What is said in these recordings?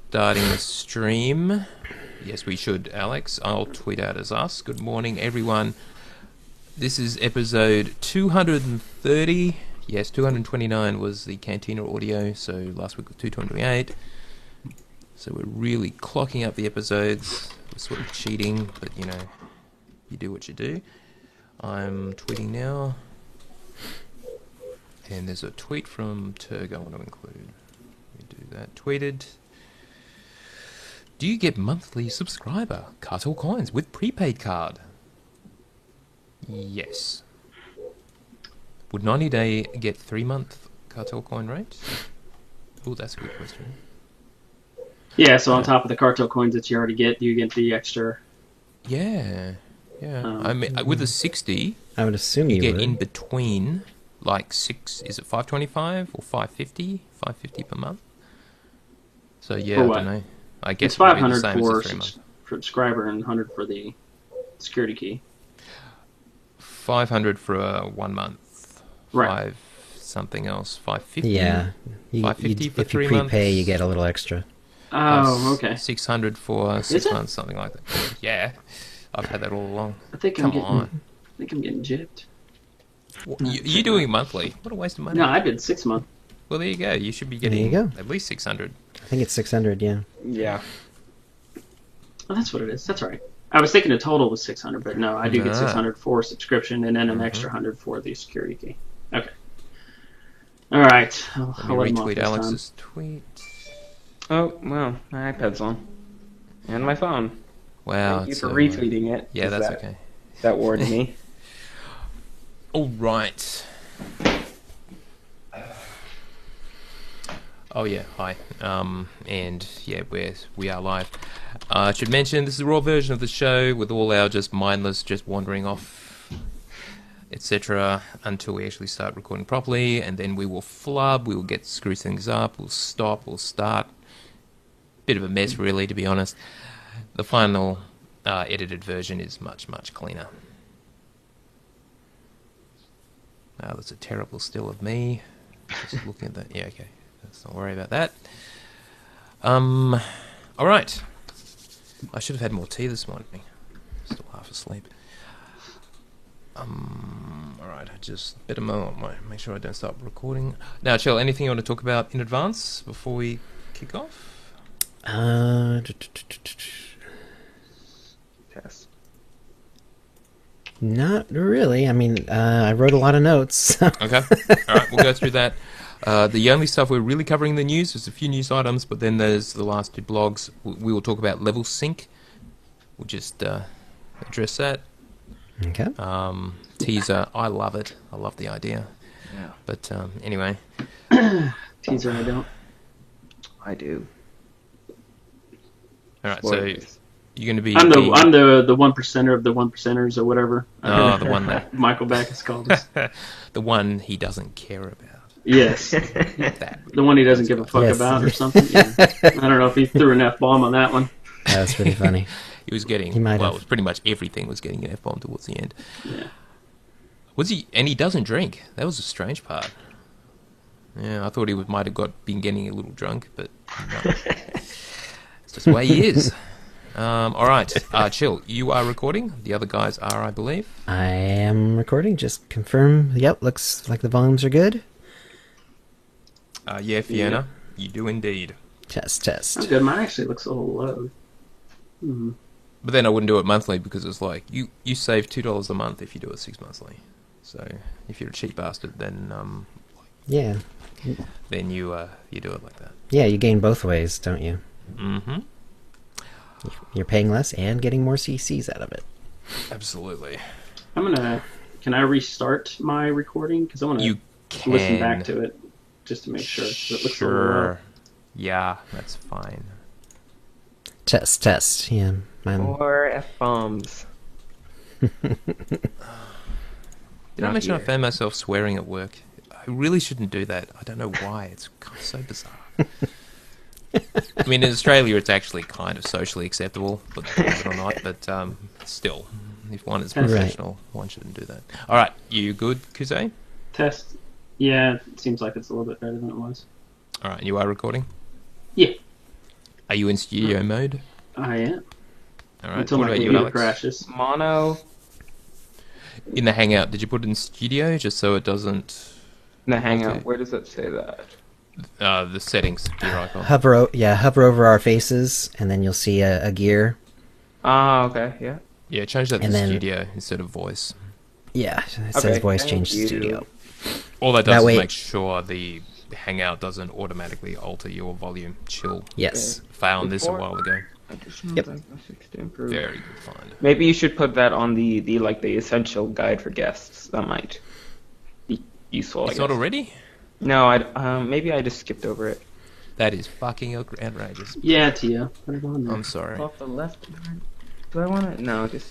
starting the stream. Yes, we should, Alex. I'll tweet out as us. Good morning, everyone. This is episode 230. Yes, 229 was the Cantina audio, so last week was 228. So we're really clocking up the episodes. We're sort of cheating, but you know, you do what you do. I'm tweeting now. And there's a tweet from Turg I want to include. Let me do that. Tweeted. Do you get monthly subscriber Cartel coins with prepaid card? Yes. Would 90 day get 3-month Cartel coin rate? Oh, that's a good question. Yeah, so on top of the cartel coins that you already get, you get the extra. Yeah. I mean, with a 60, I would assume you you get would. in between, like is it 525 or 550? 550 per month. So yeah, For I what? don't know. I guess It's it would be the 500 same for as the 3 months. subscriber and 100 for the security key. 500 for a 1 month. Right. 5 something else. 550. Yeah. 550 for if you 3 prepay, months. you get a little extra. Oh, okay. 600 for 6 it? months, something like that. Yeah, I've had that all along. I think Come on. I think I'm getting gypped. You're doing it monthly. What a waste of money. No, I did 6 months. Well, there you go. You should be There getting you go. at least 600. I think it's 600, yeah. Yeah. Oh, that's what it is. That's all right. I was thinking the total was 600, but no, I do get Nah. 600 for subscription and then an extra 100 for the security key. Okay. All right. I'll Let let me him off retweet this Alex's tweet. Oh, well, my iPad's on. And my phone. Wow. Thank you it's for so, retweeting it. Yeah, 'cause that's that, okay. That warned me. All right. Oh yeah, hi. And yeah, we are live. I should mention this is a raw version of the show with all our just mindless, just wandering off, etc. Until we actually start recording properly, and then we will flub. We will screw things up. We'll stop. We'll start. Bit of a mess, really, to be honest. The final edited version is much cleaner. That's a terrible still of me. Just looking at that. Yeah, okay. Let's not worry about that. All right. I should have had more tea this morning. Still half asleep. All right. I just better make sure I don't stop recording. Now, Chell, anything you want to talk about in advance before we kick off? Yes. Not really. I mean, I wrote a lot of notes. Okay. All right. We'll go through that. The only stuff we're really covering in the news is a few news items, but then there's the last 2 blogs. We will talk about Level Sync. We'll just address that. Okay. Teaser, I love it. I love the idea. Yeah. But anyway. Teaser, I don't. I do. All right, so Spoilers. you're going to be... I'm the 1%er of the 1%ers or whatever. Oh, the one that... Michael Backus called us. The one he doesn't care about. Yes. That. The one he doesn't give a fuck Yes. about or something. Yeah. I don't know if he threw an F-bomb on that one. That was pretty funny. He was getting... He might well, have. it was pretty much everything was getting an F-bomb towards the end. Yeah. Was he... And he doesn't drink. That was the strange part. Yeah, I thought he might have been getting a little drunk, but no. It's just the way he is. All right, Chill, you are recording. The other guys are, I believe. I am recording. Just confirm. Yep, looks like the volumes are good. Yeah, Fiona, you do indeed. Test. That's good. Mine actually looks a little low. Hmm. But then I wouldn't do it monthly because it's like you save $2 a month if you do it 6 monthly. So if you're a cheap bastard, then Yeah. you do it like that. Yeah, you gain both ways, don't you? Mm-hmm. You're paying less and getting more CCs out of it. Absolutely. Can I restart my recording? Because I want You to can listen back to it just to make sure. 'cause it looks a little low. Sure. Yeah, that's fine. Test. Yeah. Mine. Or F-bombs. Did I Not mention I here. found myself swearing at work? I really shouldn't do that. I don't know why. It's so bizarre. I mean, in Australia, it's actually kind of socially acceptable, but believe it or not. But still, if one is Right. professional, one shouldn't do that. All right, you good, Kuzay? Test. Yeah, it seems like it's a little bit better than it was. All right, you are recording. Yeah. Are you in studio mode? I am. All right. Until What my about you, computer Alex? crashes. Mono. In the Hangout, did you put it in studio just so it doesn't... The Hangout. Okay. Where does it say that? The settings gear icon. Hover over our faces, and then you'll see a gear. Ah, okay, yeah. Yeah, change that to And then- studio instead of voice. Yeah, it Okay, says voice thank change to you. studio. All that That does way- is make sure the Hangout doesn't automatically alter your volume. Chill. Yes. Found this a Before- while ago. Additional Yep. diagnostics to improve. Very good find. Maybe you should put that on the essential guide for guests. That might be useful. I It's guess. not already? No, maybe I just skipped over it. That is fucking outrageous. Yeah, Tia. Put it on there. I'm sorry. Off the left. Do I want to? No, just.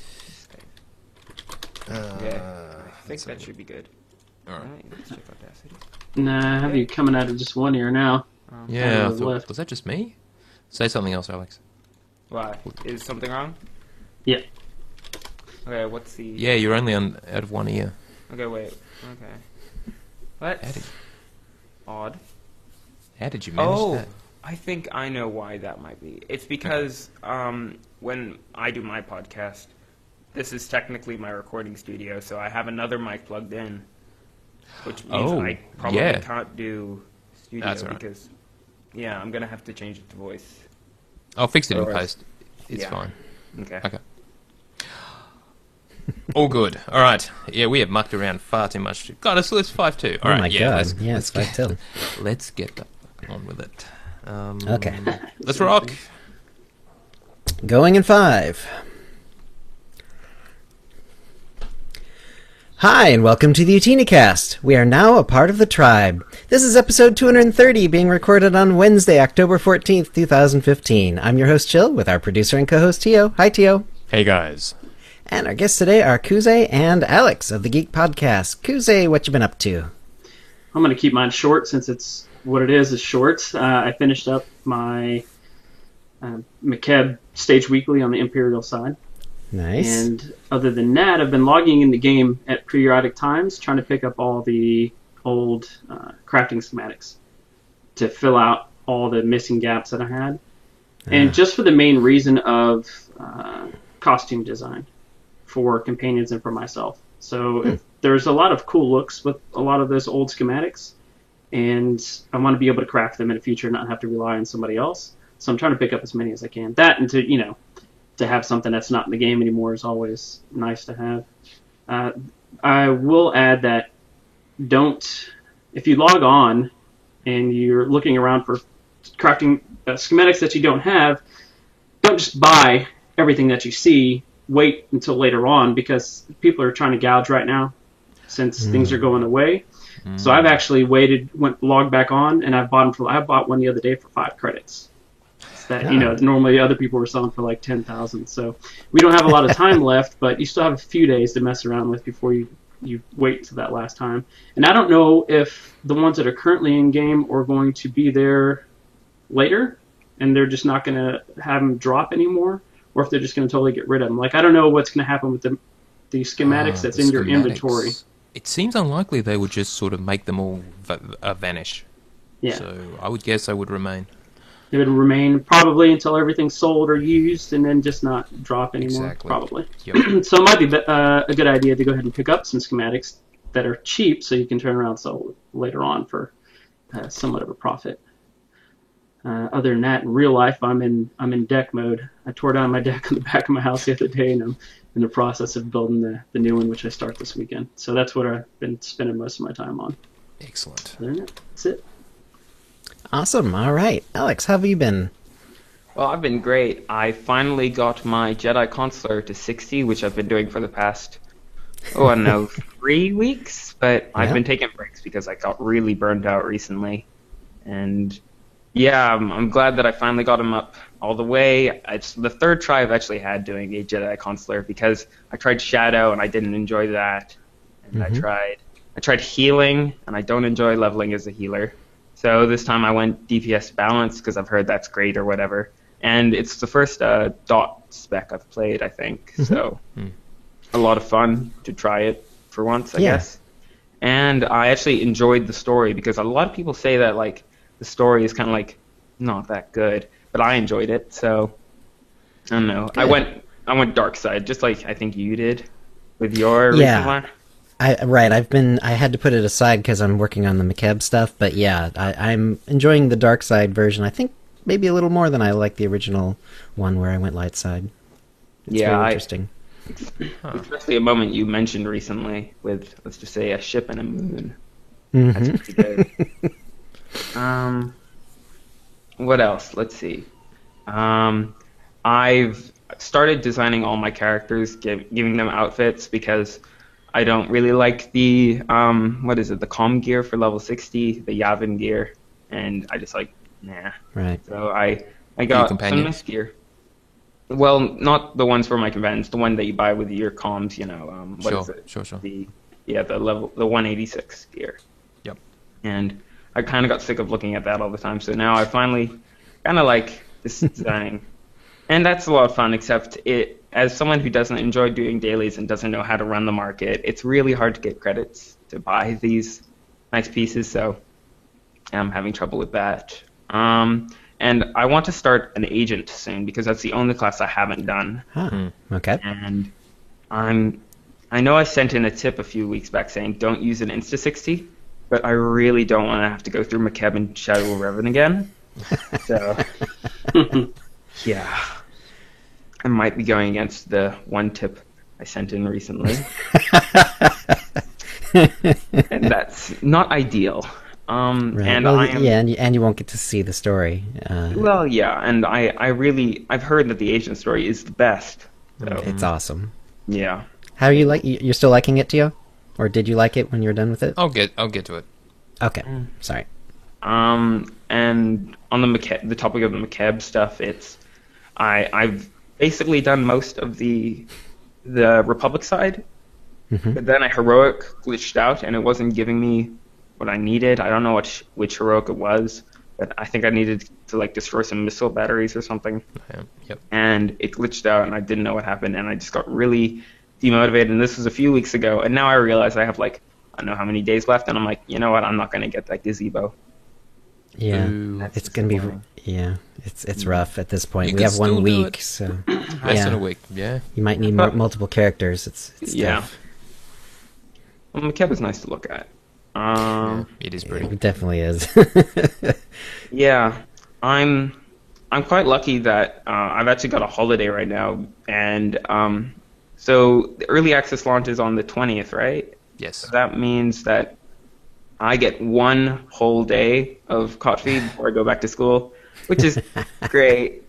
Yeah, I think that should be good. Alright. Alright, let's check Audacity. Nah, I have you coming out of just one ear now. Yeah, I on the thought, left. was that just me? Say something else, Alex. Why? Is something wrong? Yeah. Okay, what's the? Yeah, you're only on out of one ear. Okay, wait. Okay. What? How did, Odd. how did you manage Oh, that? I think I know why that might be. It's because when I do my podcast, this is technically my recording studio, so I have another mic plugged in, which means Oh, I probably yeah. can't do studio That's all right. because, yeah, I'm gonna have to change it to voice. I'll fix it in Otherwise- post. It's yeah. fine. Okay. Okay. All good. All right. Yeah, we have mucked around far too much. God, it's 5-2. All Oh right. my yeah, god. Yeah, it's 5-2. Let's get the fuck on with it. Okay. Let's rock. Going in 5. Hi, and welcome to the UtinaCast. We are now a part of the tribe. This is episode 230, being recorded on Wednesday, October 14th, 2015. I'm your host, Chill, with our producer and co-host, Tio. Hi, Tio. Hey, guys. And our guests today are Kuze and Alex of the Geek Podcast. Kuze, what you been up to? I'm going to keep mine short since it's what it is short. I finished up my McKeb Stage Weekly on the Imperial side. Nice. And other than that, I've been logging in the game at periodic times, trying to pick up all the old crafting schematics to fill out all the missing gaps that I had. And just for the main reason of costume design for companions and for myself. So if there's a lot of cool looks with a lot of those old schematics, and I want to be able to craft them in the future and not have to rely on somebody else. So I'm trying to pick up as many as I can. That and to have something that's not in the game anymore is always nice to have. I will add that if you log on and you're looking around for crafting schematics that you don't have, don't just buy everything that you see. Wait until later on, because people are trying to gouge right now since things are going away. So I've actually logged back on, and I bought one the other day for 5 credits. That normally other people were selling for like 10,000. So we don't have a lot of time left, but you still have a few days to mess around with before you wait until that last time. And I don't know if the ones that are currently in game are going to be there later, and they're just not going to have them drop anymore, or if they're just going to totally get rid of them. Like, I don't know what's going to happen with the schematics that's The in your schematics. inventory. It seems unlikely they would just sort of make them all vanish. Yeah. So I would guess they would remain. It would remain probably until everything's sold or used, and then just not drop anymore. Exactly. Probably. Yep. So it might be a good idea to go ahead and pick up some schematics that are cheap, so you can turn around and sell later on for somewhat of a profit. Other than that, in real life, I'm in deck mode. I tore down my deck on the back of my house the other day, and I'm in the process of building the new one, which I start this weekend. So that's what I've been spending most of my time on. Excellent. Other than that, that's it. Awesome. All right. Alex, how have you been? Well, I've been great. I finally got my Jedi Consular to 60, which I've been doing for the past, I don't know, 3 weeks. But I've Yeah. been taking breaks because I got really burned out recently. And yeah, I'm glad that I finally got him up all the way. It's the third try I've actually had doing a Jedi Consular, because I tried Shadow and I didn't enjoy that. And I tried healing, and I don't enjoy leveling as a healer. So this time I went DPS balance because I've heard that's great or whatever. And it's the first dot spec I've played, I think. So a lot of fun to try it for once, I Yeah. guess. And I actually enjoyed the story, because a lot of people say that like the story is kind of like not that good. but I enjoyed it. So I don't know. Good. I went dark side, just like I think you did with your Yeah. recent one. I had to put it aside because I'm working on the McKeb stuff, but yeah, I'm enjoying the dark side version. I think maybe a little more than I like the original one where I went light side. It's Yeah, very interesting. Especially a moment you mentioned recently with, let's just say, a ship and a moon. Mhm. That's pretty good. What else? Let's see. I've started designing all my characters, giving them outfits because I don't really like the the comm gear for level 60, the Yavin gear, and I just like nah. Right. So I got some companions? nice gear. Well, not the ones for my companions, the one that you buy with your comms, what is it? Sure. The 186 gear. Yep. And I kind of got sick of looking at that all the time, so now I finally kind of like this design. And that's a lot of fun, except as someone who doesn't enjoy doing dailies and doesn't know how to run the market, it's really hard to get credits to buy these nice pieces, so I'm having trouble with that. And I want to start an agent soon because that's the only class I haven't done. Huh. Okay. And I know I sent in a tip a few weeks back saying don't use an Insta-60, but I really don't want to have to go through McKeb and Shadow of Revan again. So, yeah. I might be going against the one tip I sent in recently. And that's not ideal. Right. And Well, I am, yeah, and you won't get to see the story. well, yeah, and I've heard that the agent story is the best. So, It's awesome. yeah. How are you you're still liking it, Tio? Or did you like it when you were done with it? I'll get to it. Okay. Sorry. And on the topic of the McKeb stuff, I've basically done most of the Republic side, but then a heroic glitched out and it wasn't giving me what I needed. I don't know which heroic it was, but I think I needed to like destroy some missile batteries or something. Yep. And it glitched out and I didn't know what happened and I just got really demotivated. And this was a few weeks ago, and now I realize I have like I don't know how many days left, and I'm like, you know what? I'm not going to get that gazebo. Yeah. Ooh. That's It's gonna be. disappointing. Yeah. It's rough at this point. You We can have 1 still do week, it. so Less than a week. Yeah. you might need multiple characters. It's Yeah. tough. Well, McKeb is nice to look at. It is pretty. It definitely is. Yeah, I'm quite lucky that I've actually got a holiday right now, and so the early access launch is on the 20th, right? Yes. So that means that I get 1 whole day of coffee before I go back to school, which is great.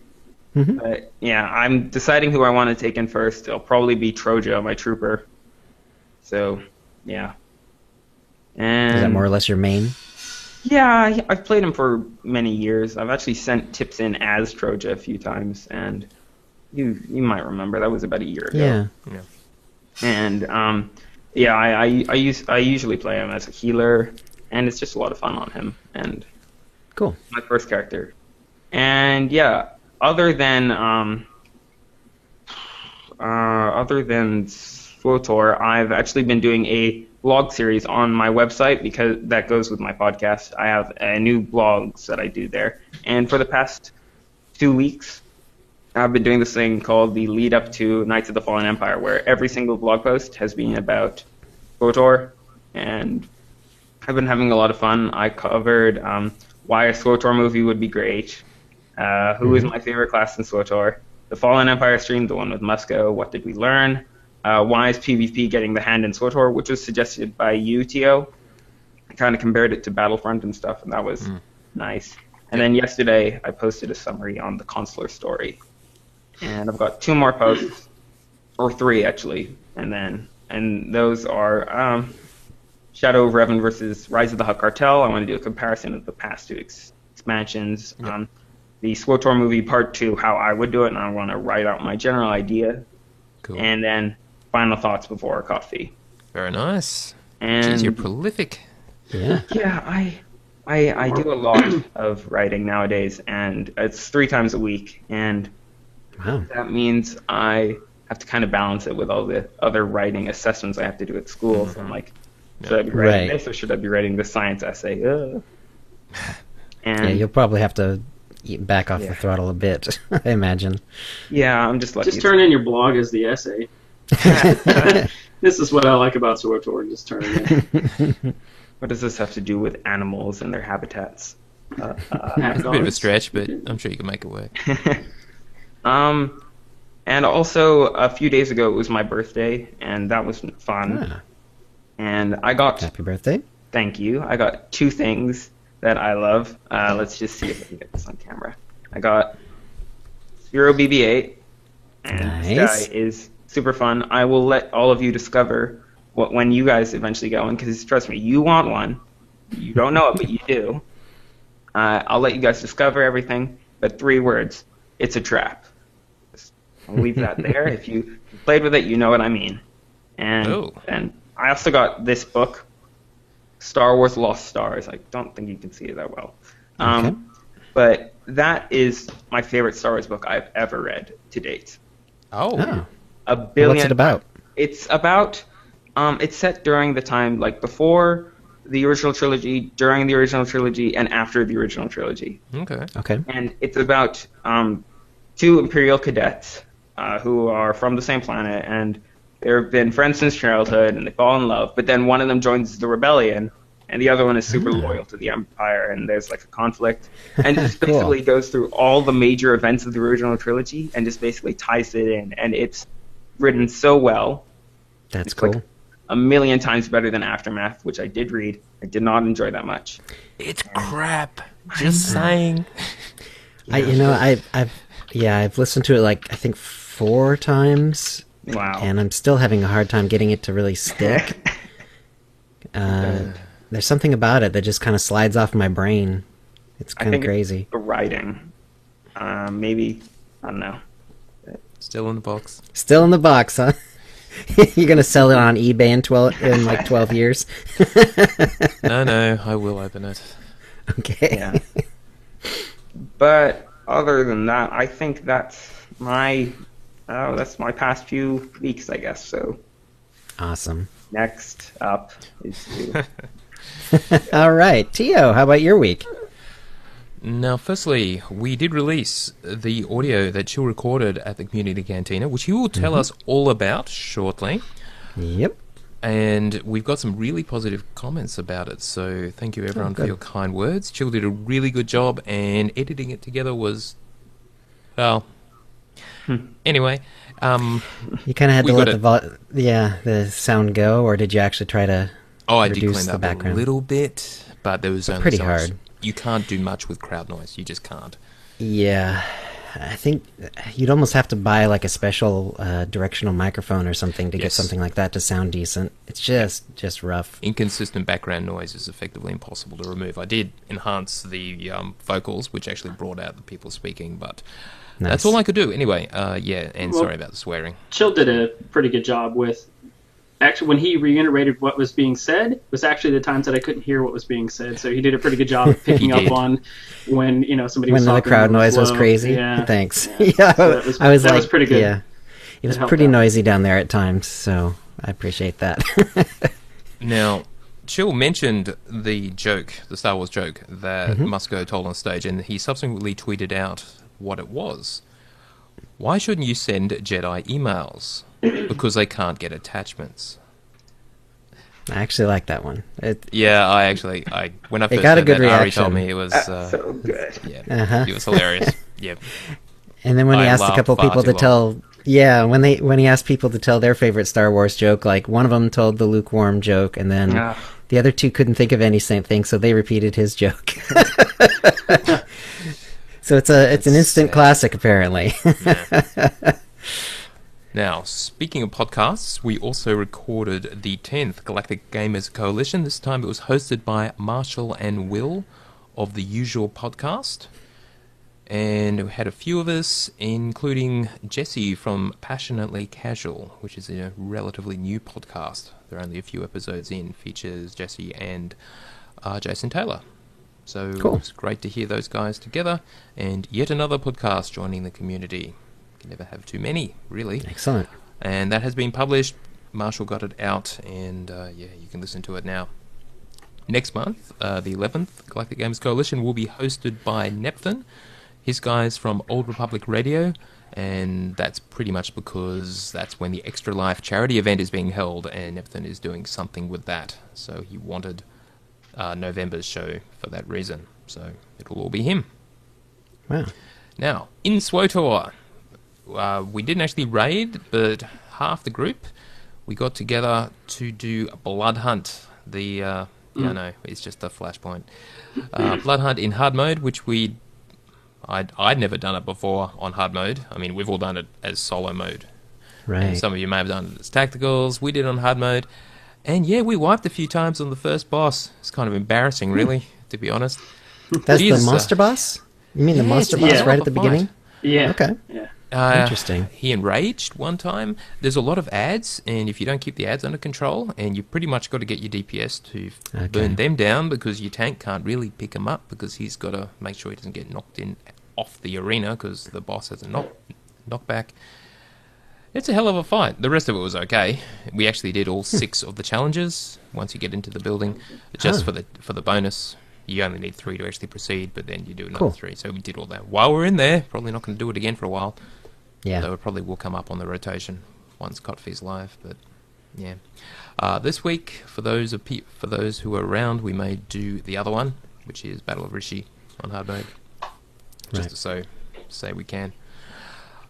But yeah, I'm deciding who I want to take in first. It'll probably be Troja, my trooper. So yeah. And Is that more or less your main? yeah, I've played him for many years. I've actually sent tips in as Troja a few times, and you might remember that was about a year ago. Yeah. Yeah. And yeah, I usually play him as a healer, and it's just a lot of fun on him. And Cool. my first character. And yeah, other than SWTOR, I've actually been doing a blog series on my website because that goes with my podcast. I have new blogs that I do there. And for the past 2 weeks, I've been doing this thing called the lead up to Knights of the Fallen Empire, where every single blog post has been about SWTOR, and I've been having a lot of fun. I covered why a SWTOR movie would be great, who is my favorite class in SWTOR, the Fallen Empire stream, the one with Musco, what did we learn, why is PvP getting the hand in SWTOR, which was suggested by you, Tio. I kind of compared it to Battlefront and stuff, and that was nice. And then yesterday, I posted a summary on the Consular story. And I've got 2 more posts, or 3 actually, and those are Shadow of Revan versus Rise of the Hutt Cartel. I want to do a comparison of the past 2 expansions. The SWTOR movie Part 2, how I would do it, and I want to write out my general idea. Cool. And then final thoughts before coffee. Very nice. And Jeez, you're prolific. Yeah. yeah, I do a lot of writing nowadays, and it's 3 times a week, and Wow. that means I have to kind of balance it with all the other writing assessments I have to do at school. So I'm like, should I be writing Right. this or should I be writing the science essay? And Yeah, you'll probably have to back off the throttle a bit, I imagine. Yeah, I'm just lucky. Just turn in your blog as the essay. This is what I like about SwordToward. Just turn it in. What does this have to do with animals and their habitats? It's a bit of a stretch, but I'm sure you can make it work. And also, a few days ago, it was my birthday, and that was fun. Ah, And I got, happy birthday. thank you, I got 2 things that I love. Let's just see if I can get this on camera. I got Sphero BB-8, and Nice. this guy is super fun. I will let all of you discover when you guys eventually get one, because trust me, you want one. You don't know it, but you do. I'll let you guys discover everything, but 3 words. It's a trap. I'll leave that there. If you played with it, you know what I mean. And I also got this book, Star Wars Lost Stars. I don't think you can see it that well. Okay. But that is my favorite Star Wars book I've ever read to date. Oh, A billion. what's it about? It's about, it's set during the time, like before the original trilogy, during the original trilogy, and after the original trilogy. Okay. And it's about 2 Imperial cadets who are from the same planet, and they've been friends since childhood, and they fall in love. But then one of them joins the rebellion, and the other one is super loyal to the Empire, and there's like a conflict. And it just Cool. basically goes through all the major events of the original trilogy, and just basically ties it in. And it's written so well. That's It's cool. like a million times better than Aftermath, which I did read. I did not enjoy that much. It's crap. Just saying. I've listened to it like I think 4 times, Wow. and I'm still having a hard time getting it to really stick. There's something about it that just kind of slides off my brain. It's I kind of think crazy. The writing. Maybe, I don't know. Still in the box. Still in the box, huh? You're gonna sell it on eBay in like 12 years. No, I will open it. Okay. Yeah. But other than that, I think that's my past few weeks, I guess. So Awesome. next up is you. All right, Tio, how about your week? Now, firstly, we did release the audio that Chill recorded at the Community Cantina, which he will tell us all about shortly. Yep. And we've got some really positive comments about it, so thank you everyone for good. your kind words. Chill did a really good job, and editing it together was, well, anyway. You kind of had We to let got the sound go, or did you actually try to? Oh, I did reduce clean the that up background. a little bit, but there was only pretty so much. hard. You can't do much with crowd noise. You just can't. Yeah, I think you'd almost have to buy like a special directional microphone or something to get Yes. something like that to sound decent. It's just rough. Inconsistent background noise is effectively impossible to remove. I did enhance the vocals, which actually brought out the people speaking, but Nice. that's all I could do. Anyway, and Well- sorry about the swearing. Chill did a pretty good job with. Actually, when he reiterated what was being said, was actually the times that I couldn't hear what was being said. So he did a pretty good job of picking He did. up on when somebody When was the talking crowd really noise was slow. crazy. Yeah. Thanks. Yeah. Yeah, So that was- I was that like, was pretty good. Yeah, it was helped pretty out. noisy down there at times, so I appreciate that. Now, Chill mentioned the joke, the Star Wars joke, that Musco told on stage, and he subsequently tweeted out what it was. Why shouldn't you send Jedi emails? Because they can't get attachments. I actually like that one. Yeah, when I first got a heard good that, Ari reaction. told me it was, So good. yeah, it was hilarious. Yeah. And then when he I asked a laughed couple far people too to tell, when he asked people to tell their favorite Star Wars joke, like one of them told the lukewarm joke, and then Ah. the other 2 couldn't think of any same thing, so they repeated his joke. So it's an instant sad. classic, apparently. Now, speaking of podcasts, we also recorded the 10th Galactic Gamers Coalition. This time it was hosted by Marshall and Will of the Usual Podcast. And we had a few of us, including Jesse from Passionately Casual, which is a relatively new podcast. They're only a few episodes in, features Jesse and Jason Taylor. So Cool. It's great to hear those guys together. And yet another podcast joining the community. Can never have too many, really. Excellent. And that has been published. Marshall got it out, and you can listen to it now. Next month, the 11th Galactic Games Coalition will be hosted by Neptune. his guys from Old Republic Radio, and that's pretty much because that's when the Extra Life charity event is being held, and Neptune is doing something with that. So he wanted November's show for that reason. So it'll all be him. Wow. Now, in SWTOR, we didn't actually raid, but half the group, we got together to do Blood Hunt. No, it's just a flashpoint. Blood Hunt in hard mode, which I'd never done it before on hard mode. I mean, we've all done it as solo mode. Right. And some of you may have done it as tacticals. We did it on hard mode. And yeah, we wiped a few times on the first boss. It's kind of embarrassing, really, to be honest. That's the monster boss? You mean the monster boss right at the beginning? Yeah. Okay. Yeah. Interesting. He enraged one time. There's a lot of ads, and if you don't keep the ads under control, and you pretty much got to get your DPS to burn them down, because your tank can't really pick him up, because he's got to make sure he doesn't get knocked in off the arena, because the boss has a knockback. It's a hell of a fight. The rest of it was okay. We actually did all 6 of the challenges once you get into the building, just for the bonus. You only need 3 to actually proceed, but then you do another 3. So we did all that while we're in there. Probably not going to do it again for a while. Yeah. Though it probably will come up on the rotation once Kotfi's live. But yeah, this week for those who are around, we may do the other one, which is Battle of Rishi on hard mode. Just to say we can.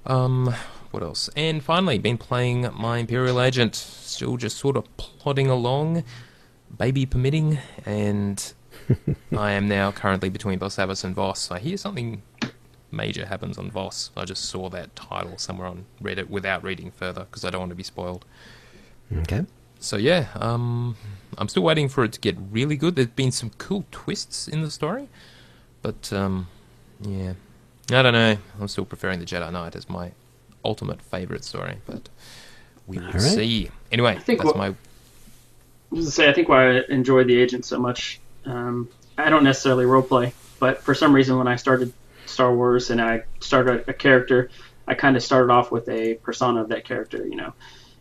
What else? And finally, been playing my Imperial Agent. Still just sort of plodding along, baby permitting, and I am now currently between Bossavus and Voss. I hear something major happens on Voss. I just saw that title somewhere on Reddit without reading further because I don't want to be spoiled. Okay. So yeah, I'm still waiting for it to get really good. There's been some cool twists in the story, but yeah, I don't know. I'm still preferring the Jedi Knight as my ultimate favorite story, but we will see. Anyway, I think I think why I enjoy the Agent so much. I don't necessarily roleplay, but for some reason when I started Star Wars and I started a character, I kind of started off with a persona of that character. You know,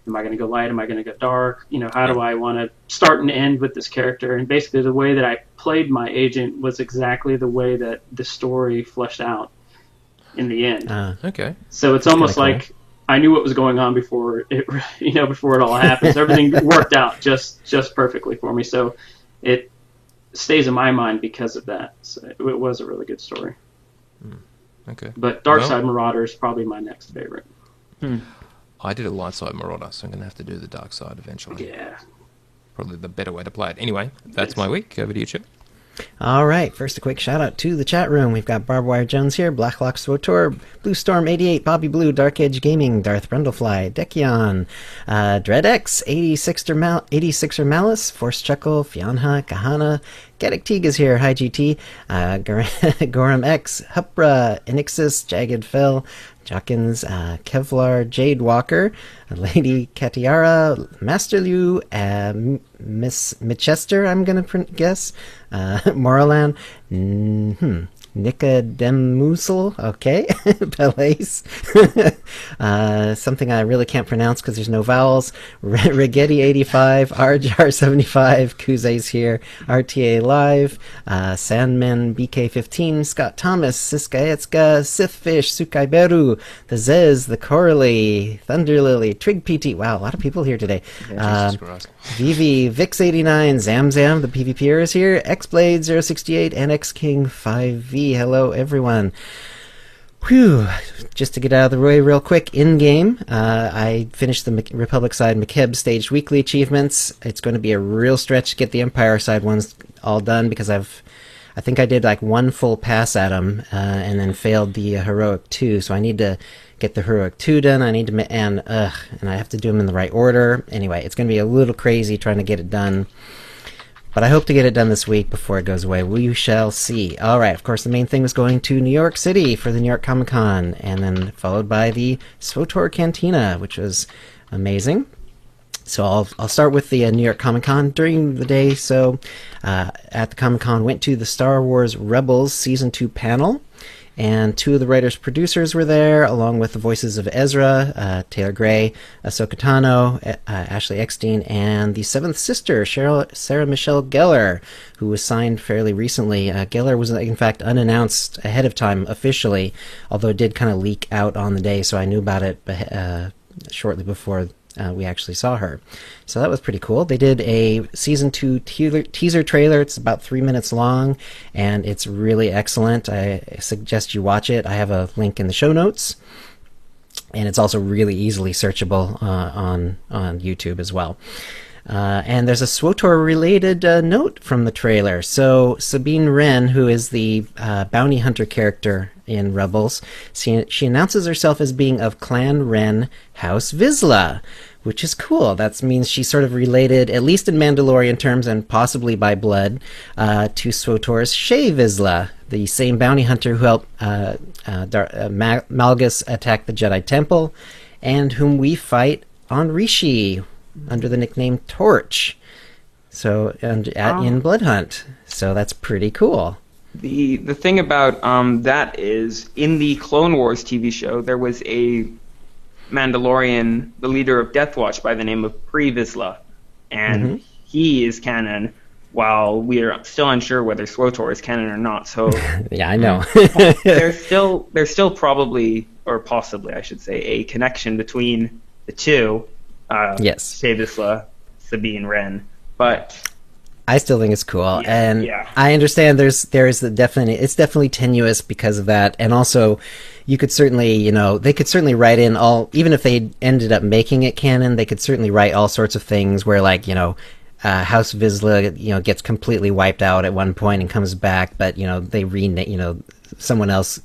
am I going to go light? Am I going to go dark? You know, how do I want to start and end with this character? And basically the way that I played my Agent was exactly the way that the story fleshed out in the end. Okay. So it's almost like I knew what was going on before it all happens. Everything worked out just perfectly for me. So it stays in my mind because of that. So it was a really good story. Okay. But Darkside Marauder is probably my next favorite. I did a light side Marauder, so I'm going to have to do the dark side eventually. Yeah. Probably the better way to play it. Anyway, that's my week. Over to you, Chip. All right, first a quick shout out to the chat room. We've got Barbed Wire Jones here, Blacklock SWTOR, Blue Storm 88, Bobby Blue, Dark Edge Gaming, Darth Brundlefly, Dekion, DreadX, 86er Malice, Force Chuckle, Fianha, Kahana, Gaddick Teague is here, hi GT, Gorham X, Hupra, Enixis, Jagged Fell, Jawkins, Kevlar, Jade Walker, Lady Katiara, Master Liu, Miss Michester, I'm going to guess, Moralan, Nicodemusel, okay, Pelace, something I really can't pronounce because there's no vowels, Rigetti 85, Arjar 75, Kuze's here, RTA Live, Sandman BK 15, Scott Thomas, Siskaetska, Sithfish, Sukaiberu, the Zez, the Coralie, Thunderlily, Trig PT, wow, a lot of people here today, Vivi, Vix 89, Zamzam, the PvPer is here, Xblade 068, and Xking 5V. Hello, everyone. Whew. Just to get out of the way real quick, in-game, I finished the Republic side McKeb staged weekly achievements. It's going to be a real stretch to get the Empire side ones all done because I think I did like one full pass at them and then failed the Heroic 2, so I need to get the Heroic 2 done. I need to, and I have to do them in the right order. Anyway, it's going to be a little crazy trying to get it done. But I hope to get it done this week before it goes away. We shall see. All right, of course, the main thing was going to New York City for the New York Comic Con, and then followed by the SWTOR Cantina, which was amazing. So I'll start with the New York Comic Con during the day. So at the Comic Con, went to the Star Wars Rebels Season 2 panel, and two of the writers-producers were there, along with the voices of Ezra, Taylor Gray, Ahsoka Tano, Ashley Eckstein, and the seventh sister, Sarah Michelle Gellar, who was signed fairly recently. Gellar was, in fact, unannounced ahead of time officially, although it did kind of leak out on the day, so I knew about it shortly before we actually saw her. So that was pretty cool. They did a season 2 teaser trailer. It's about 3 minutes long, and it's really excellent. I suggest you watch it. I have a link in the show notes, and it's also really easily searchable on YouTube as well. And there's a SWTOR-related note from the trailer. So Sabine Wren, who is the bounty hunter character in Rebels, she announces herself as being of Clan Wren House Vizsla, which is cool. That means she's sort of related, at least in Mandalorian terms and possibly by blood, to SWTOR's Shae Vizsla, the same bounty hunter who helped Malgus attack the Jedi Temple, and whom we fight on Rishi under the nickname Torch. So in Bloodhunt. So that's pretty cool. The thing about that is, in the Clone Wars TV show, there was a Mandalorian, the leader of Death Watch, by the name of Pre Vizsla, and he is canon, while we are still unsure whether SWTOR is canon or not. So yeah, I know. there's still probably, or possibly, I should say, a connection between the two. Yes, Shae Vizsla, Sabine Wren, but I still think it's cool, and yeah. I understand it's definitely tenuous because of that, and also you could certainly, they could certainly write in even if they ended up making it canon, they could certainly write all sorts of things where, like, House Vizsla, gets completely wiped out at one point and comes back, but they rename, someone else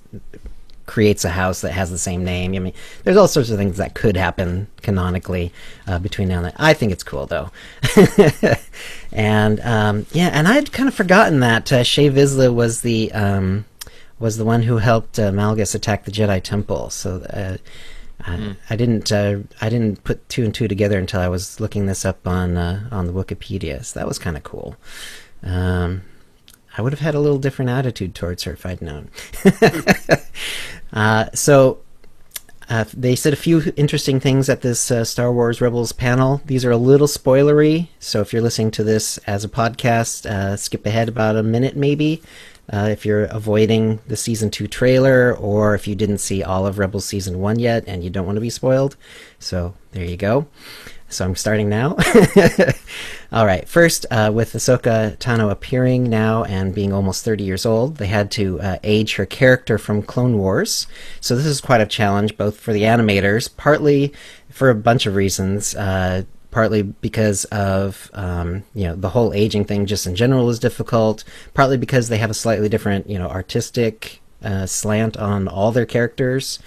creates a house that has the same name. I mean, there's all sorts of things that could happen canonically between now and then. I think it's cool, though. And and I'd kind of forgotten that Shae Vizsla was the one who helped Malgus attack the Jedi Temple. So I didn't put two and two together until I was looking this up on the Wikipedia. So that was kind of cool. I would have had a little different attitude towards her if I'd known. They said a few interesting things at this Star Wars Rebels panel. These are a little spoilery, so if you're listening to this as a podcast, skip ahead about a minute maybe, if you're avoiding the Season 2 trailer, or if you didn't see all of Rebels Season 1 yet and you don't want to be spoiled. So there you go. So I'm starting now. All right. First, with Ahsoka Tano appearing now and being almost 30 years old, they had to age her character from Clone Wars. So this is quite a challenge, both for the animators, partly for a bunch of reasons. Partly because of the whole aging thing just in general is difficult. Partly because they have a slightly different artistic slant on all their characters.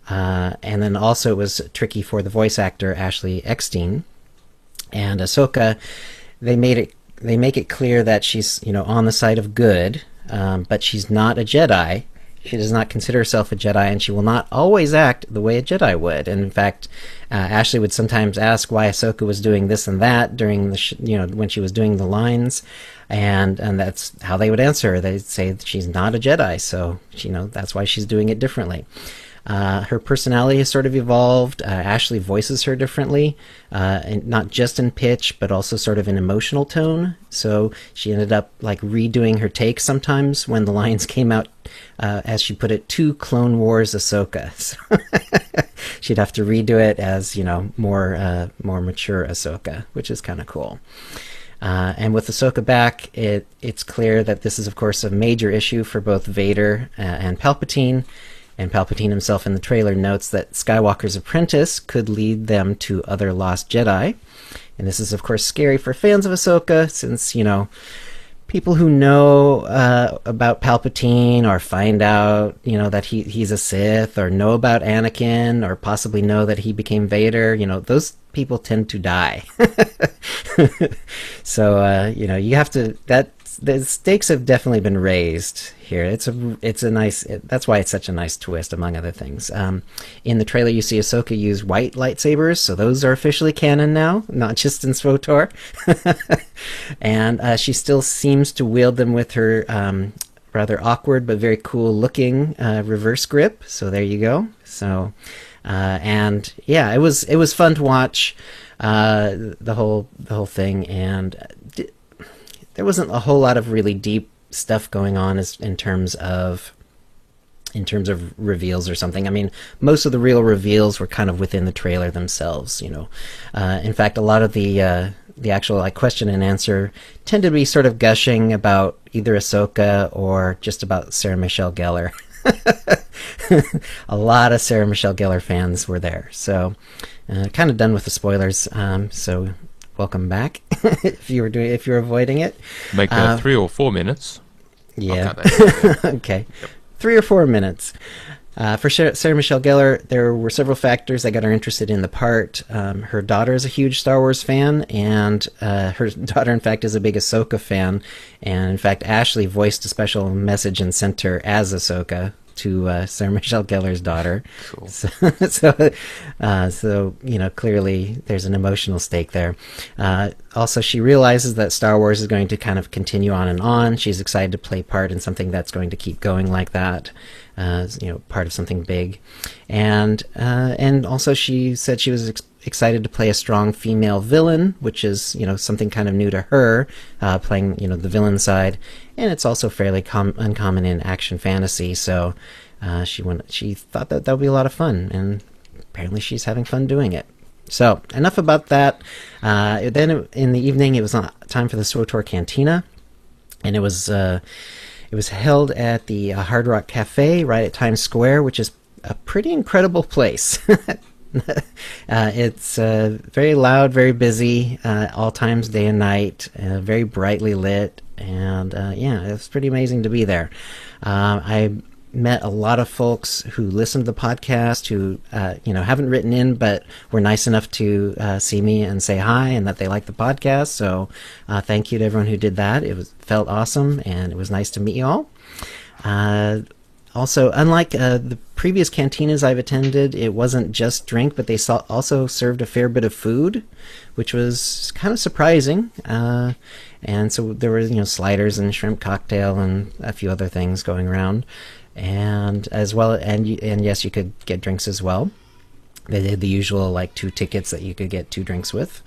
And then also it was tricky for the voice actor Ashley Eckstein. And Ahsoka, they make it clear that she's on the side of good, but she's not a Jedi. She does not consider herself a Jedi, and she will not always act the way a Jedi would. And in fact, Ashley would sometimes ask why Ahsoka was doing this and that during the when she was doing the lines, and that's how they would answer her. They'd say that she's not a Jedi, so that's why she's doing it differently. Her personality has sort of evolved. Ashley voices her differently, and not just in pitch, but also sort of in emotional tone. So she ended up redoing her take sometimes when the lines came out, as she put it, to Clone Wars Ahsoka. So she'd have to redo it as more mature Ahsoka, which is kind of cool. And with Ahsoka back, it's clear that this is, of course, a major issue for both Vader and Palpatine. And Palpatine himself in the trailer notes that Skywalker's apprentice could lead them to other lost Jedi. And this is, of course, scary for fans of Ahsoka, since, people who know about Palpatine or find out, that he's a Sith, or know about Anakin, or possibly know that he became Vader, those people tend to die. So, you have to... the stakes have definitely been raised here. It's a nice. That's why it's such a nice twist, among other things. In the trailer, you see Ahsoka use white lightsabers, so those are officially canon now, not just in SWTOR. And she still seems to wield them with her rather awkward but very cool looking reverse grip. So there you go. So and yeah, it was fun to watch the whole thing, and there wasn't a whole lot of really deep stuff going on in terms of reveals or something. I mean, most of the real reveals were kind of within the trailer themselves, you know. In fact, a lot of the actual like question and answer tended to be sort of gushing about either Ahsoka or just about Sarah Michelle Gellar. A lot of Sarah Michelle Gellar fans were there, so kind of done with the spoilers. So welcome back if you're avoiding it. Make that 3 or 4 minutes. Yeah. Okay. Yep. 3 or 4 minutes. For Sarah Michelle Gellar, there were several factors that got her interested in the part. Her daughter is a huge Star Wars fan, and her daughter, in fact, is a big Ahsoka fan. And, in fact, Ashley voiced a special message and sent her as Ahsoka to Sarah Michelle Gellar's daughter. Cool. So you know, clearly there's an emotional stake there. Also, she realizes that Star Wars is going to kind of continue on and on. She's excited to play part in something that's going to keep going like that. You know, part of something big, and also she said she was excited to play a strong female villain, which is, you know, something kind of new to her, playing, you know, the villain side, and it's also fairly uncommon in action fantasy. So she thought that would be a lot of fun, and apparently she's having fun doing it. So enough about that. Then in the evening, it was time for the SWTOR Cantina, and it was held at the Hard Rock Cafe right at Times Square, which is a pretty incredible place. It's very loud, very busy, all times, day and night, very brightly lit, and yeah, it's pretty amazing to be there. I met a lot of folks who listen to the podcast who you know, haven't written in but were nice enough to see me and say hi and that they like the podcast. So thank you to everyone who did that. It felt awesome, and it was nice to meet you all. Also, unlike the previous cantinas I've attended, it wasn't just drink, but they also served a fair bit of food, which was kind of surprising. And so there were, you know, sliders and shrimp cocktail and a few other things going around, and as well, and yes, you could get drinks as well. They did the usual, like, 2 tickets that you could get 2 drinks with.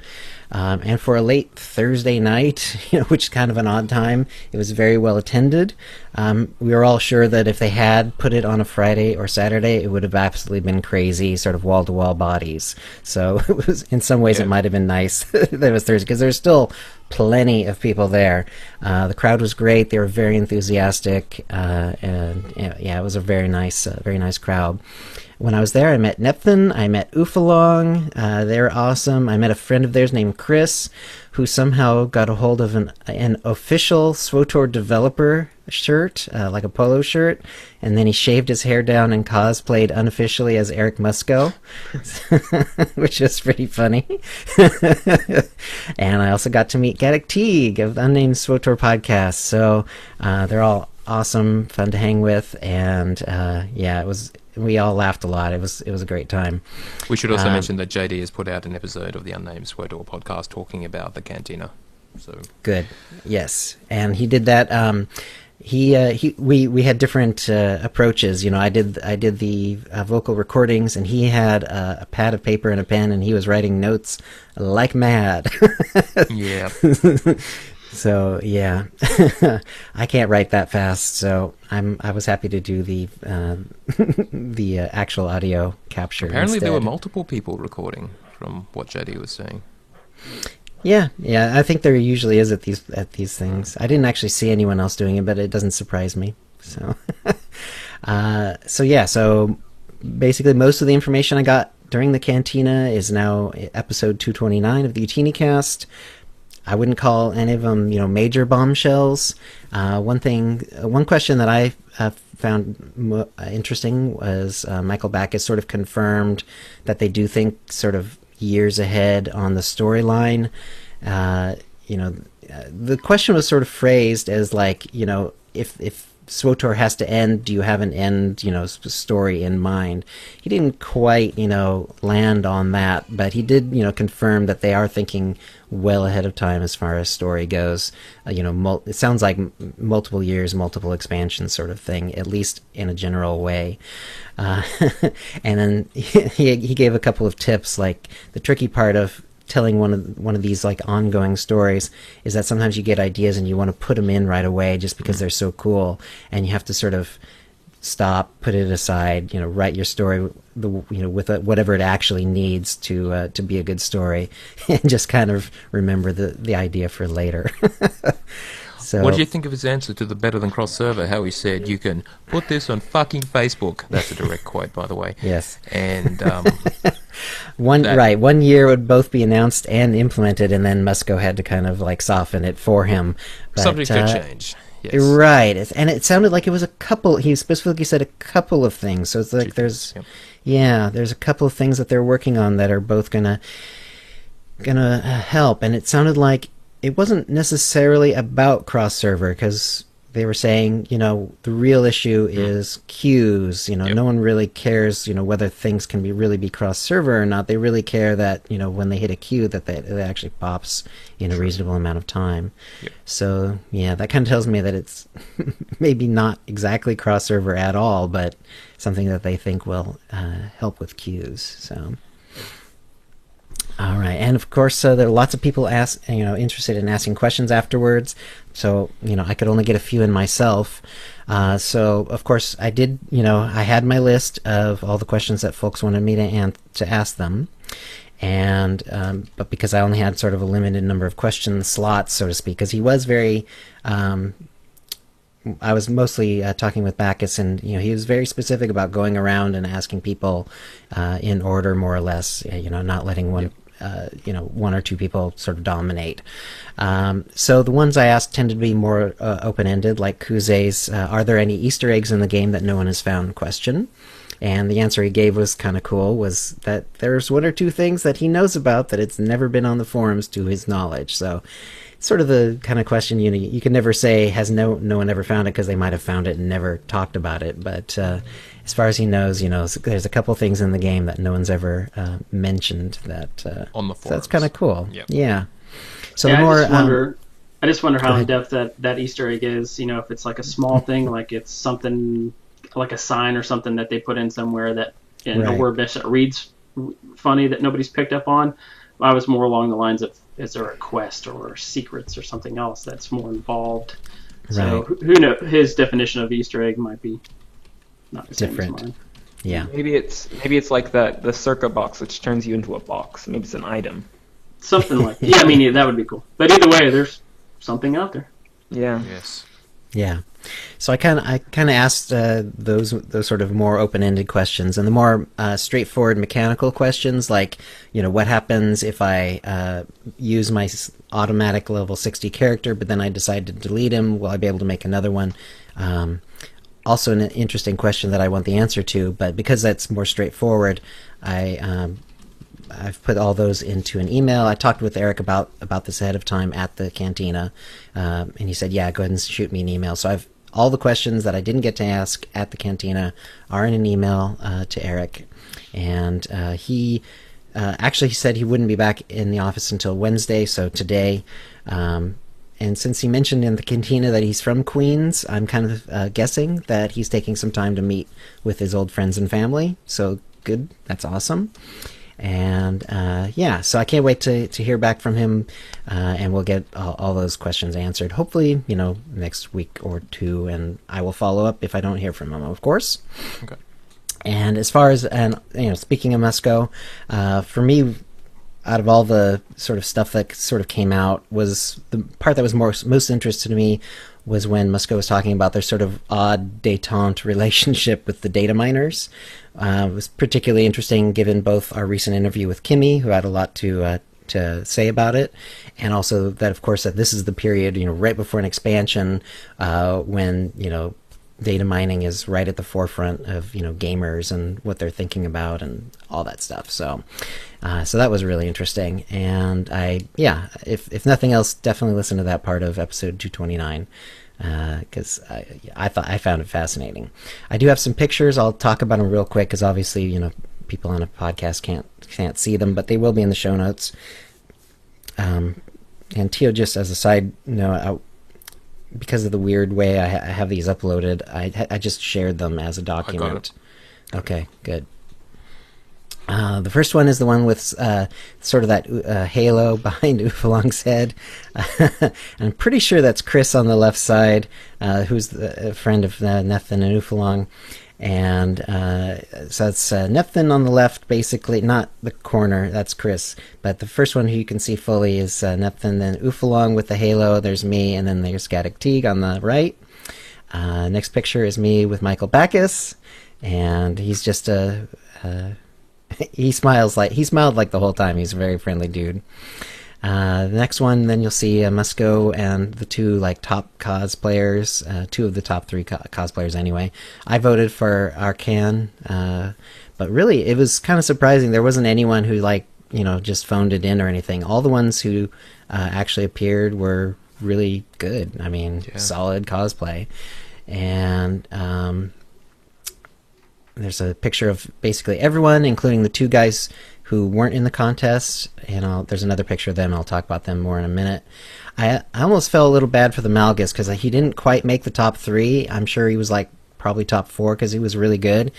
And for a late Thursday night, you know, which is kind of an odd time, it was very well attended. We were all sure that if they had put it on a Friday or Saturday, it would have absolutely been crazy, sort of wall-to-wall bodies. So it was, in some ways, It might have been nice that it was Thursday, because there's still plenty of people there. The crowd was great. They were very enthusiastic, and yeah, it was a very nice crowd. When I was there, I met Neptune, I met Oofalong, they were awesome. I met a friend of theirs named Chris, who somehow got a hold of an official SWTOR developer shirt, like a polo shirt, and then he shaved his hair down and cosplayed unofficially as Eric Musco, which was pretty funny. And I also got to meet Gaddock Teague of the Unnamed SWTOR podcast, so they're all awesome, fun to hang with, and yeah, we all laughed a lot. It was a great time. We should also mention that JD has put out an episode of the Unnamed SWTOR podcast talking about the cantina. So good, yes, and he did that. We had different approaches. You know, I did the vocal recordings, and he had a pad of paper and a pen, and he was writing notes like mad. Yeah. So yeah, I can't write that fast, so I was happy to do the actual audio capture. Apparently, instead. there were multiple people recording, from what JD was saying. Yeah, I think there usually is at these things. I didn't actually see anyone else doing it, but it doesn't surprise me. So, so basically, most of the information I got during the cantina is now episode 229 of the UtiniCast. I wouldn't call any of them, you know, major bombshells. One question that I found interesting was Michael Backus sort of confirmed that they do think sort of years ahead on the storyline. You know, the question was sort of phrased as like, you know, if SWTOR has to end. Do you have an end, story in mind? He didn't quite, land on that, but he did, confirm that they are thinking well ahead of time as far as story goes. It sounds like multiple years, multiple expansions sort of thing, at least in a general way. And then he gave a couple of tips, like the tricky part of telling one of these like ongoing stories is that sometimes you get ideas and you want to put them in right away just because they're so cool, and you have to sort of stop, put it aside, write your story with whatever it actually needs to be a good story, and just kind of remember the idea for later. So, what do you think of his answer to the Better Than Cross server? How he said, "You can put this on fucking Facebook." That's a direct quote, by the way. Yes. And one year would both be announced and implemented, and then Musco had to kind of like soften it for him. But, subject to change. Yes. Right, and it sounded like it was a couple. He specifically said a couple of things. So it's like there's a couple of things that they're working on that are both gonna help. And it sounded like it wasn't necessarily about cross server, because they were saying, the real issue is queues. No one really cares, whether things can really be cross server or not. They really care that, when they hit a queue, that it actually pops in a reasonable amount of time. Yep. So, yeah, that kind of tells me that it's maybe not exactly cross server at all, but something that they think will help with queues. So. All right, and of course, there are lots of people interested in asking questions afterwards. So, I could only get a few in myself. So, of course, I did. I had my list of all the questions that folks wanted me to ask them, and but because I only had sort of a limited number of question slots, so to speak, because he was very. I was mostly talking with Bacchus, and he was very specific about going around and asking people in order, more or less. Not letting one. One or two people sort of dominate. So the ones I asked tended to be more open-ended, like Kuze's, are there any Easter eggs in the game that no one has found question? And the answer he gave was kind of cool, was that there's one or two things that he knows about that it's never been on the forums to his knowledge. So it's sort of the kind of question you can never say, has no one ever found it, because they might have found it and never talked about it. But as far as he knows, there's a couple things in the game that no one's ever mentioned that on the forums. So that's kind of cool. Yep. Yeah. So yeah, the more I just wonder how in depth that Easter egg is. If it's like a small thing, like it's something like a sign or something that they put in somewhere that in a word that reads funny that nobody's picked up on. I was more along the lines of, is there a quest or secrets or something else that's more involved? So who knows? His definition of Easter egg might be not the different. Same as mine. Yeah. Maybe it's like the Circa box, which turns you into a box. Maybe it's an item. Something like that. Yeah, I mean, that would be cool. But either way, there's something out there. Yeah. Yes. Yeah. So I kind of asked those sort of more open-ended questions, and the more straightforward mechanical questions, like what happens if I use my automatic level 60 character, but then I decide to delete him? Will I be able to make another one? Also, an interesting question that I want the answer to, but because that's more straightforward, I've put all those into an email. I talked with Eric about this ahead of time at the cantina, and he said, "Yeah, go ahead and shoot me an email." So I've all the questions that I didn't get to ask at the cantina are in an email to Eric, and he actually said he wouldn't be back in the office until Wednesday, so today. And since he mentioned in the cantina that he's from Queens, I'm kind of guessing that he's taking some time to meet with his old friends and family. So good, that's awesome. And so I can't wait to hear back from him, and we'll get all those questions answered. Hopefully, next week or two, and I will follow up if I don't hear from him, of course. Okay. And as far as speaking of Musco, for me, out of all the sort of stuff that sort of came out, was the part that was most interesting to me was when Musco was talking about their sort of odd détente relationship with the data miners. It was particularly interesting given both our recent interview with Kimmy, who had a lot to say about it, and also that, of course, that this is the period, right before an expansion, when, data mining is right at the forefront of, gamers and what they're thinking about and all that stuff. So that was really interesting. And if nothing else, definitely listen to that part of episode 229. because I found it fascinating. I do have some pictures. I'll talk about them real quick because obviously, people on a podcast can't see them, but they will be in the show notes. And Tio, just as a side note, because of the weird way I have these uploaded, I just shared them as a document. I got it. Okay, good. The first one is the one with sort of that halo behind Ufalong's head. I'm pretty sure that's Chris on the left side, who's a friend of Neptune and Ufalong. And so it's Neptune on the left, basically, not the corner, that's Chris. But the first one who you can see fully is Neptune, then Ufalong with the halo, there's me, and then there's Gaddock Teeg on the right. Next picture is me with Michael Backus, and he's just he smiled like the whole time. He's a very friendly dude. The next one, then you'll see Musco and the two top cosplayers, two of the top three cosplayers anyway. I voted for Arcan, but really it was kind of surprising. There wasn't anyone who just phoned it in or anything. All the ones who actually appeared were really good. I mean, solid cosplay. And there's a picture of basically everyone, including the two guys who weren't in the contest, and there's another picture of them. I'll talk about them more in a minute. I almost felt a little bad for the Malgus because he didn't quite make the top 3. I'm sure he was probably top 4 because he was really good,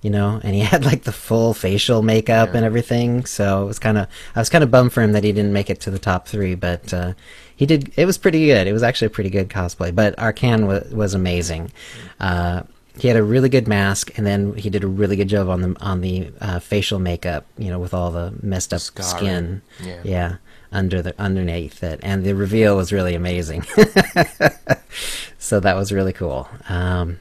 and he had the full facial makeup and everything. So I was kind of bummed for him that he didn't make it to the top 3, but he did. It was pretty good. It was actually a pretty good cosplay. But Arcan was amazing. He had a really good mask, and then he did a really good job on the facial makeup, with all the messed up skin, underneath it, and the reveal was really amazing. So that was really cool. And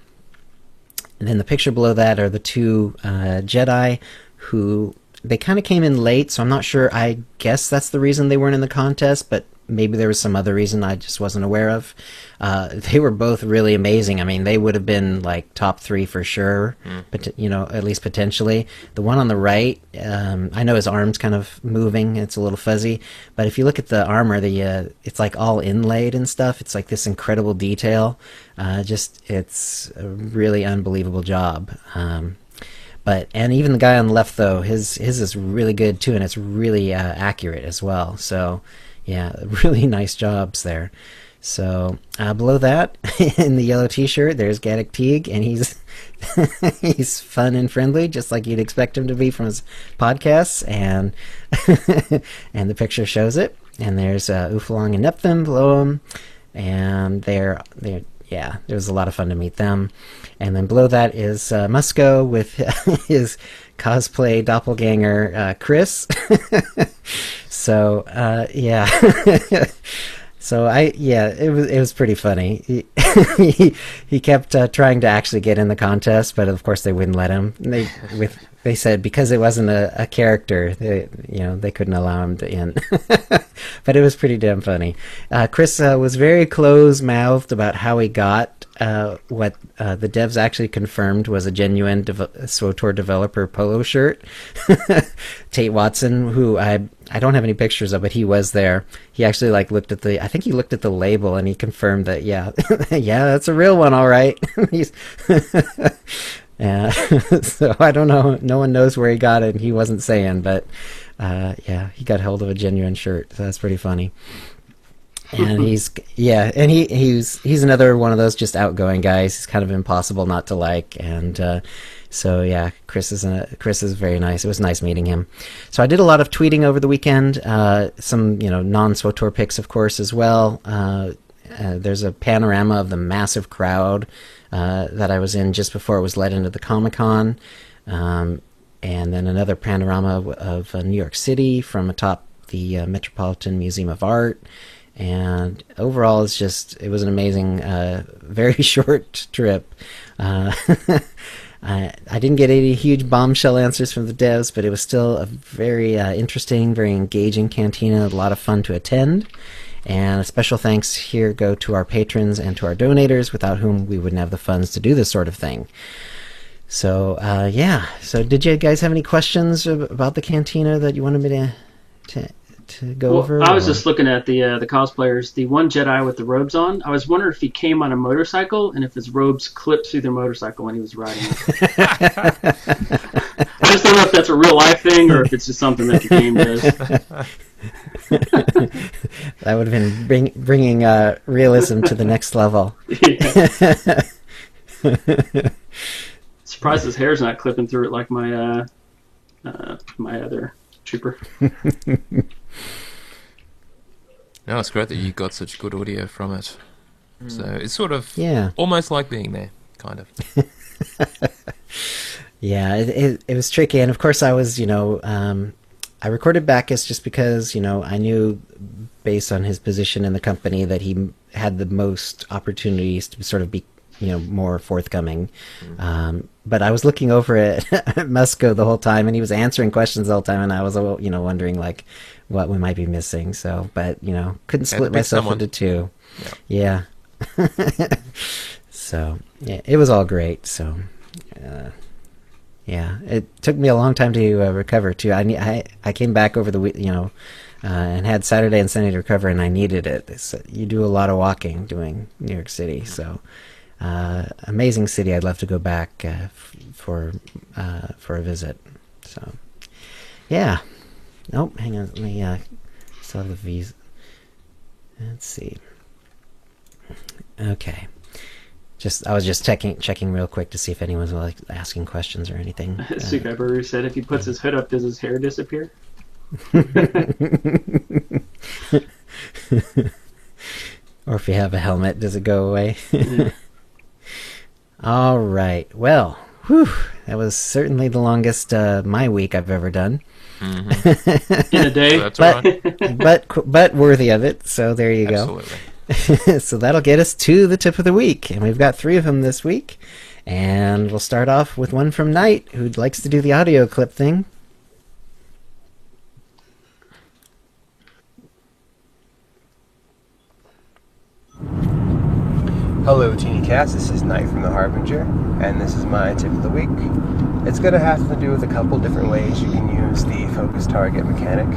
then the picture below that are the two Jedi who they kind of came in late, so I'm not sure. I guess that's the reason they weren't in the contest, but maybe there was some other reason I just wasn't aware of. They were both really amazing. I mean, they would have been top 3 for sure, but at least potentially. The one on the right, I know his arm's kind of moving. It's a little fuzzy, but if you look at the armor, it's all inlaid and stuff. It's this incredible detail. It's a really unbelievable job. And even the guy on the left, though, his is really good too, and it's really accurate as well. So, yeah, really nice jobs there. So below that, in the yellow T-shirt, there's Gaddock Teeg, and he's fun and friendly, just like you'd expect him to be from his podcasts, and and the picture shows it. And there's Ufalong and Neptune below him, and they're it was a lot of fun to meet them. And then below that is Musco with his cosplay doppelganger, Chris. So, So it was pretty funny. He kept trying to actually get in the contest, but of course they wouldn't let him. They said because it wasn't a character, they couldn't allow him to in. But it was pretty damn funny. Chris was very close-mouthed about how he got what the devs actually confirmed was a genuine SWTOR developer polo shirt. Tate Watson, who I don't have any pictures of, but he was there. He actually looked at the label, and he confirmed that yeah, that's a real one, all right. So I don't know. No one knows where he got it, and he wasn't saying, but he got hold of a genuine shirt. So that's pretty funny. And he's another one of those just outgoing guys. He's kind of impossible not to like, and so yeah, Chris is very nice. It was nice meeting him. So I did a lot of tweeting over the weekend. Some non-SWTOR pics, of course, as well. There's a panorama of the massive crowd that I was in just before it was let into the Comic-Con, and then another panorama of New York City from atop the Metropolitan Museum of Art. And overall, it was an amazing, very short trip. I didn't get any huge bombshell answers from the devs, but it was still a very interesting, very engaging cantina, a lot of fun to attend. And a special thanks here go to our patrons and to our donators, without whom we wouldn't have the funds to do this sort of thing. So, So did you guys have any questions about the cantina that you wanted me to go Well, over? I was or- just looking at the cosplayers. The one Jedi with the robes on. I was wondering if he came on a motorcycle and if his robes clipped through their motorcycle when he was riding it. I just don't know if that's a real life thing or if it's just something that the game does. That would have been bringing realism to the next level. Yeah. Surprised his hair's not clipping through it like my my other trooper. No, it's great that you got such good audio from it. So it's sort of Yeah. almost like being there, kind of. Yeah, it was tricky, and of course I was, I recorded Bacchus just because, I knew based on his position in the company that he had the most opportunities to sort of be, more forthcoming. But I was looking over at Musco the whole time, and he was answering questions the whole time, and I was, wondering like what we might be missing. So, but couldn't split pick myself someone. into two. Yeah. So yeah, it was all great. So. Yeah, it took me a long time to recover too. I came back over the week, and had Saturday and Sunday to recover, and I needed it. You do a lot of walking doing New York City, so amazing city. I'd love to go back for a visit. So yeah. Nope. Hang on. Let me still have the visa. Let's see. Okay. I was just checking real quick to see if anyone was asking questions or anything. Sukai said if he puts his hood up, does his hair disappear? Or if you have a helmet, does it go away? Yeah. All right. Well, that was certainly the longest my week I've ever done. Mm-hmm. In a day. So that's all right. but worthy of it. So there you go. Absolutely. So that'll get us to the tip of the week, and we've got 3 of them this week. And we'll start off with one from Knight, who likes to do the audio clip thing. Hello TeenyCast, this is Knight from the Harbinger, and this is my tip of the week. It's going to have to do with a couple different ways you can use the focus target mechanic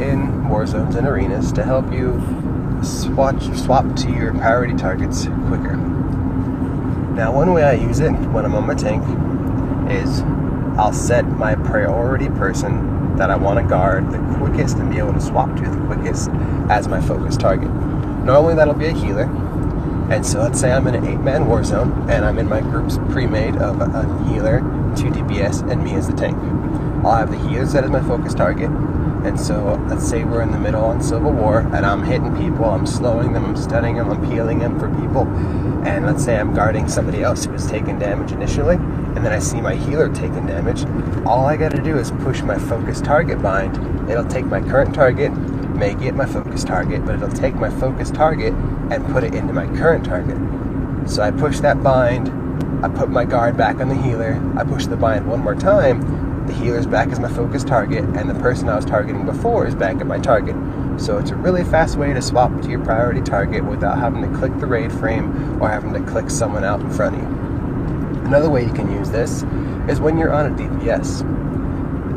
in war zones and arenas to help you swap to your priority targets quicker. Now, one way I use it when I'm on my tank is I'll set my priority person that I want to guard the quickest and be able to swap to the quickest as my focus target. Normally that'll be a healer. And so let's say I'm in an 8-man war zone, and I'm in my group's pre-made of a healer, 2 DPS, and me as the tank. I'll have the healer set as my focus target, and so let's say we're in the middle on Civil War, and I'm hitting people, I'm slowing them, I'm stunning them, I'm peeling them for people, and let's say I'm guarding somebody else who was taking damage initially, and then I see my healer taking damage. All I gotta do is push my focus target bind. It'll take my current target, make it my focus target, but it'll take my focus target and put it into my current target. So I push that bind, I put my guard back on the healer, I push the bind one more time, the healer's back as my focus target, and the person I was targeting before is back at my target. So it's a really fast way to swap to your priority target without having to click the raid frame or having to click someone out in front of you. Another way you can use this is when you're on a DPS.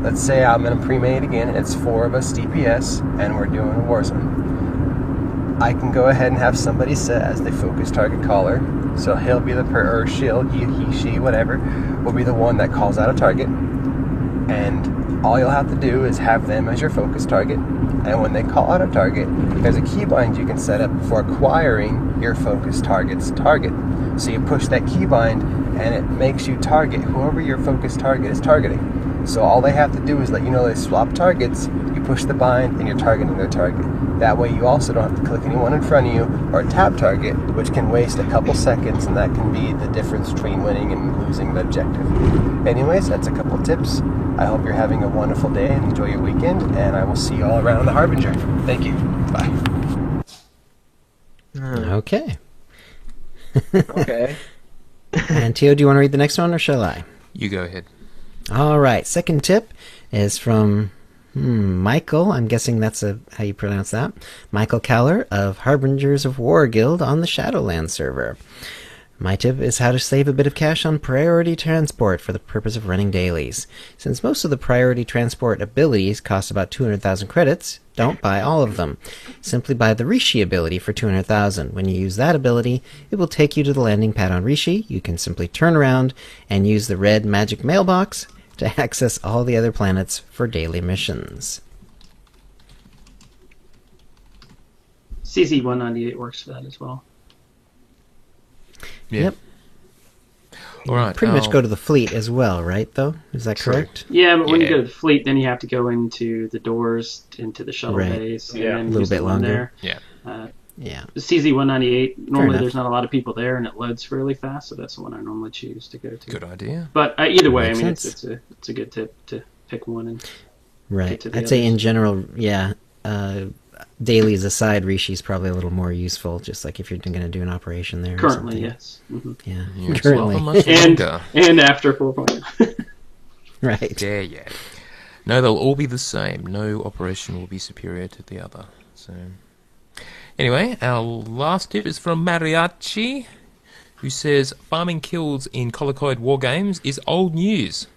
Let's say I'm in a pre-made again, it's 4 of us DPS, and we're doing a war zone. I can go ahead and have somebody set as the focus target caller, so he'll be the or she'll, he, she, whatever, will be the one that calls out a target, and all you'll have to do is have them as your focus target, and when they call out a target, there's a keybind you can set up for acquiring your focus target's target. So you push that keybind, and it makes you target whoever your focus target is targeting. So all they have to do is let you know they swap targets, you push the bind, and you're targeting their target. That way you also don't have to click anyone in front of you or tap target, which can waste a couple seconds, and that can be the difference between winning and losing the objective. Anyways, that's a couple tips. I hope you're having a wonderful day and enjoy your weekend, and I will see you all around the Harbinger. Thank you. Bye. Okay. Okay. And Tio, do you want to read the next one, or shall I? You go ahead. All right. Second tip is from Michael. I'm guessing that's how you pronounce that. Michael Cowler of Harbingers of War Guild on the Shadowlands server. My tip is how to save a bit of cash on priority transport for the purpose of running dailies. Since most of the priority transport abilities cost about 200,000 credits, don't buy all of them. Simply buy the Rishi ability for 200,000. When you use that ability, it will take you to the landing pad on Rishi. You can simply turn around and use the red magic mailbox to access all the other planets for daily missions. CZ198 works for that as well. Yeah. Yep. All right. Pretty much go to the fleet as well, right, though? Is that True. correct? Yeah, but when you Yeah. go to the fleet, then you have to go into the doors, into the shuttle Right. bays, and Yeah. then A little use the bit one longer. there. Yeah. Yeah. The CZ198, normally enough. there's not a lot of people there, and it loads fairly fast, so that's the one I normally choose to go to. Good idea. But either way, I Makes mean, sense. it's a good tip to pick one and Right. get to the I'd say in others. general, yeah, dailies aside, Rishi's probably a little more useful, just like if you're going to do an operation there. or currently, something. yes. hmm Yeah, Yes, currently. well, much And longer. and after 4.0. Right. Yeah. No, they'll all be the same. No operation will be superior to the other. So, anyway, our last tip is from Mariachi, who says farming kills in Colocoid War Games is old news.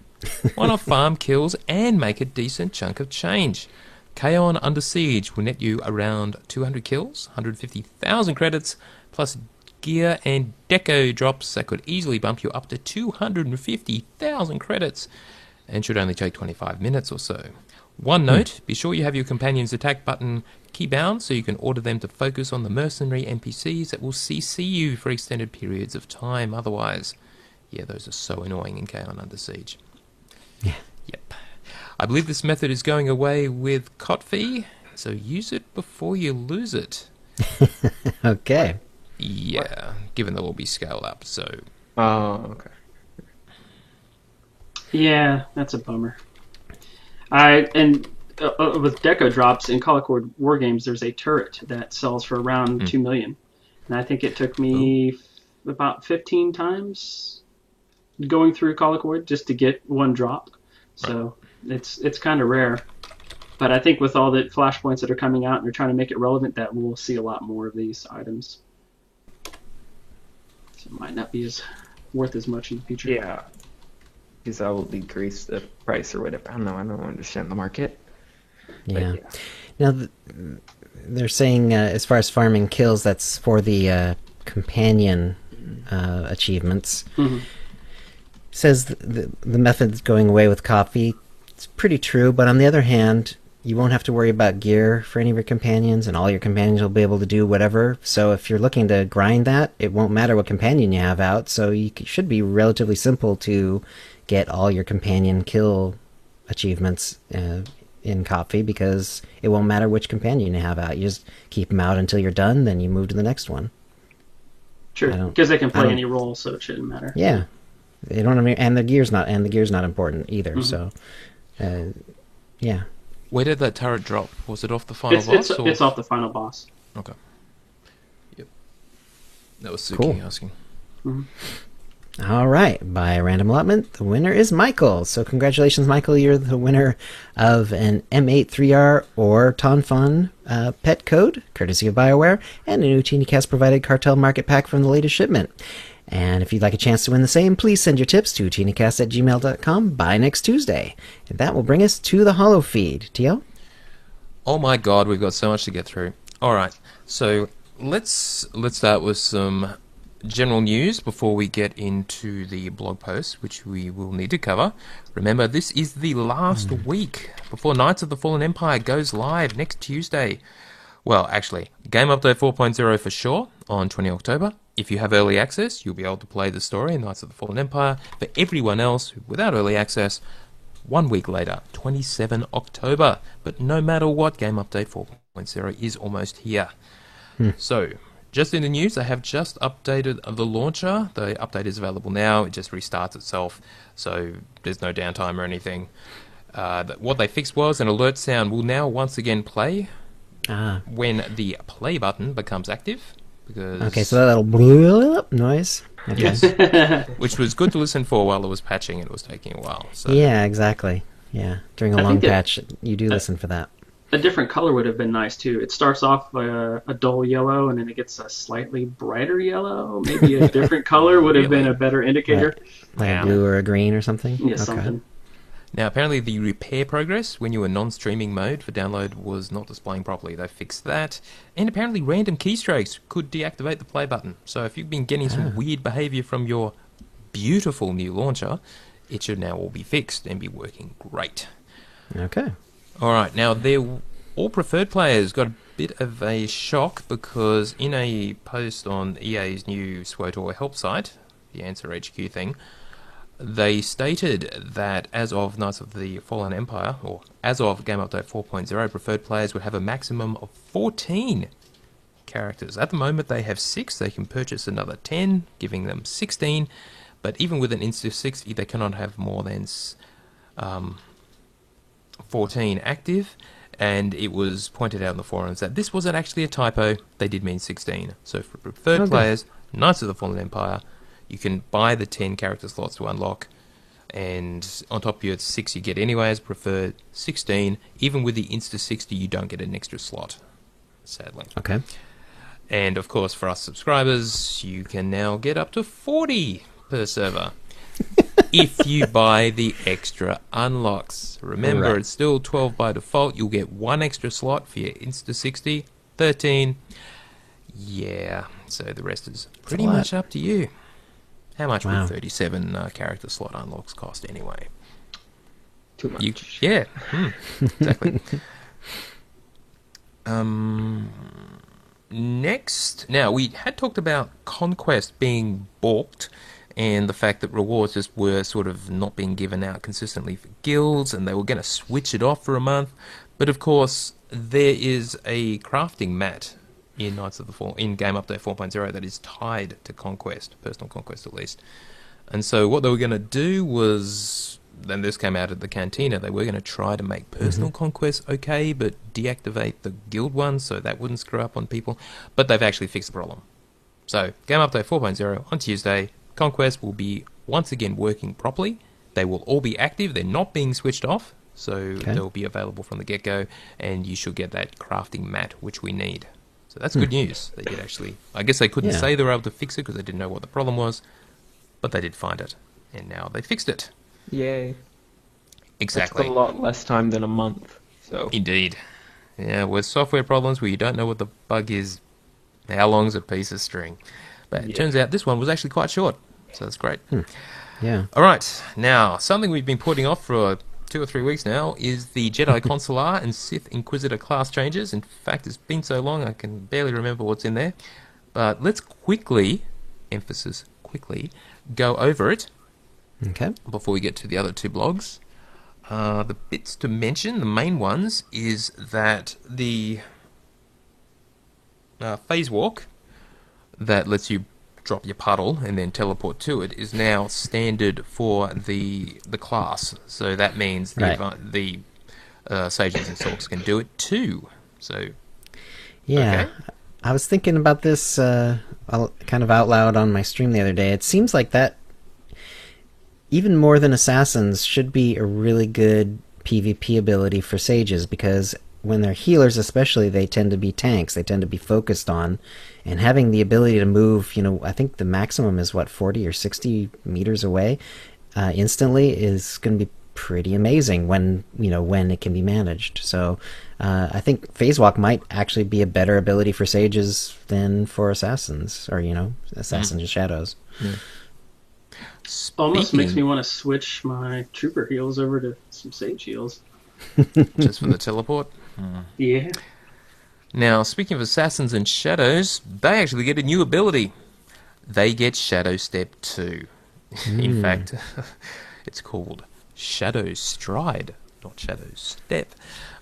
Why not farm kills and make a decent chunk of change? Kaon Under Siege will net you around 200 kills, 150,000 credits, plus gear and deco drops that could easily bump you up to 250,000 credits, and should only take 25 minutes or so. One note, be sure you have your companion's attack button keybound so you can order them to focus on the mercenary NPCs that will CC you for extended periods of time otherwise. Yeah, those are so annoying in Kaon Under Siege. Yeah. Yep. I believe this method is going away with Kotfi, so use it before you lose it. Okay. Yeah, given they'll all be scaled up, so... Oh, okay. Yeah, that's a bummer. With deco drops in Colocoid War Games, there's a turret that sells for around 2 million, and I think it took me about 15 times going through Colocoid just to get one drop. So it's kind of rare. But I think with all the flashpoints that are coming out and they're trying to make it relevant, that we'll see a lot more of these items. So it might not be as worth as much in the future. Yeah. Because that will decrease the price or whatever. I don't know. I don't understand the market. Yeah. But, Now, they're saying as far as farming kills, that's for the companion achievements. Mm-hmm. Says the method's going away with coffee. It's pretty true, but on the other hand, you won't have to worry about gear for any of your companions, and all your companions will be able to do whatever. So if you're looking to grind that, it won't matter what companion you have out, so you should be relatively simple to get all your companion kill achievements in coffee, because it won't matter which companion you have out. You just keep them out until you're done, then you move to the next one. Sure, I don't- because they can I play don't- any role, so it shouldn't matter. Yeah, you don't. And the gear's not important either. Mhm. So, yeah. Where did that turret drop? Was it off the final It's, boss? it's, or... it's off the final boss. Okay. Yep. That was Suki Cool. asking. All right. By random allotment, the winner is Michael. So congratulations, Michael. You're the winner of an M83R or Tonfun pet code, courtesy of BioWare, and a new TeenyCast provided cartel market pack from the latest shipment. And if you'd like a chance to win the same, please send your tips to teenycast@gmail.com by next Tuesday. And that will bring us to the Hollow feed. Tio? Oh my god, we've got so much to get through. Alright, so let's start with some general news before we get into the blog post, which we will need to cover. Remember, this is the last week before Knights of the Fallen Empire goes live next Tuesday. Well, actually, Game Update 4.0 for sure on 20 October. If you have early access, you'll be able to play the story in Knights of the Fallen Empire. For everyone else without early access, 1 week later, 27 October. But no matter what, Game Update 4.0 is almost here. So, just in the news, they have just updated the launcher. The update is available now. It just restarts itself, so there's no downtime or anything. What they fixed was an alert sound will now once again play Ah. when the play button becomes active. Because Okay, so that'll blow up noise. Okay. Yes. Which was good to listen for while it was patching and it was taking a while. So. Yeah, exactly. Yeah. During a I long think that- patch, you do listen for that. A different color would have been nice too. It starts off a dull yellow, and then it gets a slightly brighter yellow. Maybe a different color would have been a better indicator. Like Yeah. a blue or a green or something? Yeah, something. Now, apparently the repair progress when you were non-streaming mode for download was not displaying properly. They fixed that. And apparently random keystrokes could deactivate the play button. So if you've been getting some weird behavior from your beautiful new launcher, it should now all be fixed and be working great. Okay. All right, now all preferred players got a bit of a shock because in a post on EA's new SWTOR help site, the Answer HQ thing, they stated that as of Knights of the Fallen Empire, or as of Game Update 4.0, preferred players would have a maximum of 14 characters. At the moment they have 6, they can purchase another 10, giving them 16, but even with an Insta60 they cannot have more than 14 active, and it was pointed out in the forums that this wasn't actually a typo, they did mean 16. So for preferred players, Knights of the Fallen Empire, you can buy the 10 character slots to unlock, and on top of your 6 you get anyway as preferred, 16. Even with the Insta60 you don't get an extra slot, sadly. Okay. And of course for us subscribers, you can now get up to 40 per server. If you buy the extra unlocks. Remember, Right. it's still 12 by default. You'll get 1 extra slot for your Insta60, 13. Yeah, so the rest is pretty lot. much up to you. How much Wow. would 37 character slot unlocks cost anyway? Too much. Yeah, exactly. Next, now we had talked about Conquest being balked and the fact that rewards just were sort of not being given out consistently for guilds, and they were going to switch it off for a month. But of course, there is a crafting mat in Knights of the Fall in Game Update 4.0 that is tied to Conquest, personal conquest at least. And so what they were going to do was, then this came out at the Cantina, they were going to try to make personal conquest okay, but deactivate the guild one so that wouldn't screw up on people. But they've actually fixed the problem. So Game Update 4.0 on Tuesday, Conquest will be once again working properly. They will all be active. They're not being switched off, so they'll be available from the get-go, and you should get that crafting mat, which we need. So that's good news. They did actually... I guess they couldn't say they were able to fix it because they didn't know what the problem was, but they did find it, and now they fixed it. Yay. Exactly. That's a lot less time than a month. So Indeed. Yeah, with software problems where you don't know what the bug is, how long's a piece of string? But it turns out this one was actually quite short, so that's great. Yeah. All right, now, something we've been putting off for 2 or 3 weeks now is the Jedi Consular and Sith Inquisitor class changes. In fact, it's been so long I can barely remember what's in there. But let's quickly, emphasis quickly, go over it Okay. before we get to the other 2 blogs. The bits to mention, the main ones, is that the phase walk that lets you drop your puddle and then teleport to it is now standard for the class. So that means the Sages and Sorks can do it too. So Yeah. Okay. I was thinking about this kind of out loud on my stream the other day. It seems like that, even more than Assassins, should be a really good PvP ability for Sages, because when they're healers especially, they tend to be tanks. They tend to be focused on, and having the ability to move, I think the maximum is 40 or 60 meters away instantly is going to be pretty amazing when it can be managed. So I think Phase Walk might actually be a better ability for Sages than for Assassins, or Assassins and Shadows. Almost makes me want to switch my trooper heals over to some sage heals. just for the teleport. Yeah. Now, speaking of Assassins and Shadows, they actually get a new ability. They get Shadow Step 2. In fact, it's called Shadow Stride, not Shadow Step.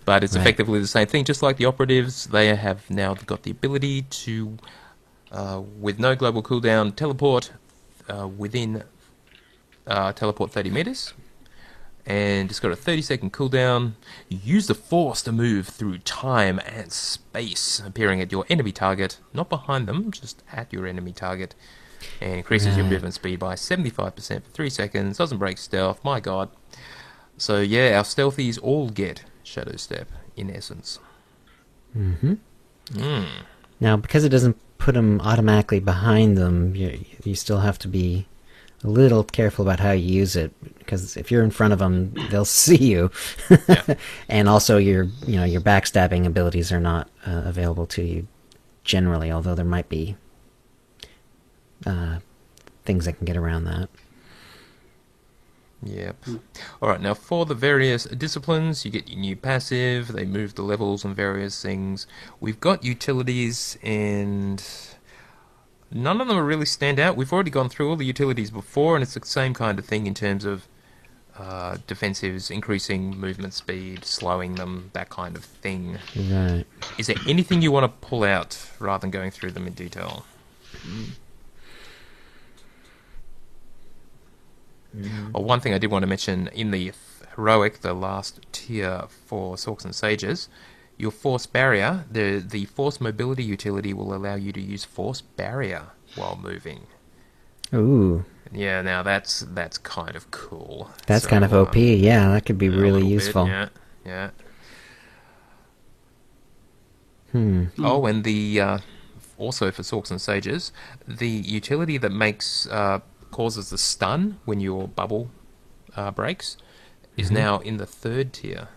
But it's effectively the same thing. Just like the Operatives, they have now got the ability to, with no global cooldown, teleport teleport 30 meters. And it's got a 30-second cooldown. You use the Force to move through time and space, appearing at your enemy target, not behind them, just at your enemy target, and increases your movement speed by 75% for 3 seconds. Doesn't break stealth, my god. So yeah, our stealthies all get Shadow Step in essence. Mm-hmm. Mm. Now, because it doesn't put them automatically behind them, you still have to be a little careful about how you use it, because if you're in front of them, they'll see you. Yeah. And also your backstabbing abilities are not available to you generally, although there might be things that can get around that. Yep. Alright, now for the various disciplines, you get your new passive, they move the levels and various things. We've got utilities, and none of them really stand out. We've already gone through all the utilities before, and it's the same kind of thing in terms of defensives, increasing movement speed, slowing them, that kind of thing. Right. Is there anything you want to pull out rather than going through them in detail? Oh, one thing I did want to mention, in the heroic, the last tier for Sorks and Sages, your force barrier, the force mobility utility will allow you to use force barrier while moving. Ooh, Yeah, now that's kind of cool. that's So, kind of OP. Yeah, that could be a really little bit, useful. yeah. Hmm. Oh, and the also for Sorks and Sages, the utility that causes the stun when your bubble breaks is now in the 3rd tier.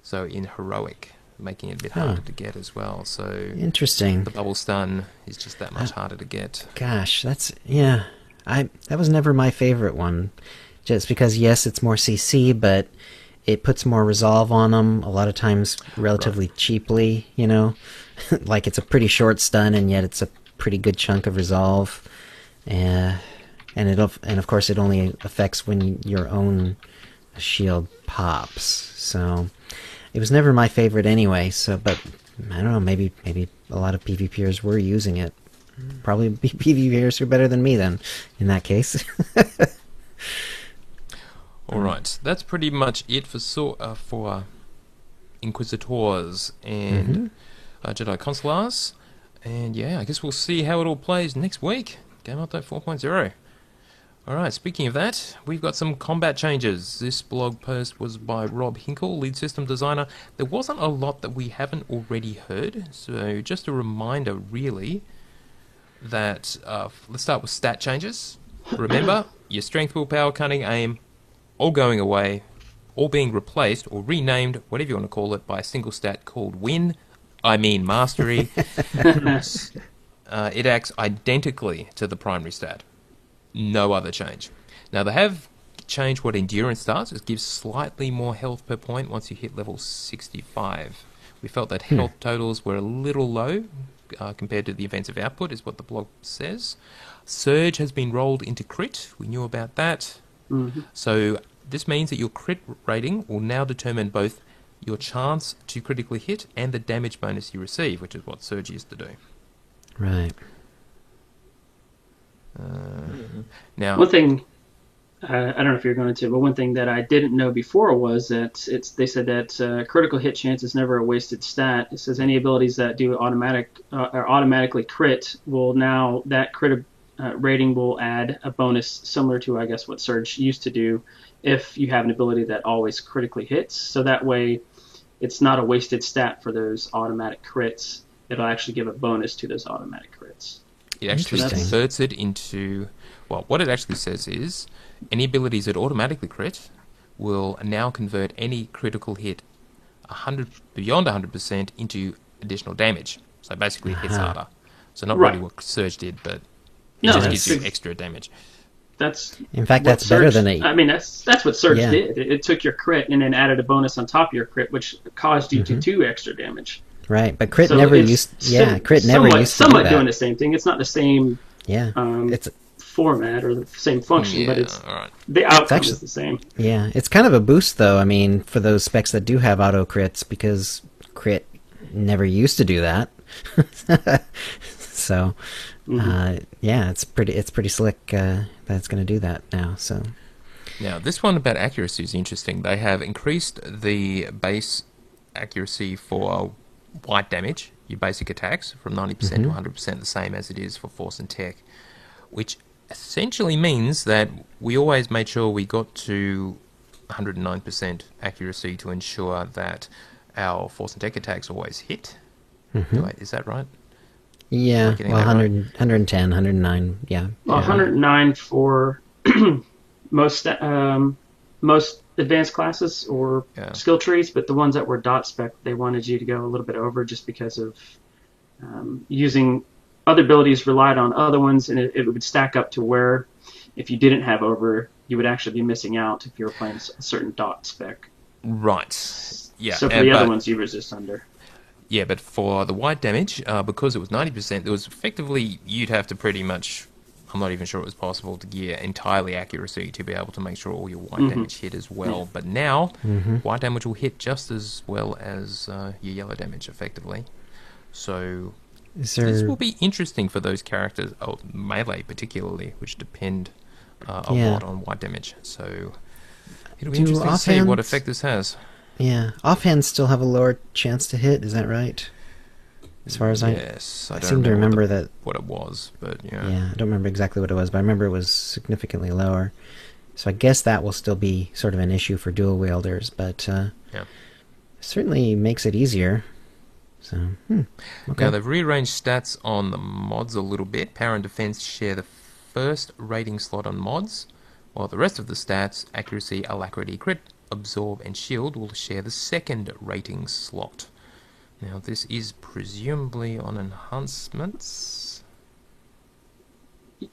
So in heroic, making it a bit harder to get as well. So Interesting. the bubble stun is just that much harder to get. Gosh, that was never my favorite one. Just because, yes, it's more CC, but it puts more resolve on them, a lot of times relatively cheaply, like it's a pretty short stun, and yet it's a pretty good chunk of resolve. And of course it only affects when your own shield pops. So it was never my favorite anyway. So, but I don't know. Maybe a lot of PvPers were using it. Probably PvPers are better than me then. In that case. All right, that's pretty much it for Inquisitors and Jedi Consulars. And yeah, I guess we'll see how it all plays next week. Game Update 4.0. Alright, speaking of that, we've got some combat changes. This blog post was by Rob Hinkle, lead system designer. There wasn't a lot that we haven't already heard, so just a reminder really that let's start with stat changes. Remember, your strength, willpower, cunning, aim, all going away, all being replaced or renamed, whatever you want to call it, by a single stat called win. I mean mastery. It acts identically to the primary stat. No other change. Now, they have changed what endurance does. It gives slightly more health per point once you hit level 65. We felt that health totals were a little low compared to the offensive output, is what the blog says. Surge has been rolled into crit. We knew about that. Mm-hmm. So this means that your crit rating will now determine both your chance to critically hit and the damage bonus you receive, which is what Surge used to do. Right. Now, One thing, I don't know if you're going to, but one thing that I didn't know before was that they said that critical hit chance is never a wasted stat. It says any abilities that do automatically crit will now, that crit rating will add a bonus similar to, I guess, what Surge used to do if you have an ability that always critically hits. So that way it's not a wasted stat for those automatic crits. It'll actually give a bonus to those automatic crits. it actually converts it into, well, what it actually says is any abilities that automatically crit will now convert any critical hit beyond 100% into additional damage. So basically it hits harder. So not really what Surge did, but it just gives you extra damage. In fact, that's better than a... I mean, that's what Surge did. It took your crit and then added a bonus on top of your crit, which caused you to do extra damage. Right, but crit never used... crit never used to do that. Somewhat doing the same thing. It's not the same it's format or the same function, but it's right. the outcome is the same. Yeah, it's kind of a boost, though, I mean, for those specs that do have auto crits, because crit never used to do that. So... it's pretty slick that it's going to do that now. So now this one about accuracy is interesting. They have increased the base accuracy for white damage, your basic attacks, from 90% to 100%, the same as it is for force and tech, which essentially means that we always made sure we got to 109% accuracy to ensure that our force and tech attacks always hit. Is that right? Yeah, getting well, that right? 110, 109, yeah. Well, 109 for most advanced classes or Yeah. skill trees, but the ones that were dot spec, they wanted you to go a little bit over just because of using other abilities relied on other ones, and it would stack up to where if you didn't have over, you would actually be missing out if you were playing a certain dot spec. Right. Yeah. So for the other but- ones, you resist under. Yeah, but for the white damage, because it was 90%, there was effectively, you'd have to pretty much, I'm not even sure it was possible to gear entirely accuracy to be able to make sure all your white damage hit as well. Yeah. But now, white damage will hit just as well as your yellow damage, effectively. So Is this there... will be interesting for those characters, melee particularly, which depend a Yeah. lot on white damage. So it'll be Do interesting to see what offhands- effect this has. Yeah, offhand still have a lower chance to hit, is that right? As far as Yes, I don't seem to remember that... what it was, but yeah. Yeah, I don't remember exactly what it was, but I remember it was significantly lower. So I guess that will still be sort of an issue for dual wielders, but Yeah. certainly makes it easier. So, okay. Now, they've rearranged stats on the mods a little bit. Power and defense share the first rating slot on mods, while the rest of the stats, accuracy, alacrity, crit, absorb, and shield, will share the second rating slot. Now, this is presumably on enhancements.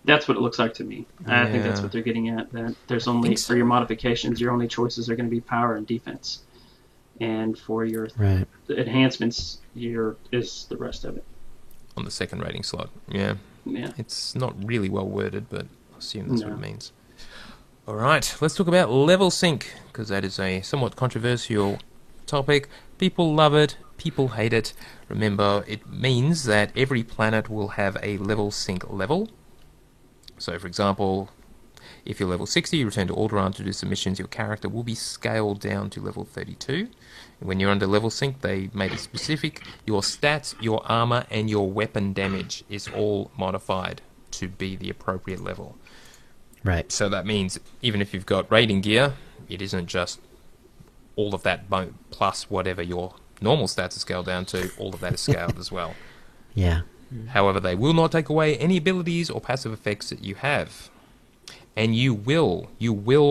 That's what it looks like to me. I think that's Yeah. what they're getting at. That there's only think so. for your modifications, your only choices are going to be power and defense, and for your Right. enhancements, is the rest of it. On the second rating slot. Yeah. Yeah. It's not really well worded, but I assume that's what No. it means. Alright, let's talk about level sync, because that is a somewhat controversial topic. People love it, people hate it. Remember, it means that every planet will have a level sync level. So, for example, if you're level 60, you return to Alderaan to do some missions, your character will be scaled down to level 32. When you're under level sync, they made it specific. Your stats, your armor, and your weapon damage is all modified to be the appropriate level. Right. So that means even if you've got raiding gear, it isn't just all of that plus whatever your normal stats are scaled down to, all of that is scaled as well. Yeah. However, they will not take away any abilities or passive effects that you have. And you will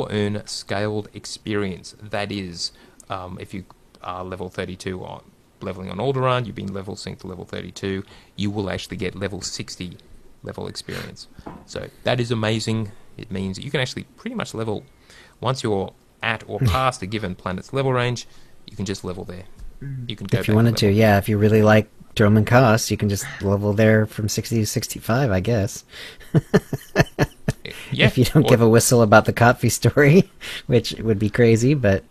earn scaled experience. That is, if you are level 32 or leveling on Alderaan, you've been level synced to level 32, you will actually get level 60 level experience. So that is amazing. It means that you can actually pretty much level, once you're at or past a given planet's level range, you can just level there. You can go If you back wanted to, level. yeah. If you really like Droman Koss, you can just level there from 60 to 65, I guess. Yeah, If you don't or- give a whistle about the Kotfi story, which would be crazy, but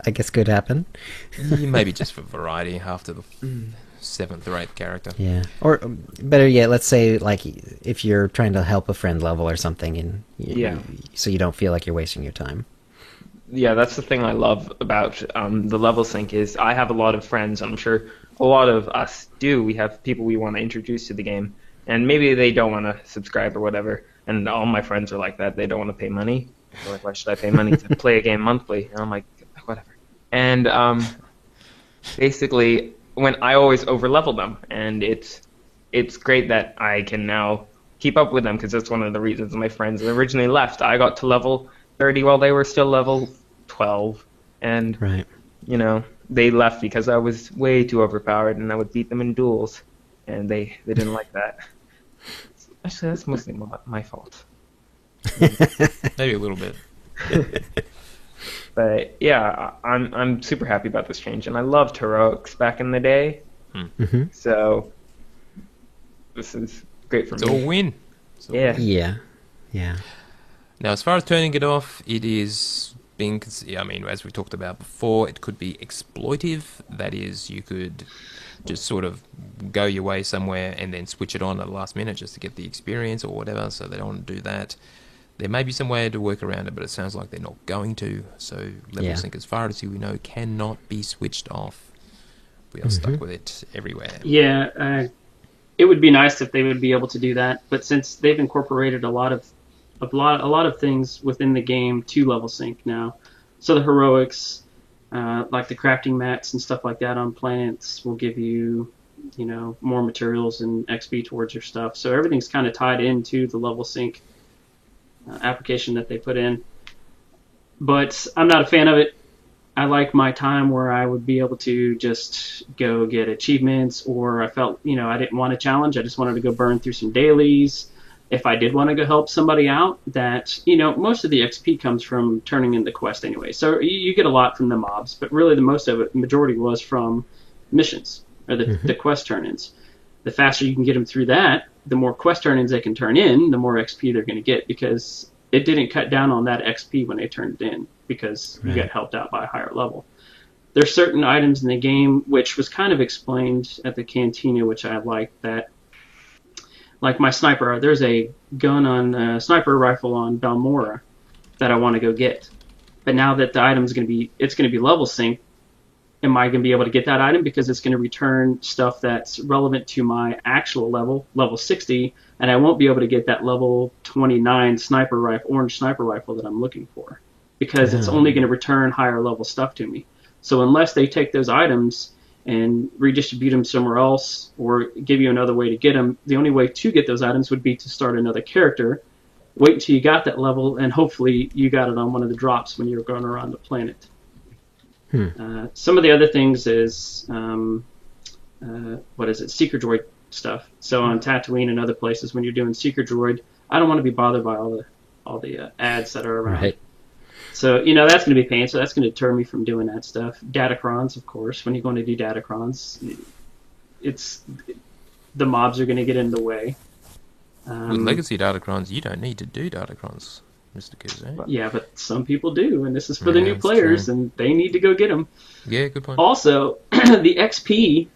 I guess could happen. maybe just for variety after the 7th or 8th character. Yeah. Or better yet, let's say like if you're trying to help a friend level or something, and Yeah. so you don't feel like you're wasting your time. Yeah, that's the thing I love about the level sync is I have a lot of friends, and I'm sure a lot of us do. We have people we want to introduce to the game, and maybe they don't want to subscribe or whatever. And all my friends are like that. They don't want to pay money. They're like, why should I pay money to play a game monthly? And I'm like, whatever. And basically, when I always overlevel them, and it's great that I can now keep up with them because that's one of the reasons my friends originally left. I got to level 30 while they were still level 12, and Right. you know they left because I was way too overpowered and I would beat them in duels, and they didn't like that. Actually, that's mostly my fault. Maybe a little bit. But yeah, I'm super happy about this change, and I loved heroics back in the day, Mm-hmm. so this is great for It's me. all win. It's all Yeah. win. Yeah. Yeah. Now, as far as turning it off, it is being, I mean, as we talked about before, it could be exploitive. That is, you could just sort of go your way somewhere and then switch it on at the last minute just to get the experience or whatever, so they don't want to do that. There may be some way to work around it, but it sounds like they're not going to. So level Yeah. sync, as far as we know, cannot be switched off. We are stuck with it everywhere. Yeah, it would be nice if they would be able to do that, but since they've incorporated a lot of things within the game to level sync now, so the heroics, like the crafting mats and stuff like that on planets will give you, more materials and XP towards your stuff. So everything's kind of tied into the level sync application that they put in. But I'm not a fan of it. I like my time where I would be able to just go get achievements, or I felt, I didn't want a challenge. I just wanted to go burn through some dailies. If I did want to go help somebody out, that, most of the XP comes from turning in the quest anyway. So you get a lot from the mobs, but really the majority was from missions, or the quest turn-ins. The faster you can get them through that, the more quest turn-ins they can turn in, the more XP they're going to get, because it didn't cut down on that XP when they turned it in, because you got helped out by a higher level. There's certain items in the game, which was kind of explained at the cantina, which I like, that, like my sniper, there's a sniper rifle on Balmora that I want to go get. But now that the item's it's going to be level synced, am I going to be able to get that item? Because it's going to return stuff that's relevant to my actual level 60, and I won't be able to get that level 29 orange sniper rifle that I'm looking for, because it's only going to return higher level stuff to me. So unless they take those items and redistribute them somewhere else, or give you another way to get them, the only way to get those items would be to start another character, wait until you got that level, and hopefully you got it on one of the drops when you're going around the planet. Some of the other things is, Seeker Droid stuff. So on Tatooine and other places, when you're doing Seeker Droid, I don't want to be bothered by all the ads that are around. Right. So, that's going to be pain, so that's going to deter me from doing that stuff. Datacrons, of course. When you're going to do Datacrons, the mobs are going to get in the way. With Legacy Datacrons, you don't need to do Datacrons, Mr. Kuzo. Yeah, but some people do, and this is for the new players, and they need to go get them. Yeah, good point. Also, the XP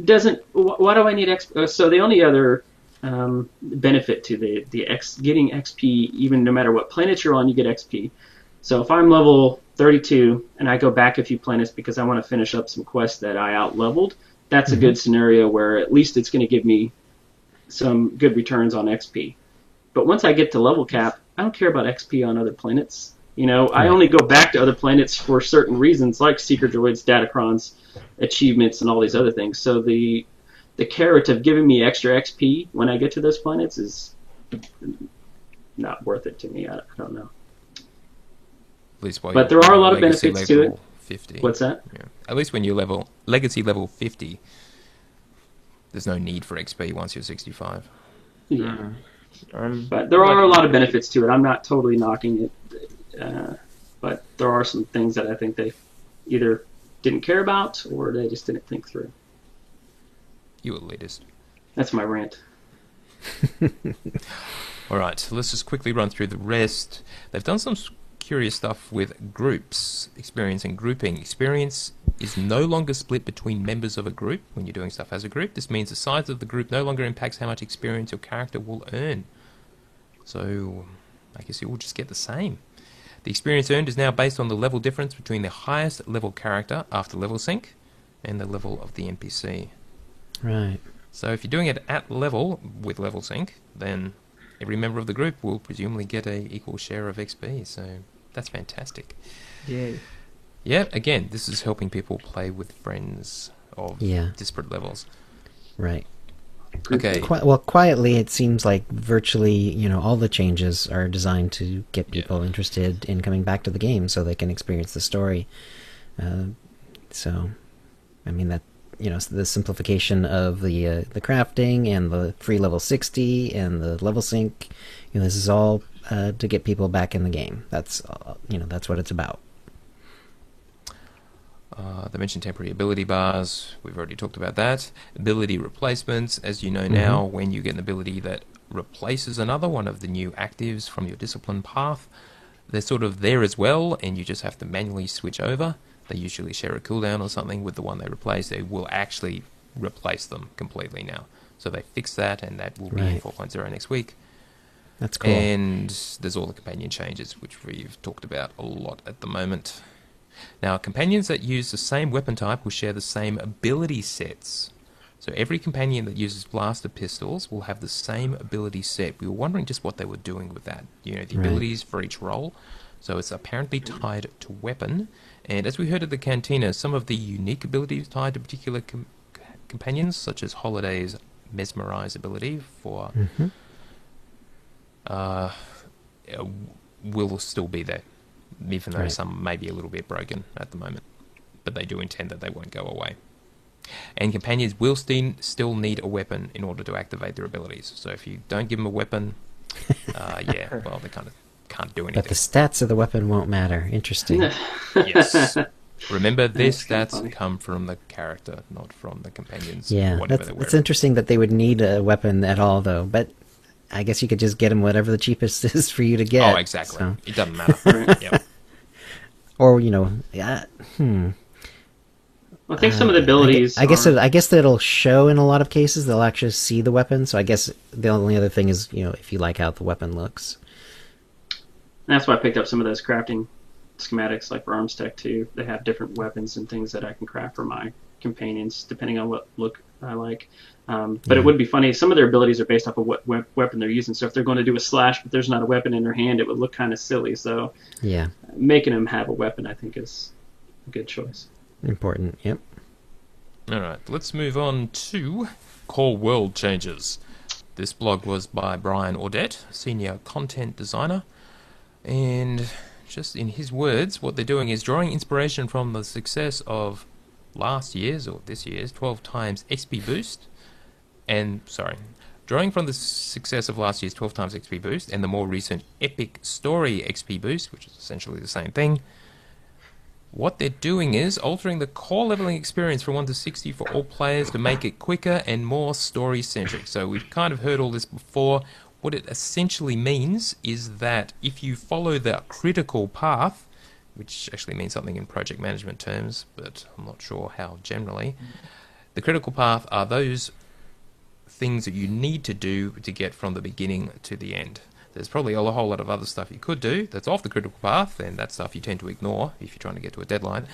doesn't... Why do I need XP? So the only other benefit to getting XP, even no matter what planet you're on, you get XP. So if I'm level 32 and I go back a few planets because I want to finish up some quests that I out-leveled, that's a good scenario where at least it's going to give me some good returns on XP. But once I get to level cap, I don't care about XP on other planets. I only go back to other planets for certain reasons, like Seeker Droids, Datacrons, achievements, and all these other things. So the carrot of giving me extra XP when I get to those planets is not worth it to me. I don't know. But there are a lot of benefits to it. 50. What's that? Yeah. At least when you're Legacy level 50, there's no need for XP once you're 65. Yeah. But there are a lot of benefits to it. I'm not totally knocking it. But there are some things that I think they either didn't care about or they just didn't think through. You elitist. That's my rant. All right, so let's just quickly run through the rest. They've done some curious stuff with groups, experience and grouping. Experience is no longer split between members of a group when you're doing stuff as a group. This means the size of the group no longer impacts how much experience your character will earn. So I guess you will just get the same. The experience earned is now based on the level difference between the highest level character after level sync and the level of the NPC. Right. So if you're doing it at level with level sync, then every member of the group will presumably get a equal share of XP. So that's fantastic. Yay. Yeah, again, this is helping people play with friends of disparate levels. Right. Okay. Quietly, it seems like virtually, all the changes are designed to get people interested in coming back to the game so they can experience the story. So, I mean, that, the simplification of the crafting and the free level 60 and the level sync, this is all to get people back in the game. That's, that's what it's about. They mentioned temporary ability bars. We've already talked about that. Ability replacements. As you know now, when you get an ability that replaces another one of the new actives from your discipline path, they're sort of there as well, and you just have to manually switch over. They usually share a cooldown or something with the one they replace. They will actually replace them completely now. So they fix that, and that will be in 4.0 next week. That's cool. And there's all the companion changes, which we've talked about a lot at the moment. Now, companions that use the same weapon type will share the same ability sets. So every companion that uses blaster pistols will have the same ability set. We were wondering just what they were doing with that. The abilities for each role. So it's apparently tied to weapon. And as we heard at the cantina, some of the unique abilities tied to particular companions, such as Holiday's Mesmerize ability for will still be there, even though some may be a little bit broken at the moment. But they do intend that they won't go away. And companions will still need a weapon in order to activate their abilities. So if you don't give them a weapon, they kind of can't do anything. But the stats of the weapon won't matter. Interesting. Yes. Remember, their stats come from the character, not from the companions. Yeah, it's interesting that they would need a weapon at all, though. But I guess you could just get them whatever the cheapest is for you to get. Oh, exactly. So. It doesn't matter. Yep. Or, I think some of the abilities. I guess that it'll show in a lot of cases. They'll actually see the weapon. So I guess the only other thing is, if you like how the weapon looks. And that's why I picked up some of those crafting schematics, like for Arms Tech too. They have different weapons and things that I can craft for my companions, depending on what look I like. But it would be funny. Some of their abilities are based off of what weapon they're using. So if they're going to do a slash, but there's not a weapon in their hand, it would look kind of silly. So making them have a weapon, I think, is a good choice. Important, yep. All right, let's move on to Core World Changes. This blog was by Brian Audette, Senior Content Designer. And just in his words, what they're doing is drawing inspiration from the success of last year's, or this year's, 12 times XP boost. Drawing from the success of last year's 12 times XP boost and the more recent Epic Story XP boost, which is essentially the same thing. What they're doing is altering the core leveling experience from 1 to 60 for all players to make it quicker and more story-centric. So we've kind of heard all this before. What it essentially means is that if you follow the critical path, which actually means something in project management terms, but I'm not sure how generally, the critical path are those things that you need to do to get from the beginning to the end. There's probably a whole lot of other stuff you could do that's off the critical path, and that stuff you tend to ignore if you're trying to get to a deadline.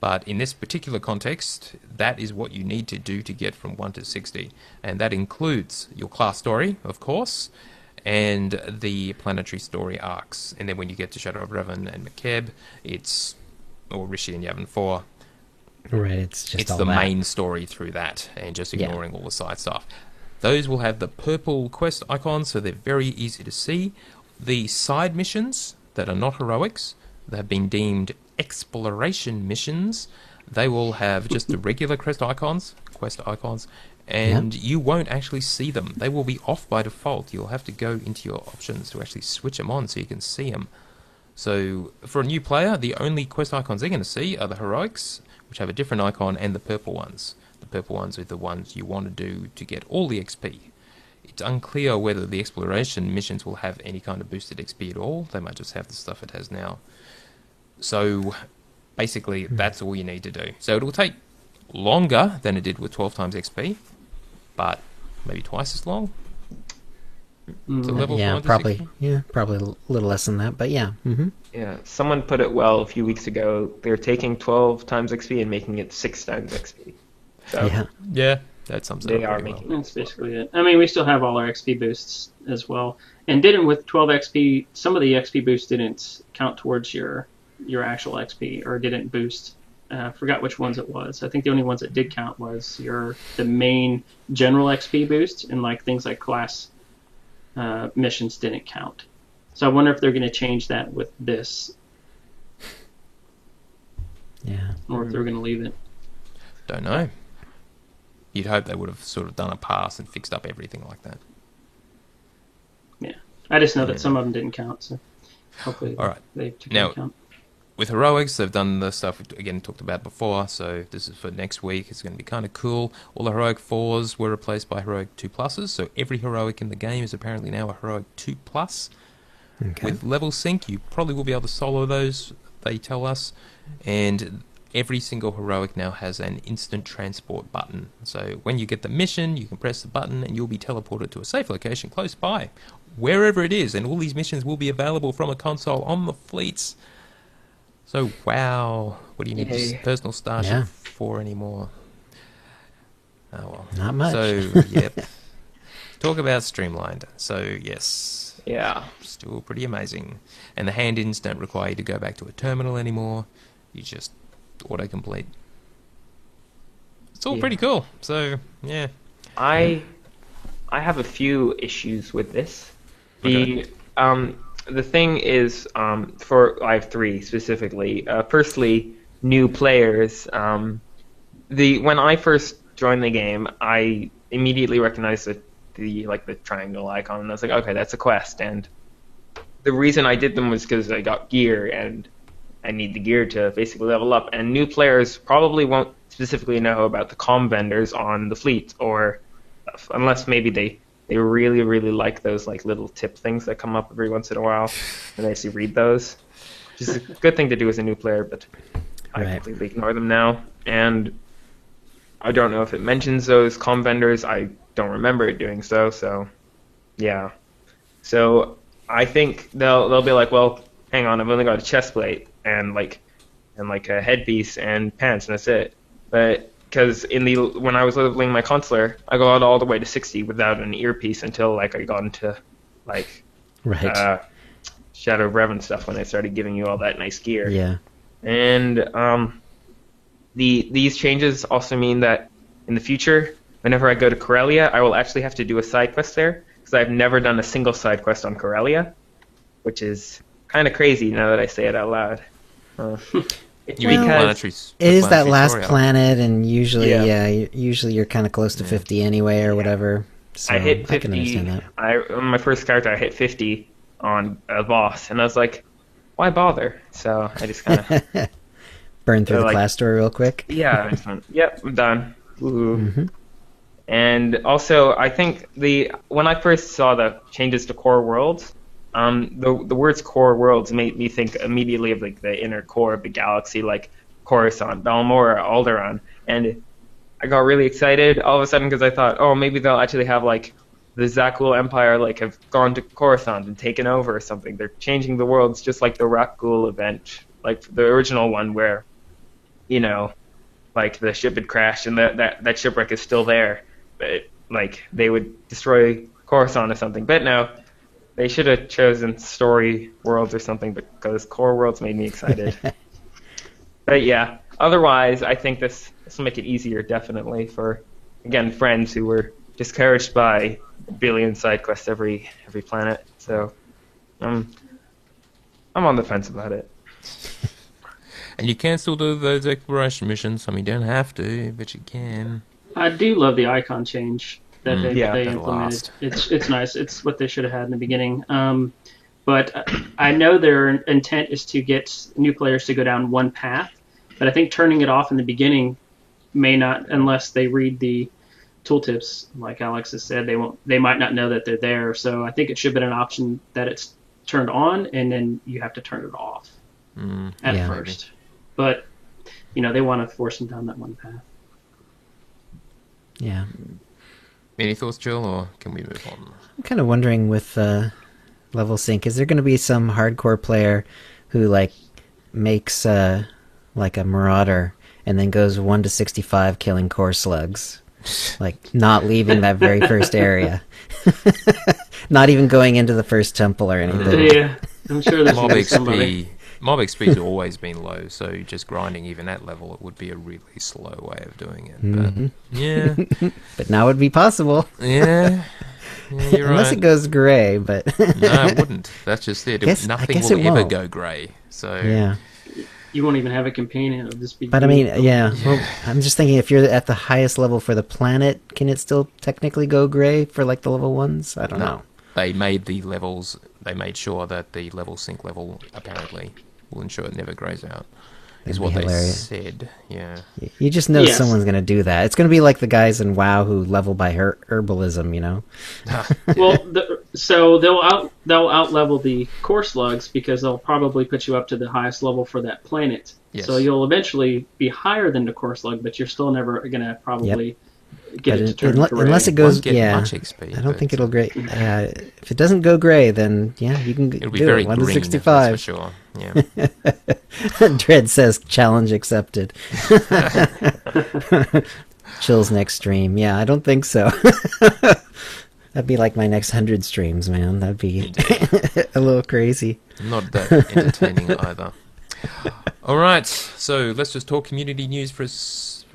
But in this particular context, that is what you need to do to get from 1 to 60. And that includes your class story, of course, and the planetary story arcs. And then when you get to Shadow of Revan and Makeb, or Rishi and Yavin 4, right, it's the main story through that, and just ignoring all the side stuff. Those will have the purple quest icons, so they're very easy to see. The side missions that are not heroics, that have been deemed exploration missions, they will have just the regular quest icons, and you won't actually see them. They will be off by default. You'll have to go into your options to actually switch them on so you can see them. So for a new player, the only quest icons they're going to see are the heroics, which have a different icon, and the purple ones. The purple ones are the ones you want to do to get all the XP. It's unclear whether the exploration missions will have any kind of boosted XP at all. They might just have the stuff it has now. So basically, that's all you need to do. So it will take longer than it did with 12 times XP, but maybe twice as long. To level probably. Yeah, probably a little less than that, but yeah. Mm-hmm. Yeah, someone put it well a few weeks ago. They're taking 12 times XP and making it 6 times XP. So yeah, that sums it up. They are making That's basically it. I mean, we still have all our XP boosts as well, and didn't with 12 XP. Some of the XP boosts didn't count towards your actual XP, or didn't boost. I forgot which ones it was. I think the only ones that did count was the main general XP boost, and like things like class missions didn't count. So I wonder if they're going to change that with this. Yeah. Or if they're going to leave it. Don't know. You'd hope they would have sort of done a pass and fixed up everything like that. Yeah. I just know that some of them didn't count, so hopefully they took into account. With heroics, they've done the stuff we again talked about before, so this is for next week. It's going to be kind of cool. All the heroic 4s were replaced by heroic 2+, so every heroic in the game is apparently now a heroic 2+. Okay. With level sync, you probably will be able to solo those, they tell us, and every single heroic now has an instant transport button. So when you get the mission, you can press the button and you'll be teleported to a safe location close by, wherever it is, and all these missions will be available from a console on the fleets. So, wow, what do you need this personal Starship for anymore? Oh, well. Not much. So, yep. Talk about streamlined. So, yes, Yeah. still pretty amazing. And the hand-ins don't require you to go back to a terminal anymore. You just autocomplete. It's all pretty cool. So, yeah. I have a few issues with this. Okay. The thing is, for I have three specifically. Firstly, new players. When I first joined the game, I immediately recognized the triangle icon, and I was like, okay, that's a quest. And the reason I did them was because I got gear, and I need the gear to basically level up. And new players probably won't specifically know about the comm vendors on the fleet, or unless maybe they really, really like those like little tip things that come up every once in a while, and I actually read those. Which is a good thing to do as a new player, but I Right. completely ignore them now. And I don't know if it mentions those comm vendors. I don't remember it doing so. So, yeah. So I think they'll be like, well, hang on, I've only got a chest plate and like a headpiece and pants, and that's it. But because when I was leveling my consular, I got all the way to 60 without an earpiece until like I got into like Right. Shadow of Revan stuff when they started giving you all that nice gear. Yeah. And these changes also mean that in the future, whenever I go to Corellia, I will actually have to do a side quest there, because I've never done a single side quest on Corellia, which is kind of crazy now that I say it out loud. It's You mean Well, planetary? It is that planetary last story arc. planet, and usually, Yeah. usually you're kind of close to 50 anyway, or whatever. So I hit 50. I can understand that. On my first character, I hit 50 on a boss, and I was like, why bother? So I just kind of, Burn through So, the like- class story real quick. yeah, I just went, yep, I'm done. Woohoo. Mhm. And also, I think when I first saw the changes to core worlds, the words core worlds made me think immediately of like the inner core of the galaxy, like Coruscant, Balmorra, Alderaan, and I got really excited all of a sudden because I thought, oh, maybe they'll actually have like the Zakul Empire like have gone to Coruscant and taken over or something. They're changing the worlds just like the Rakghoul event, like the original one where, you know, like the ship had crashed and that shipwreck is still there. But like they would destroy Coruscant or something. But no, they should have chosen story worlds or something because core worlds made me excited. But yeah, otherwise I think this will make it easier definitely for, again, friends who were discouraged by a billion side quests every planet. So I'm on the fence about it. And you can still do those exploration missions. I mean, you don't have to, but you can. I do love the icon change that they that'll implemented. last. It's nice. It's what they should have had in the beginning. But I know their intent is to get new players to go down one path. But I think turning it off in the beginning may not, unless they read the tooltips, like Alex has said, they might not know that they're there. So I think it should have been an option that it's turned on and then you have to turn it off at Yeah. first. But they want to force them down that one path. Yeah. Any thoughts, Jill, or can we move on? I'm kind of wondering with level sync, is there going to be some hardcore player who like makes like a marauder and then goes 1 to 65 killing core slugs, like not leaving that very first area, not even going into the first temple or anything? Yeah, I'm sure there's Mob gonna be somebody. XP's always been low, so just grinding even at level, it would be a really slow way of doing it. But yeah, But now it would be possible, yeah, you're unless right. it goes gray. But No, it wouldn't. That's just it. I Nothing guess will it ever won't. go grey. So yeah. You won't even have a companion. It'll just be. But I mean, yeah. Well, I'm just thinking, if you're at the highest level for the planet, can it still technically go gray for like the level ones? I don't know. they made the levels. They made sure that the level sync level apparently will ensure it never grays out. Is That'd what be they hilarious. said. Yeah. You just know Yes. someone's going to do that. It's going to be like the guys in WoW who level by herbalism, you know? Well, so they'll out level the core slugs because they'll probably put you up to the highest level for that planet. Yes. So you'll eventually be higher than the core slug, but you're still never gonna probably get it to turn gray. Unless it Won't goes, get yeah. much XP, I don't but think it'll gray. If it doesn't go gray, then yeah, you can It'll be do very it. 1 green. to 65. That's for sure. Yeah. Dread says challenge accepted. Chill's next stream. Yeah, I don't think so. That'd be like my next 100 streams, man. That'd be a little crazy. Not that entertaining either. All right, so let's just talk community news for a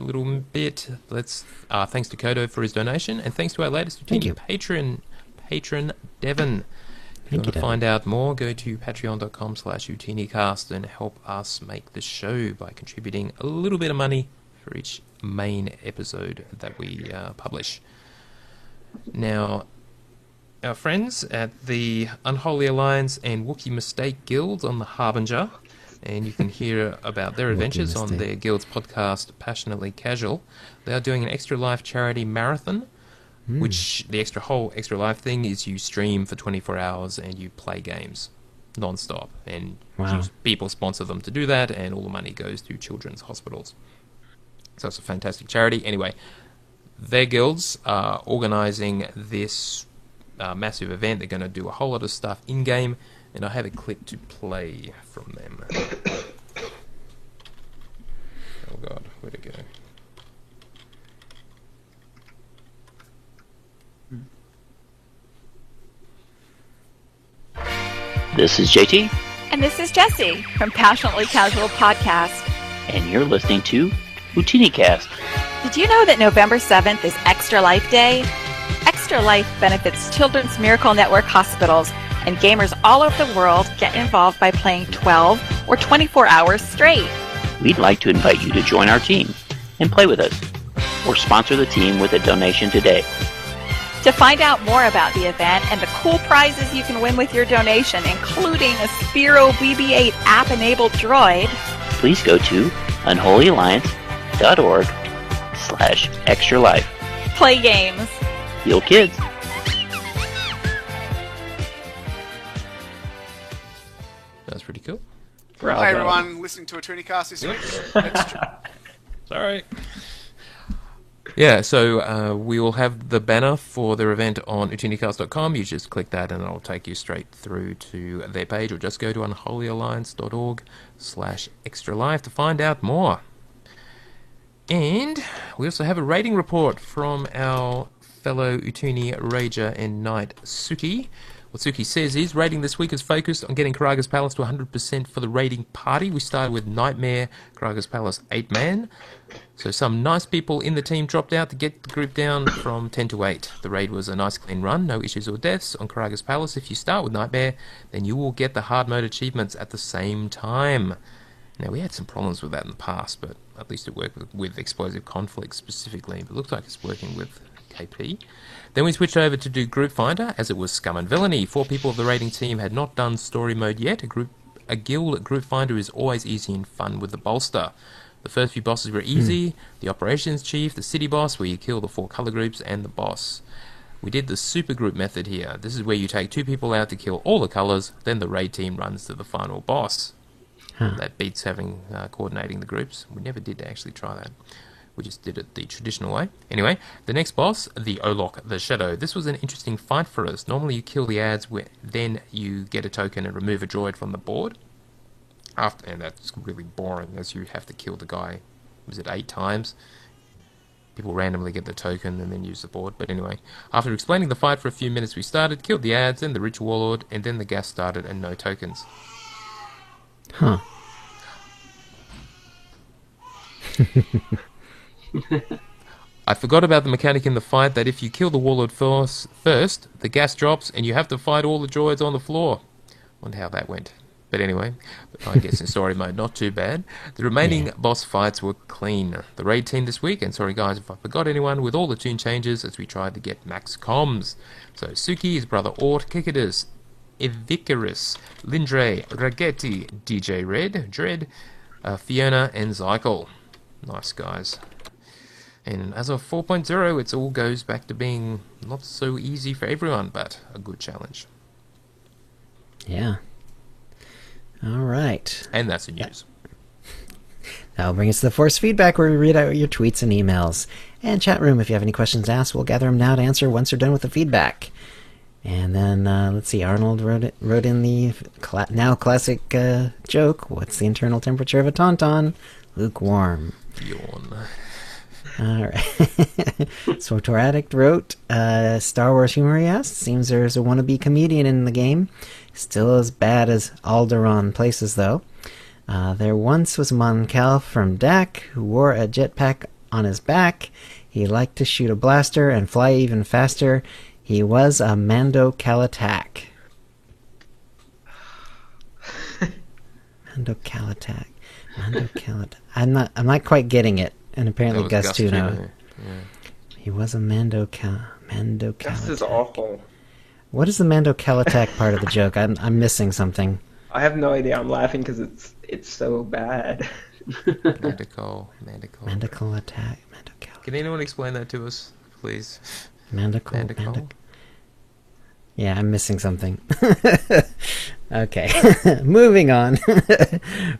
little bit. Thanks to Kodo for his donation, and thanks to our latest Thank you. patron, Devon. If you want to find out more, go to patreon.com/UtiniCast and help us make the show by contributing a little bit of money for each main episode that we publish. Now, our friends at the Unholy Alliance and Wookiee Mistake Guilds on the Harbinger, and you can hear about their adventures on their guild's podcast, Passionately Casual. They are doing an Extra Life charity marathon, which the whole Extra Life thing is you stream for 24 hours and you play games non-stop. And people sponsor them to do that, and all the money goes to children's hospitals. So it's a fantastic charity. Anyway, their guilds are organising this massive event. They're going to do a whole lot of stuff in-game, and I have a clip to play from them. Oh God, where'd it go? This is JT. And this is Jessie from Passionately Casual Podcast. And you're listening to UtiniCast. Did you know that November 7th is Extra Life Day? Extra Life benefits Children's Miracle Network hospitals, and gamers all over the world get involved by playing 12 or 24 hours straight. We'd like to invite you to join our team and play with us, or sponsor the team with a donation today. To find out more about the event and the cool prizes you can win with your donation, including a Spiro BB-8 app-enabled droid, please go to unholyalliance.org/extralife. Play games. Heal kids. That's pretty cool. Hi everyone, listening to a TuniCast this week. Sorry. Yeah, so we will have the banner for their event on utinicast.com. You just click that and it'll take you straight through to their page, or just go to unholyalliance.org/extralife to find out more. And we also have a rating report from our fellow Utini Rager and Knight Suki. What Suki says is, rating this week is focused on getting Karaga's Palace to 100% for the raiding party. We started with Nightmare, Karaga's Palace 8-man. So some nice people in the team dropped out to get the group down from 10 to 8. The raid was a nice clean run, no issues or deaths on Karaga's Palace. If you start with Nightmare, then you will get the hard mode achievements at the same time. Now, we had some problems with that in the past, but at least it worked with Explosive Conflict specifically. But it looks like it's working with KP. Then we switched over to do Group Finder, as it was Scum and Villainy. 4 people of the raiding team had not done story mode yet. A guild Group Finder is always easy and fun with the bolster. The first few bosses were easy. The Operations Chief, the City Boss, where you kill the 4 colour groups, and the boss. We did the super group method here. This is where you take 2 people out to kill all the colours, then the raid team runs to the final boss. That beats having coordinating the groups. We never did actually try that. We just did it the traditional way. Anyway, the next boss, the Olok the Shadow. This was an interesting fight for us. Normally you kill the ads, then you get a token and remove a droid from the board. And that's really boring, as you have to kill the guy, was it 8 times? People randomly get the token and then use the board. But anyway, after explaining the fight for a few minutes, we started, killed the ads, then the Ritual Warlord, and then the gas started and no tokens. Huh. I forgot about the mechanic in the fight that if you kill the Warlord first, the gas drops and you have to fight all the droids on the floor. Wonder how that went. But anyway, I guess in story mode, not too bad. The remaining boss fights were clean. The raid team this week, and sorry guys if I forgot anyone, with all the tune changes as we tried to get max comms. So Suki, his brother Ort, Kikidus, Evicarus, Lindre, Ragetti, DJ Red, Dread, Fiona, and Zykel. Nice guys. And as of 4.0, it all goes back to being not so easy for everyone, but a good challenge. Yeah. All right. And that's the news. That'll bring us to the Force Feedback, where we read out your tweets and emails. And chat room, if you have any questions to ask, we'll gather them now to answer once we're done with the feedback. And then, let's see, Arnold wrote in the now classic joke, what's the internal temperature of a tauntaun? Lukewarm. Yawn. All right. So Toraddict wrote, Star Wars humor, he asked. Seems there's a wannabe comedian in the game. Still as bad as Alderaan places, though. There once was a Mon Cal from Dak who wore a jetpack on his back. He liked to shoot a blaster and fly even faster. He was a Mando Calatak. Mando Calatak. Mando Calatak. I'm not quite getting it. And apparently Gus too now. Yeah. He was a Mando Calatak. Gus is awful. What is the Mando Calatak part of the joke? I'm missing something. I have no idea. I'm laughing because it's so bad. Mandical attack. Can anyone explain that to us, please? Mandical. Yeah, I'm missing something. Okay, moving on.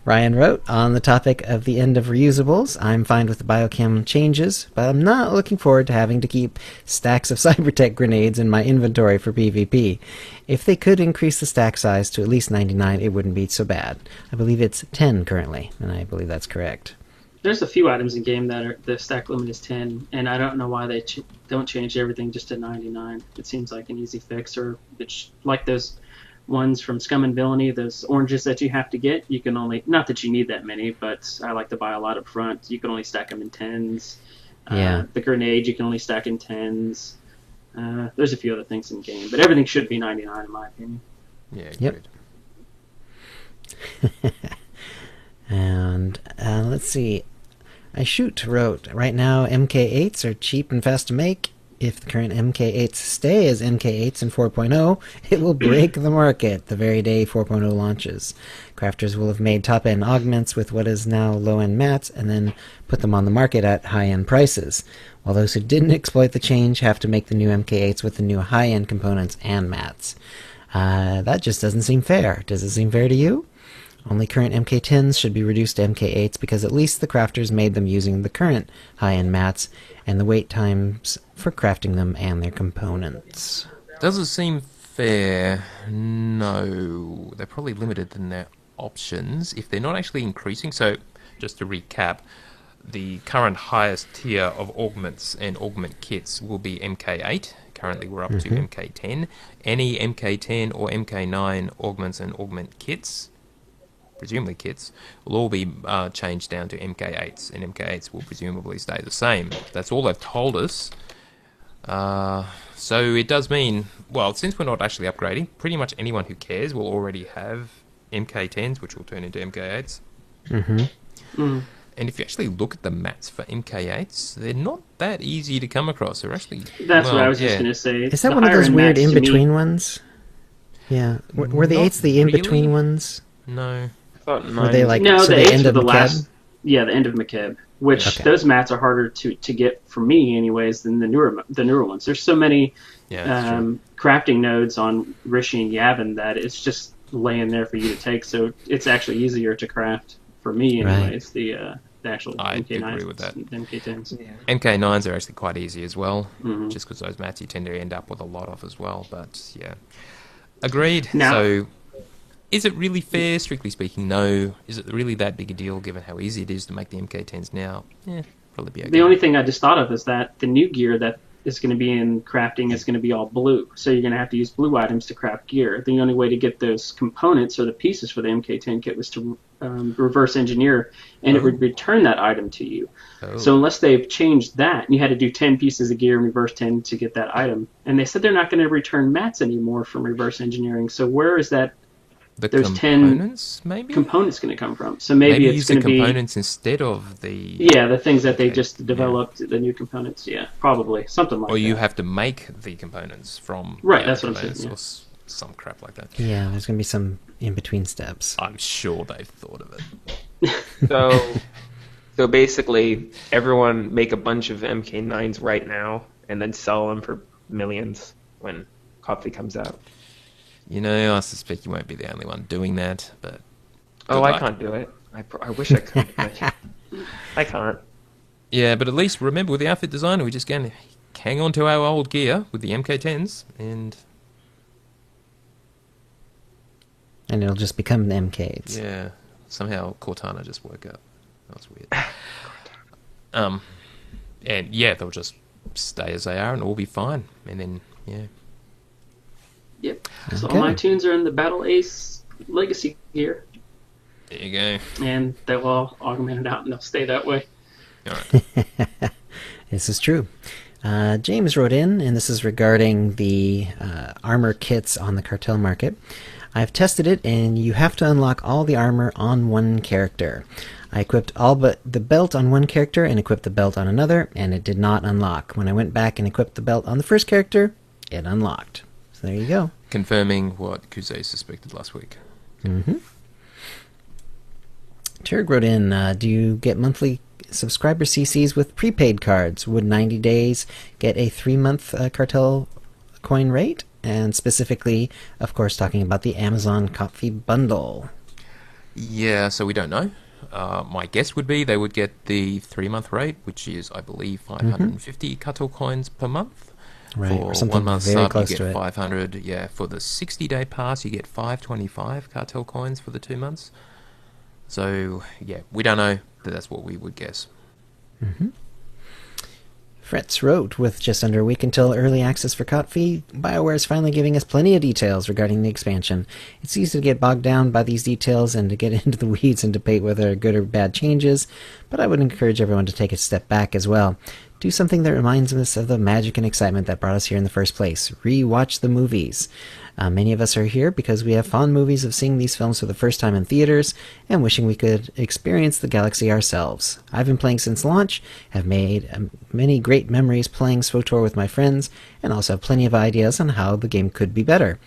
Ryan wrote, on the topic of the end of reusables, I'm fine with the biochem changes, but I'm not looking forward to having to keep stacks of Cybertech grenades in my inventory for PvP. If they could increase the stack size to at least 99, it wouldn't be so bad. I believe it's 10 currently, and I believe that's correct. There's a few items in game that the stack limit is 10, and I don't know why they don't change everything just to 99. It seems like an easy fix, or it's like those ones from Scum and Villainy, those oranges that you have to get. You can only, not that you need that many, but I like to buy a lot up front. You can only stack them in 10s. Yeah. The grenade you can only stack in 10s. There's a few other things in game, but everything should be 99 in my opinion. Yeah, yep. And let's see. I wrote, right now MK8s are cheap and fast to make. If the current MK8s stay as MK8s in 4.0, it will break the market the very day 4.0 launches. Crafters will have made top-end augments with what is now low-end mats and then put them on the market at high-end prices, while those who didn't exploit the change have to make the new MK8s with the new high-end components and mats. That just doesn't seem fair. Does it seem fair to you? Only current MK10s should be reduced to MK8s because at least the crafters made them using the current high-end mats and the wait times for crafting them and their components. Does it seem fair? No. They're probably limited in their options if they're not actually increasing. So, just to recap, the current highest tier of augments and augment kits will be MK8. Currently we're up to MK10. Any MK10 or MK9 augments and augment kits, presumably kits, will all be changed down to MK8s, and MK8s will presumably stay the same. That's all they've told us. So it does mean, well, since we're not actually upgrading, pretty much anyone who cares will already have MK10s, which will turn into MK8s. And if you actually look at the mats for MK8s, they're not that easy to come across. They're actually... That's what I was just going to say. Is that one of those weird in-between ones? Yeah. Were the 8s the in-between ones? No. Were they like no, so the end of the McKeb? last, yeah, the end of McKeb. Which those mats are harder to get for me, anyways, than the newer ones. There's so many crafting nodes on Rishi and Yavin that it's just laying there for you to take. So it's actually easier to craft for me, anyways. The actual MK9s agree with that. MK10s. Yeah. MK9s are actually quite easy as well, just because those mats you tend to end up with a lot of as well. But yeah, agreed. Now, so. Is it really fair? Strictly speaking, no. Is it really that big a deal given how easy it is to make the MK10s now? Yeah, probably be okay. The only thing I just thought of is that the new gear that is going to be in crafting is going to be all blue. So you're going to have to use blue items to craft gear. The only way to get those components or the pieces for the MK10 kit was to reverse engineer, and it would return that item to you. So unless they've changed that, you had to do 10 pieces of gear and reverse 10 to get that item. And they said they're not going to return mats anymore from reverse engineering. So where is that? There's components, 10 maybe? components going to come from. So maybe it's going to be components instead of the... Yeah, the things that they just developed, the new components. Yeah, probably. Something like that. Or you have to make the components from... Right, that's what I'm saying. Or some crap like that. Yeah, there's going to be some in-between steps. I'm sure they've thought of it. So basically, everyone make a bunch of MK9s right now and then sell them for millions when Coffee comes out. You know, I suspect you won't be the only one doing that, but... I can't do it. I wish I could, but I can't. Yeah, but at least remember, with the outfit designer, we're just going to hang on to our old gear with the MK10s, and it'll just become the MK8s. Yeah, somehow Cortana just woke up. That was weird. And yeah, they'll just stay as they are and all be fine. And then, yeah. Yep. So Okay. all my tunes are in the Battle Ace Legacy gear, There you go. and they will all augment it out, and they'll stay that way. All right. This is true. James wrote in, and this is regarding the armor kits on the cartel market. I've tested it, and you have to unlock all the armor on one character. I equipped all but the belt on one character and equipped the belt on another, and it did not unlock. When I went back and equipped the belt on the first character, it unlocked. So there you go. Confirming what Kuze suspected last week. Mm-hmm. Turg wrote in, do you get monthly subscriber CCs with prepaid cards? Would 90 days get a 3-month cartel coin rate? And specifically, of course, talking about the Amazon Coffee Bundle. Yeah, so we don't know. My guess would be they would get the 3-month rate, which is, I believe, 550 cartel coins per month. Right, For or something 1 month very sub, close you to get it. 500. Yeah, for the 60-day pass, you get 525 cartel coins for the 2 months. So, yeah, we don't know, but that's what we would guess. Fretz wrote, with just under a week until early access for Kotfi, BioWare is finally giving us plenty of details regarding the expansion. It's easy to get bogged down by these details and to get into the weeds and debate whether they're good or bad changes, but I would encourage everyone to take a step back as well. Do something that reminds us of the magic and excitement that brought us here in the first place. Re-watch the movies. Many of us are here because we have fond movies of seeing these films for the first time in theaters and wishing we could experience the galaxy ourselves. I've been playing since launch, have made many great memories playing SWTOR with my friends, and also have plenty of ideas on how the game could be better.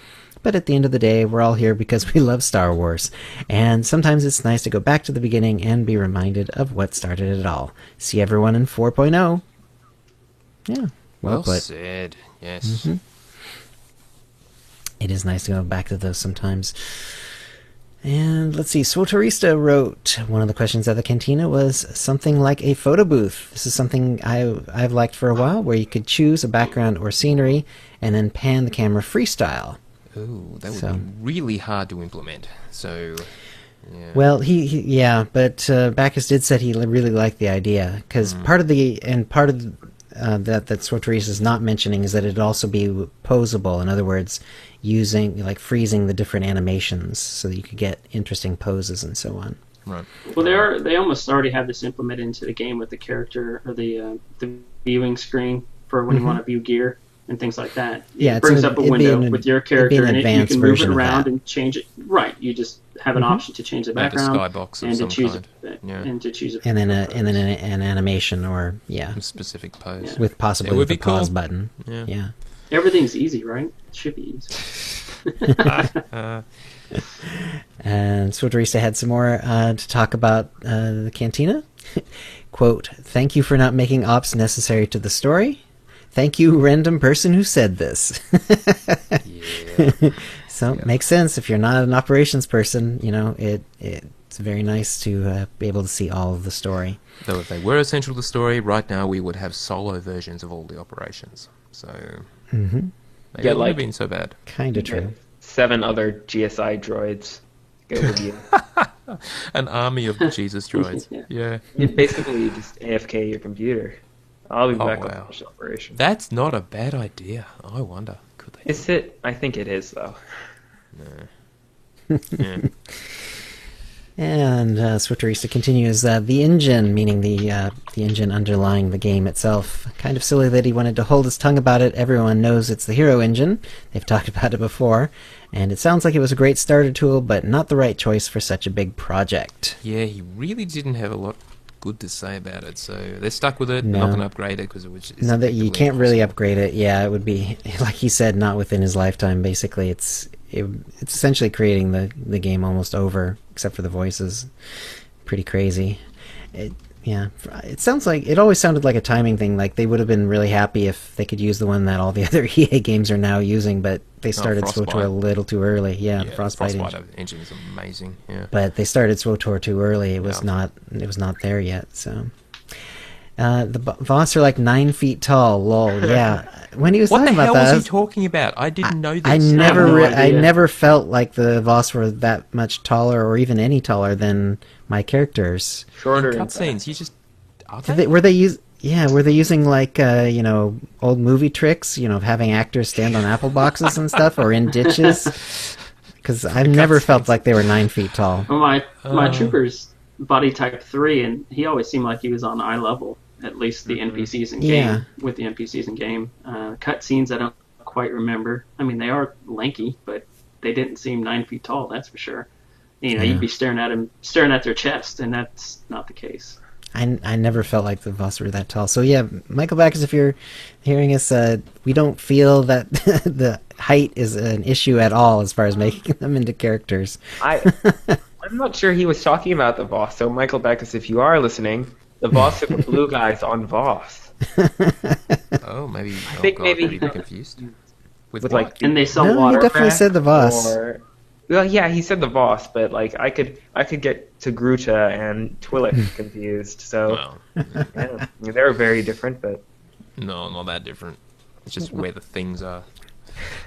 But at the end of the day, we're all here because we love Star Wars, and sometimes it's nice to go back to the beginning and be reminded of what started it all. See everyone in 4.0. Yeah, well put. Said, yes. It is nice to go back to those sometimes. And let's see, Swotorista wrote, one of the questions at the cantina was something like a photo booth. This is something I've liked for a while, where you could choose a background or scenery and then pan the camera freestyle. Ooh, that would be really hard to implement. So, yeah. Well, but Bacchus did said he really liked the idea, because part of that Swotorista is not mentioning is that it'd also be posable. In other words, using, like, freezing the different animations so that you could get interesting poses and so on. Right. Well, they almost already have this implemented into the game with the character or the viewing screen for when you want to view gear and things like that. Yeah, it brings up a window with your character in it. You can move it around and change it. Right. You just have an option to change the background a skybox of and to some choose kind. and to choose and then an animation or a specific pose with possibly it would the be pause cool. button. Yeah. Everything's easy, right? It should be easy. And Swotorista had some more to talk about the cantina. Quote, "Thank you for not making ops necessary to the story. Thank you, random person who said this." So makes sense. If you're not an operations person, it's very nice to be able to see all of the story. Though if they were essential to the story, right now we would have solo versions of all the operations. So maybe it wouldn't have been so bad. Kind of true. 7 other GSI droids go with you. An army of Jesus droids. Yeah. Basically, you just AFK your computer. I'll be back wow. on the operation. That's not a bad idea. I wonder, could they? Is it? I think it is, though. No. Yeah. And Swotorista continues, the engine, meaning the engine underlying the game itself. Kind of silly that he wanted to hold his tongue about it. Everyone knows it's the Hero engine. They've talked about it before. And it sounds like it was a great starter tool, but not the right choice for such a big project. Yeah, he really didn't have a lot good to say about it, so they're stuck with it. No. They're not going to upgrade it because it was. No, that you can't really upgrade it. Yeah, it would be, like he said, not within his lifetime. Basically, it's essentially creating the game almost over, except for the voices. Pretty crazy. It sounds like it always sounded like a timing thing. Like they would have been really happy if they could use the one that all the other EA games are now using, but they started SWTOR a little too early. Yeah, the Frostbite engine is amazing. Yeah, but they started SWTOR too early. It was not there yet. So the Voss are like 9 feet tall. Lol. Yeah. When he was what talking the about hell that, was he talking about? I didn't know this. I never felt like the Voss were that much taller, or even any taller than my characters. Shorter cutscenes. You just were they use? Yeah, were they using like old movie tricks, of having actors stand on apple boxes and stuff, or in ditches? Because I've never felt like they were 9 feet tall. Well, my trooper's body type 3, and he always seemed like he was on eye level. At least the NPCs in game. With the NPCs in game, cutscenes I don't quite remember. I mean, they are lanky, but they didn't seem 9 feet tall. That's for sure. You'd be staring at their chest, and that's not the case. I never felt like the Voss were that tall. So yeah, Michael Backus, if you're hearing us, we don't feel that the height is an issue at all as far as making them into characters. I'm not sure he was talking about the Voss. So Michael Backus, if you are listening, the Voss are the blue guys on Voss. Oh, maybe. I think maybe be confused with like, and they sell no, water. He definitely said the Voss. Well, yeah, he said the Voss, but like I could get Togruta and Twilight confused. So yeah, they're very different, but no, not that different. It's just where the things are.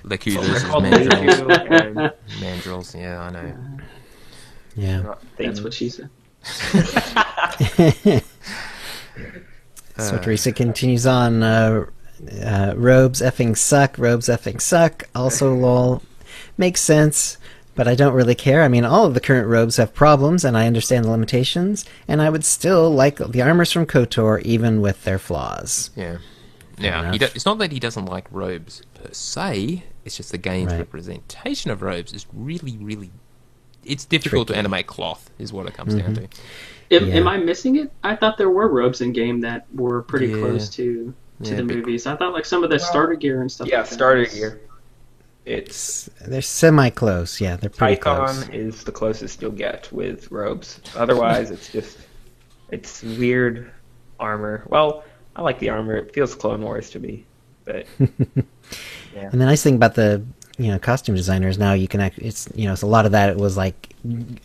Leku they're versus called mandrills. Leku and Mandrills, yeah, I know. Yeah, that's what she said. So Teresa continues on. Robes effing suck. Also, lol. Makes sense, but I don't really care. I mean, all of the current robes have problems, and I understand the limitations, and I would still like the armors from KOTOR, even with their flaws. Yeah. Yeah, it's not that he doesn't like robes per se, it's just the game's representation of robes is really, really... It's difficult to animate cloth, is what it comes down to. Am I missing it? I thought there were robes in game that were pretty close to the movies. I thought like some of the starter gear and stuff. Yeah, like that. starter gear. They're semi-close. Yeah, they're pretty close. Typhon is the closest you'll get with robes. Otherwise, it's weird armor. Well, I like the armor. It feels Clone Wars to me, but yeah. And the nice thing about the costume designers now, you can it's a lot of that. It was like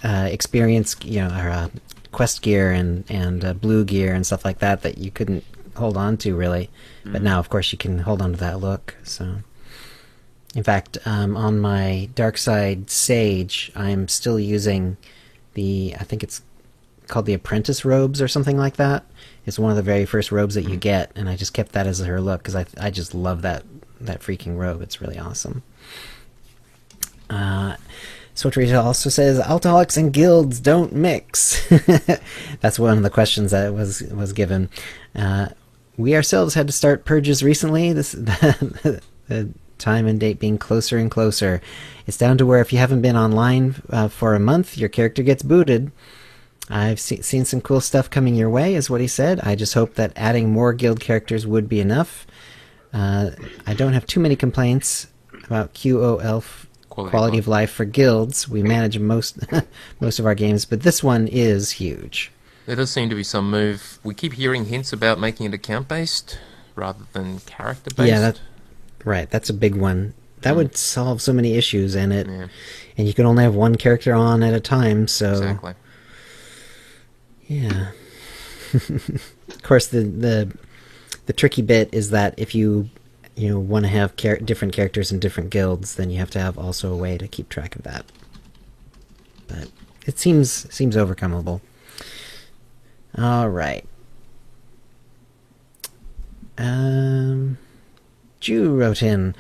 experience, or quest gear and blue gear and stuff like that you couldn't hold on to really, but now of course you can hold on to that look. So. In fact, on my Darkside Sage, I'm still using I think it's called the Apprentice robes or something like that. It's one of the very first robes that you get, and I just kept that as her look because I just love that freaking robe. It's really awesome. So Teresa also says, alcoholics and guilds don't mix. That's one of the questions that was given. We ourselves had to start purges recently. The time and date being closer and closer. It's down to where if you haven't been online for a month, your character gets booted. I've seen some cool stuff coming your way, is what he said. I just hope that adding more guild characters would be enough. I don't have too many complaints about QOL quality of life for guilds. We manage most of our games, but this one is huge. There does seem to be some move. We keep hearing hints about making it account-based rather than character-based. Yeah, right, that's a big one. That would solve so many issues, and you can only have one character on at a time, so... Exactly. Yeah. Of course, the tricky bit is that if you want to have different characters in different guilds, then you have to have also a way to keep track of that. But it seems overcomable. All right. Jew wrote in,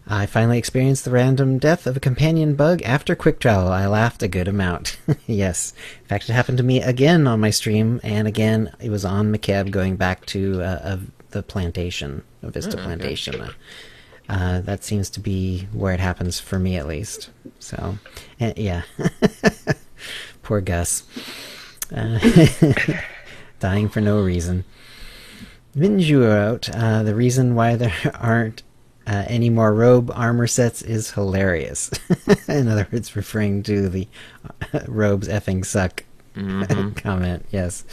I finally experienced the random death of a companion bug after quick travel. I laughed a good amount. Yes. In fact, it happened to me again on my stream, and again, it was on McKeb going back to the plantation, a Vista plantation. Okay. That seems to be where it happens for me, at least. So, yeah. Poor Gus. Dying for no reason. Vinju wrote, the reason why there aren't any more robe armor sets is hilarious. In other words, referring to the robes effing suck comment, yes.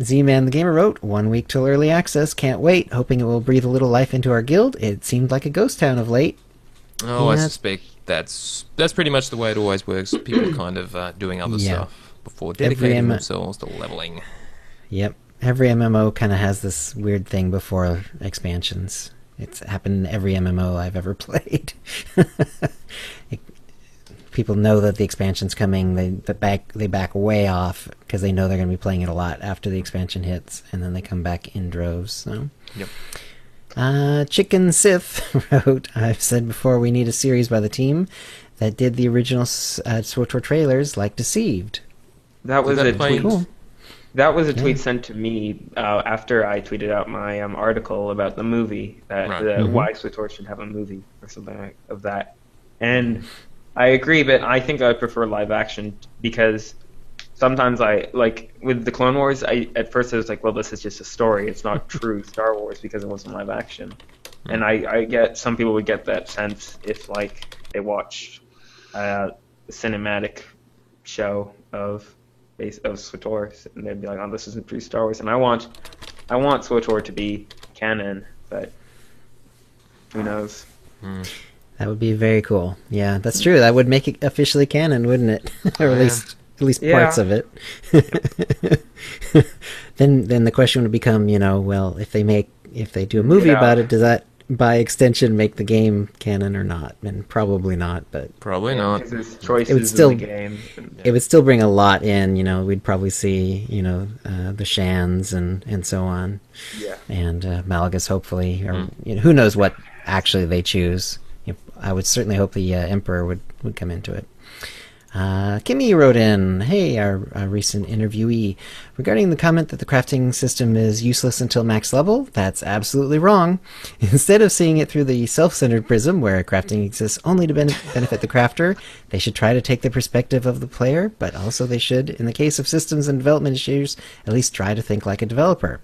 Z-Man the Gamer wrote, 1 week till early access, can't wait, hoping it will breathe a little life into our guild. It seemed like a ghost town of late. Oh, I suspect that's pretty much the way it always works. People kind of doing other stuff before dedicating themselves to leveling. Yep. Every MMO kind of has this weird thing before expansions. It's happened in every MMO I've ever played. People know that the expansion's coming. They back way off because they know they're going to be playing it a lot after the expansion hits, and then they come back in droves. So. Yep. Chicken Sith wrote, I've said before we need a series by the team that did the original SWTOR trailers like Deceived. That was a tweet. Cool. That was a tweet sent to me after I tweeted out my article about the movie, why SWTOR should have a movie or something of that. And I agree, but I think I prefer live action because sometimes with the Clone Wars, at first I was like, well, this is just a story. It's not true Star Wars because it wasn't live action. And I get some people would get that sense if they watched a cinematic show of SWTOR, and they'd be like, oh, this isn't true Star Wars. And I want SWTOR to be canon, but who knows? That would be very cool. Yeah, that's true. That would make it officially canon, wouldn't it? Or at least parts of it. Then the question would become, well, if they do a movie about it, does that by extension make the game canon or not? And probably not, but probably not. Choices it would still in the game. It would still bring a lot in. We'd probably see the Shans and so on. Yeah. And Malgus hopefully, or who knows what actually they choose. I would certainly hope the Emperor would come into it. Kimmy wrote in, hey, our recent interviewee, regarding the comment that the crafting system is useless until max level, that's absolutely wrong. Instead of seeing it through the self-centered prism, where crafting exists only to benefit the crafter, they should try to take the perspective of the player, but also they should, in the case of systems and development issues, at least try to think like a developer.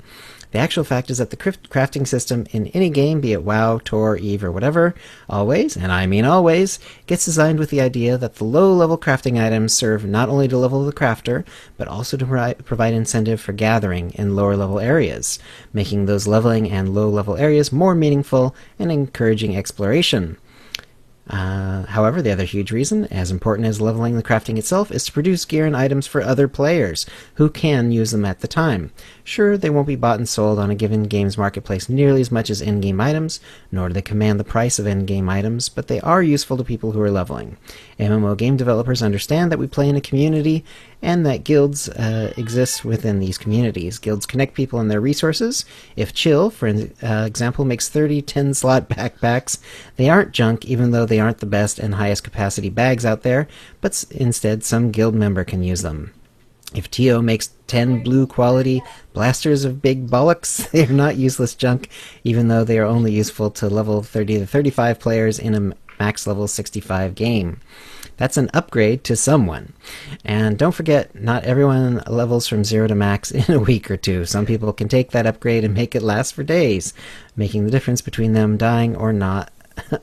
The actual fact is that the crafting system in any game, be it WoW, Tor, EVE, or whatever, always, and I mean always, gets designed with the idea that the low-level crafting items serve not only to level the crafter, but also to provide incentive for gathering in lower-level areas, making those leveling and low-level areas more meaningful and encouraging exploration. However, the other huge reason, as important as leveling the crafting itself, is to produce gear and items for other players who can use them at the time. Sure, they won't be bought and sold on a given game's marketplace nearly as much as in-game items, nor do they command the price of in-game items, but they are useful to people who are leveling. MMO game developers understand that we play in a community and that guilds exist within these communities. Guilds connect people and their resources. If Chill, for example, makes 30 10-slot backpacks, they aren't junk, even though they aren't the best and highest capacity bags out there, but instead some guild member can use them. If Tio makes 10 blue quality blasters of big bollocks, they are not useless junk, even though they are only useful to level 30 to 35 players in a max level 65 game. That's an upgrade to someone. And don't forget, not everyone levels from 0 to max in a week or two. Some people can take that upgrade and make it last for days, making the difference between them dying or not,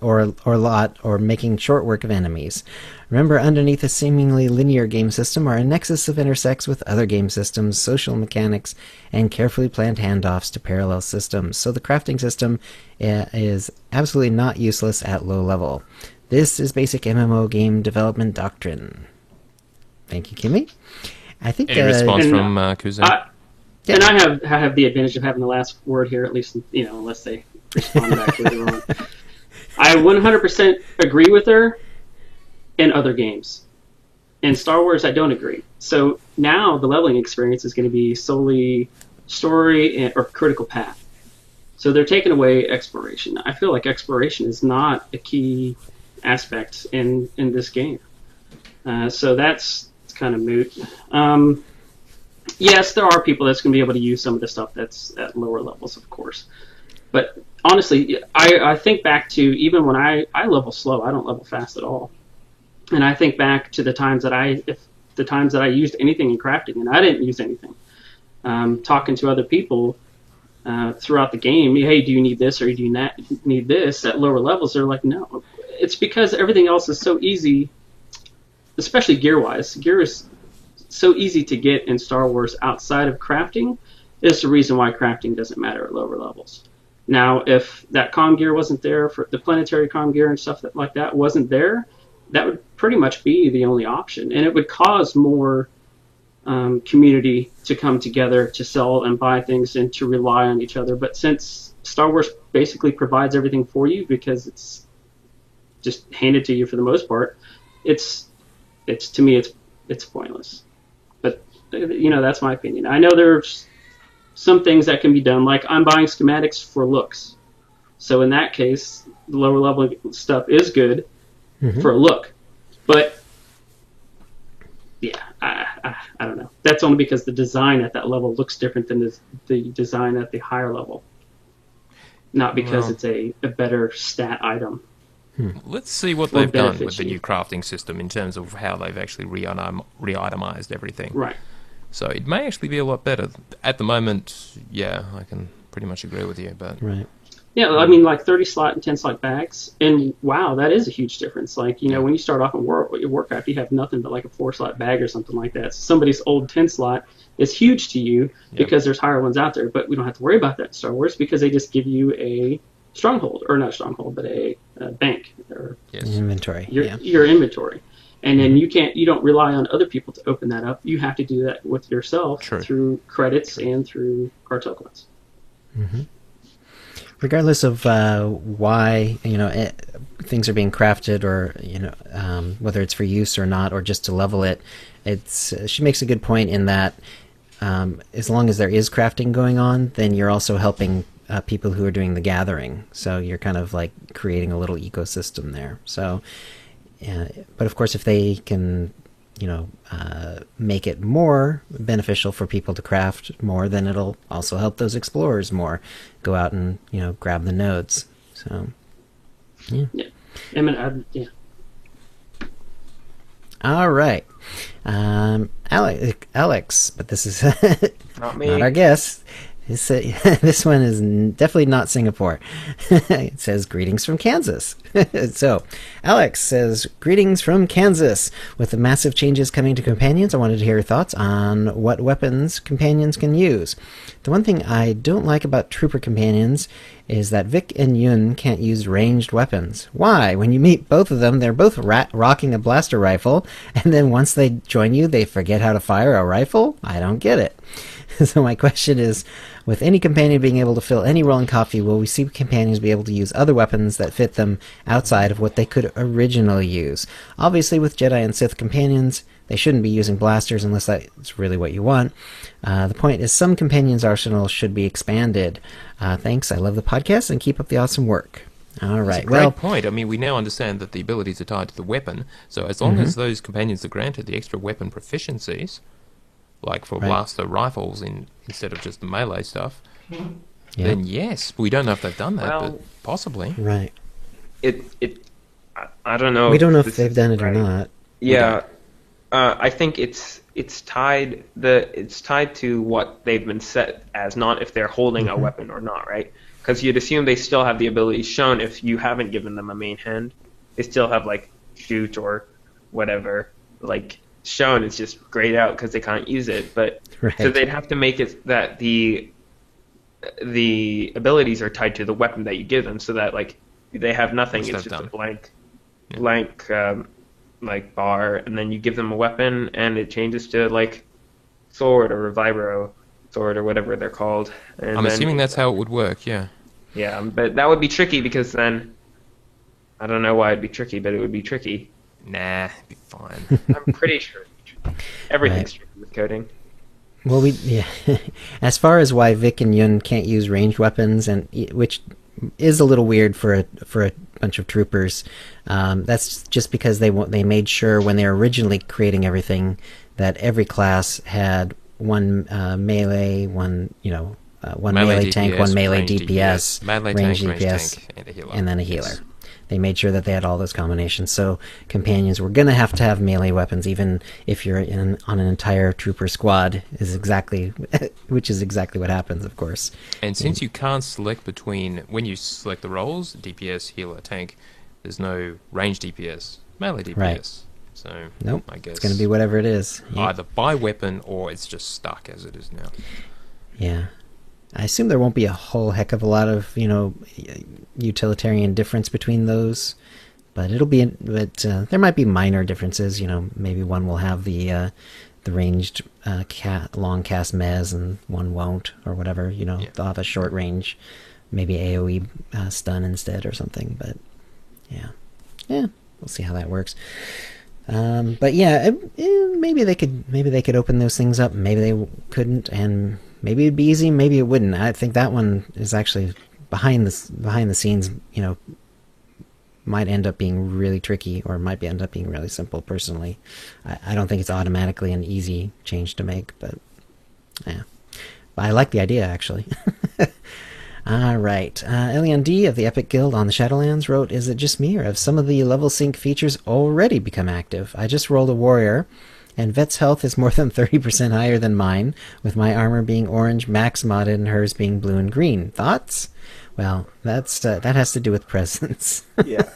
or lot, or making short work of enemies. Remember, underneath a seemingly linear game system are a nexus of intersects with other game systems, social mechanics, and carefully planned handoffs to parallel systems. So the crafting system is absolutely not useless at low level. This is basic MMO game development doctrine. Thank you, Kimmy. I think any response from Kuzan? Yeah. And I have the advantage of having the last word here, at least, unless they respond back later on. I 100% agree with her in other games. In Star Wars, I don't agree. So now the leveling experience is going to be solely story or critical path. So they're taking away exploration. I feel like exploration is not a key aspect in this game. So it's kind of moot. Yes, there are people that's going to be able to use some of the stuff that's at lower levels, of course. But honestly, I think back to even when I level slow, I don't level fast at all. And I think back to the times that I used anything in crafting, and I didn't use anything. Talking to other people throughout the game, hey, do you need this or do you not need this? At lower levels, they're like, no. It's because everything else is so easy, especially gear-wise. Gear is so easy to get in Star Wars outside of crafting. Is the reason why crafting doesn't matter at lower levels. Now, if that comm gear wasn't there, for the planetary comm gear and stuff like that wasn't there, that would pretty much be the only option. And it would cause more community to come together to sell and buy things and to rely on each other. But since Star Wars basically provides everything for you because it's just handed to you for the most part, it's to me it's pointless. But that's my opinion. I know there's some things that can be done, like I'm buying schematics for looks. So in that case, the lower level stuff is good for a look. But yeah, I don't know. That's only because the design at that level looks different than the design at the higher level. Not because it's a better stat item. Let's see what they've done with the new crafting system in terms of how they've actually re-itemized everything. Right. So it may actually be a lot better. At the moment, yeah, I can pretty much agree with you. But Right. Yeah, I mean, like 30 slot and 10 slot bags, and wow, that is a huge difference. Like, when you start off in Warcraft, you have nothing but like a 4 slot bag or something like that. So somebody's old 10 slot is huge to you because there's higher ones out there, but we don't have to worry about that in Star Wars because they just give you a stronghold, or not stronghold, but a bank or inventory. Your inventory. And then you don't rely on other people to open that up. You have to do that with yourself through credits and through cartel coins. Mm-hmm. Regardless of why things are being crafted, or whether it's for use or not, or just to level it, she makes a good point in that as long as there is crafting going on, then you're also helping people who are doing the gathering. So you're kind of like creating a little ecosystem there. So, but of course, if they can make it more beneficial for people to craft more, then it'll also help those explorers more go out and grab the nodes. So all right, Alex, but this is not me, not our guest. This one is definitely not Singapore. It says, greetings from Kansas. So, Alex says, greetings from Kansas. With the massive changes coming to companions, I wanted to hear your thoughts on what weapons companions can use. The one thing I don't like about trooper companions is that Vic and Yun can't use ranged weapons. Why? When you meet both of them, they're both rocking a blaster rifle, and then once they join you, they forget how to fire a rifle? I don't get it. So my question is, with any companion being able to fill any role in coffee, will we see companions be able to use other weapons that fit them outside of what they could originally use? Obviously, with Jedi and Sith companions, they shouldn't be using blasters unless that's really what you want. The point is, some companions' arsenals should be expanded. Thanks, I love the podcast, and keep up the awesome work. All right. That's a great point. I mean, we now understand that the abilities are tied to the weapon, so as long as those companions are granted the extra weapon proficiencies, like for blaster rifles instead of just the melee stuff, then yes, we don't know if they've done that, but possibly. Right. I don't know. We don't know if they've done it or not. Yeah, I think it's tied to what they've been set as, not if they're holding a weapon or not, right? Because you'd assume they still have the abilities shown if you haven't given them a main hand. They still have like shoot or whatever like shown. It's just grayed out because they can't use it. But so they'd have to make it that the abilities are tied to the weapon that you give them, so that like they have nothing. It's just a blank like bar, and then you give them a weapon, and it changes to like sword or a vibro sword or whatever they're called. And I'm assuming that's how it would work. Yeah. Yeah, but that would be tricky because then I don't know why it'd be tricky, but it would be tricky. Nah, it'd be fine. I'm pretty sure everything's tricky with coding. Well, as far as why Vic and Yun can't use ranged weapons, and which is a little weird for a bunch of troopers, that's just because they made sure when they were originally creating everything that every class had one melee, one melee DPS, tank, one melee DPS, range DPS, and then a healer. Yes. They made sure that they had all those combinations. So companions were going to have melee weapons, even if you're on an entire trooper squad, which is exactly what happens, of course. And since you can't select between, when you select the roles, DPS, healer, tank, there's no range DPS, melee DPS. Right. So nope, I guess it's going to be whatever it is. Either by weapon or it's just stuck as it is now. Yeah. I assume there won't be a whole heck of a lot of, utilitarian difference between those, but there might be minor differences. Maybe one will have the ranged long cast mez and one won't, or whatever. They'll have a short range, maybe AoE stun instead or something. But yeah, we'll see how that works. But yeah, maybe they could open those things up. Maybe they couldn't, and maybe it'd be easy. Maybe it wouldn't. I think that one is actually behind the scenes. Might end up being really tricky, or might end up being really simple. Personally, I don't think it's automatically an easy change to make. But yeah, I like the idea actually. All right. Elian D. of the Epic Guild on the Shadowlands wrote, "Is it just me, or have some of the level sync features already become active? I just rolled a warrior, and Vet's health is more than 30% higher than mine, with my armor being orange max modded and hers being blue and green. Thoughts?" Well, that has to do with presence. Yeah.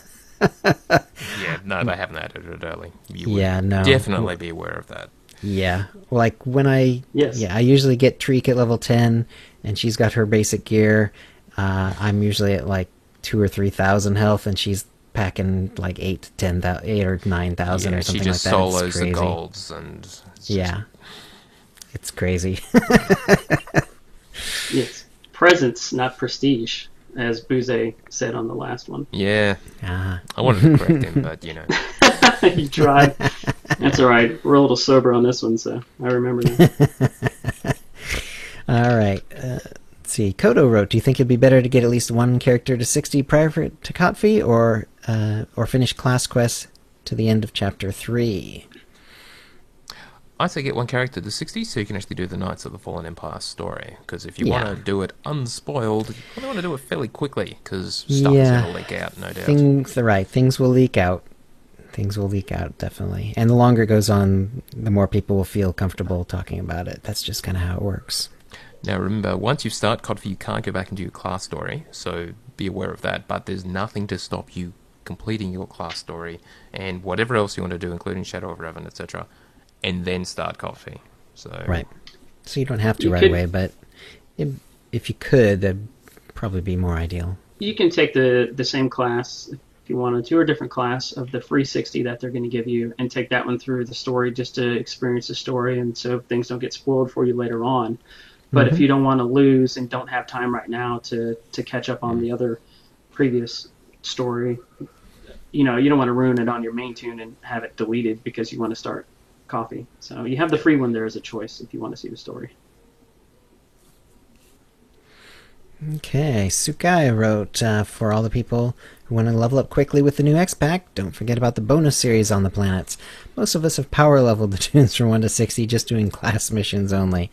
Yeah, no, they haven't added it early. You would definitely be aware of that. Yeah, like when I usually get Treek at level 10, and she's got her basic gear. I'm usually at like 2,000 or 3,000 health, and she's packing like 8 or 9,000 or something like that. She just solos the golds, and it's crazy. Yes, presence, not prestige, as Booze said on the last one. Yeah, I wanted to correct him, but You tried. That's all right. We're a little sober on this one, so I remember that. All right. Let's see. Kodo wrote, "Do you think it'd be better to get at least one character to 60 prior to Kotfi, or finish class quests to the end of Chapter 3? I'd say get one character to 60 so you can actually do the Knights of the Fallen Empire story. Because if you want to do it unspoiled, you probably want to do it fairly quickly, because stuff is going to leak out, no doubt. Things will leak out. Things will leak out, definitely. And the longer it goes on, the more people will feel comfortable talking about it. That's just kind of how it works. Now remember, once you start Kotfi, you can't go back and do your class story, so be aware of that. But there's nothing to stop you completing your class story and whatever else you want to do, including Shadow of Revan, etc., and then start Kotfi. Right. So you don't have to right away, but if you could, that'd probably be more ideal. You can take the same class if you wanted to, or a different class of the free 60 that they're going to give you, and take that one through the story just to experience the story, and so things don't get spoiled for you later on. But if you don't want to lose and don't have time right now to catch up on the other previous story, you don't want to ruin it on your main tune and have it deleted because you want to start Coffee. So you have the free one there as a choice if you want to see the story. Okay, Sukai wrote, "For all the people who want to level up quickly with the new X-Pack, don't forget about the bonus series on the planets. Most of us have power leveled the tunes from 1 to 60 just doing class missions only.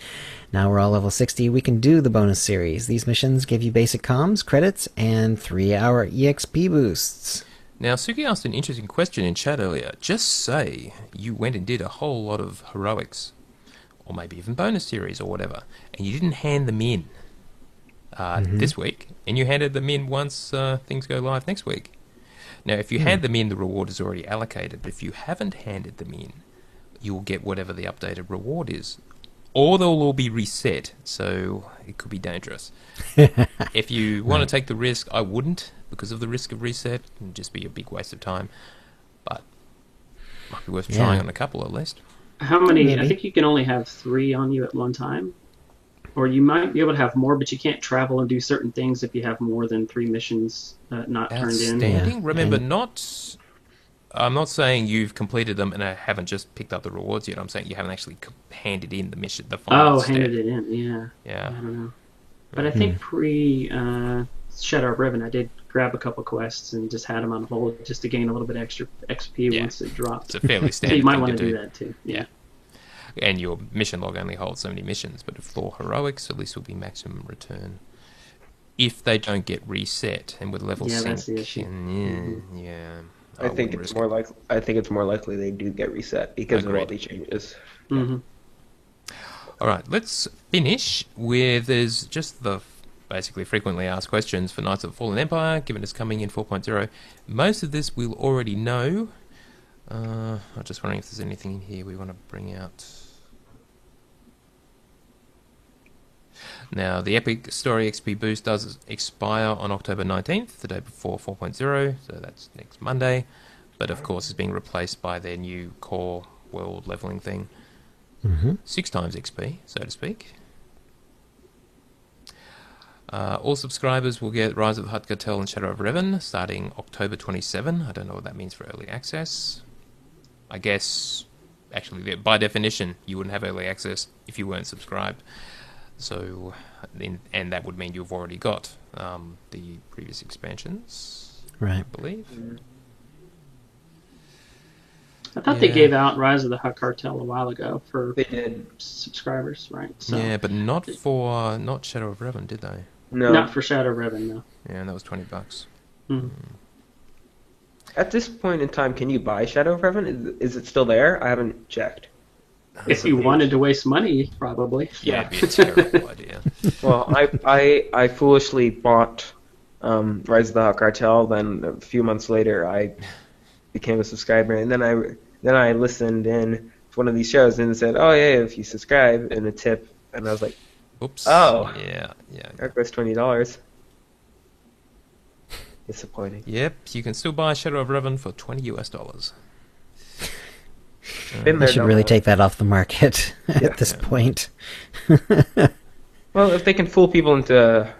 Now we're all level 60, we can do the bonus series. These missions give you basic comms, credits, and 3-hour EXP boosts." Now, Suki asked an interesting question in chat earlier. Just say you went and did a whole lot of heroics, or maybe even bonus series or whatever, and you didn't hand them in this week, and you handed them in once things go live next week. Now, if you hand them in, the reward is already allocated, but if you haven't handed them in, you will get whatever the updated reward is. Or they'll all be reset, so it could be dangerous. If you want to take the risk, I wouldn't, because of the risk of reset. It would just be a big waste of time. But it might be worth trying on a couple at least. How many? Maybe. I think you can only have 3 on you at one time. Or you might be able to have more, but you can't travel and do certain things if you have more than 3 missions not turned in. Yeah. Remember, I'm not saying you've completed them and I haven't just picked up the rewards yet. I'm saying you haven't actually handed in the mission, the final step. Handed it in, yeah. I don't know. But I think Shadow of Revan, I did grab a couple quests and just had them on hold just to gain a little bit extra XP once it dropped. It's a fairly standard so you might thing want to do that too. Yeah. And your mission log only holds so many missions, but for heroics, at least will be maximum return. If they don't get reset and with level sync, that's the issue. I think it's more likely they do get reset because of all these changes. Mm-hmm. All right, let's finish with just the basically frequently asked questions for Knights of the Fallen Empire, given it's coming in 4.0. Most of this we'll already know. I'm just wondering if there's anything in here we want to bring out. Now, the Epic Story XP boost does expire on October 19th, the day before 4.0, so that's next Monday. But, of course, it's being replaced by their new core world leveling thing. 6 times XP, so to speak. All subscribers will get Rise of the Hutt Cartel and Shadow of Revan starting October 27. I don't know what that means for early access. I guess, actually, by definition, you wouldn't have early access if you weren't subscribed. So, and that would mean you've already got the previous expansions, Right. I believe. I thought they gave out Rise of the Hutt Cartel a while ago for They did. subscribers, right? So, Yeah, but not Shadow of Revan, did they? No. not for Shadow Revan, no. Yeah, and that was $20. At this point in time, can you buy Shadow of Revan? Is it still there? I haven't checked. If you wanted to waste money, probably. Yeah, it'd be a terrible idea. Well, I foolishly bought Rise of the Hutt Cartel. Then a few months later, I became a subscriber, and then I listened in to one of these shows, and it said, "Oh yeah, if you subscribe, and a tip." And I was like, Oops. Oh. Yeah. "That goes $20." Disappointing. Yep, you can still buy Shadow of Revan for $20 US. Been They there, should done really that. take that off the market at this point. Well, if they can fool people into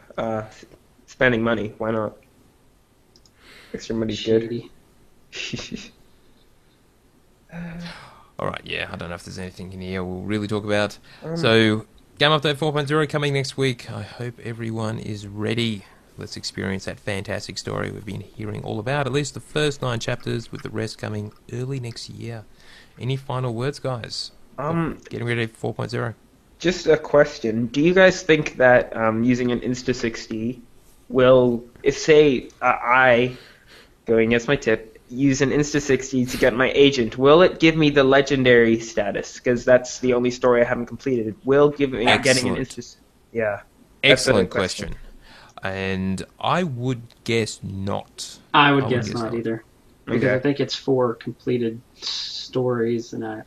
spending money, why not? Extra money's good. Shady. Alright, yeah, I don't know if there's anything in here we'll really talk about. So, Game Update 4.0 coming next week. I hope everyone is ready. Let's experience that fantastic story we've been hearing all about. At least the first 9 chapters, with the rest coming early next year. Any final words, guys? Getting ready for 4.0. Just a question. Do you guys think that using an Insta60 will, if say I, going against my tip, use an Insta60 to get my agent, will it give me the legendary status? Because that's the only story I haven't completed. Will give me getting an Insta... Yeah. That's the Excellent question. And I would guess not. I would guess not either. Because Okay. I think it's 4 completed stories, and I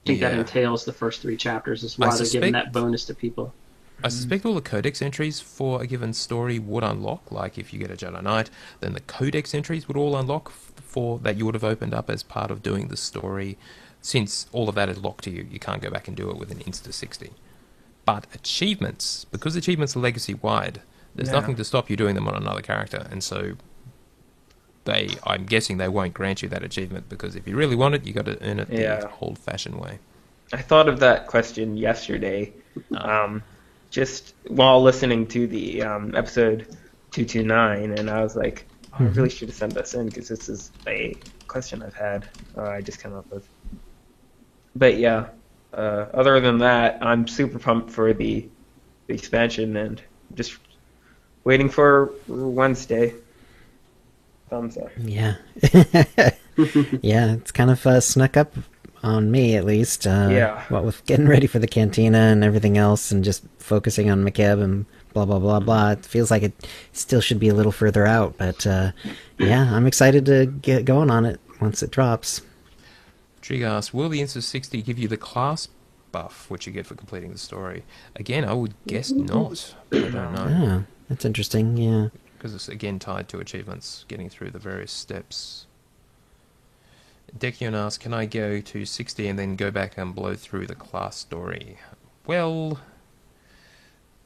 think that Yeah. entails the first 3 chapters is I why they're giving suspect- that bonus to people. I suspect all the codex entries for a given story would unlock. Like if you get a Jedi Knight, then the codex entries would all unlock for that you would have opened up as part of doing the story. Since all of that is locked to you, you can't go back and do it with an Insta60. But achievements, because achievements are legacy-wide, there's nothing to stop you doing them on another character. And so I'm guessing they won't grant you that achievement, because if you really want it, you got to earn it the old-fashioned way. I thought of that question yesterday, just while listening to the episode 229, and I was like, I really should have sent this in, because this is a question I've had, I just came up with. But yeah, other than that, I'm super pumped for the expansion, and just waiting for Wednesday. Thumbs up. Yeah. Yeah, it's kind of snuck up on me, at least. What with getting ready for the cantina and everything else, and just focusing on McKeb and blah, blah, blah, blah. It feels like it still should be a little further out, but yeah, I'm excited to get going on it once it drops. Trig asks, will the Insta60 give you the class buff, which you get for completing the story? Again, I would guess not. But I don't know. Yeah, that's interesting, yeah. Because it's again tied to achievements, getting through the various steps. Decion asks, can I go to 60 and then go back and blow through the class story? Well,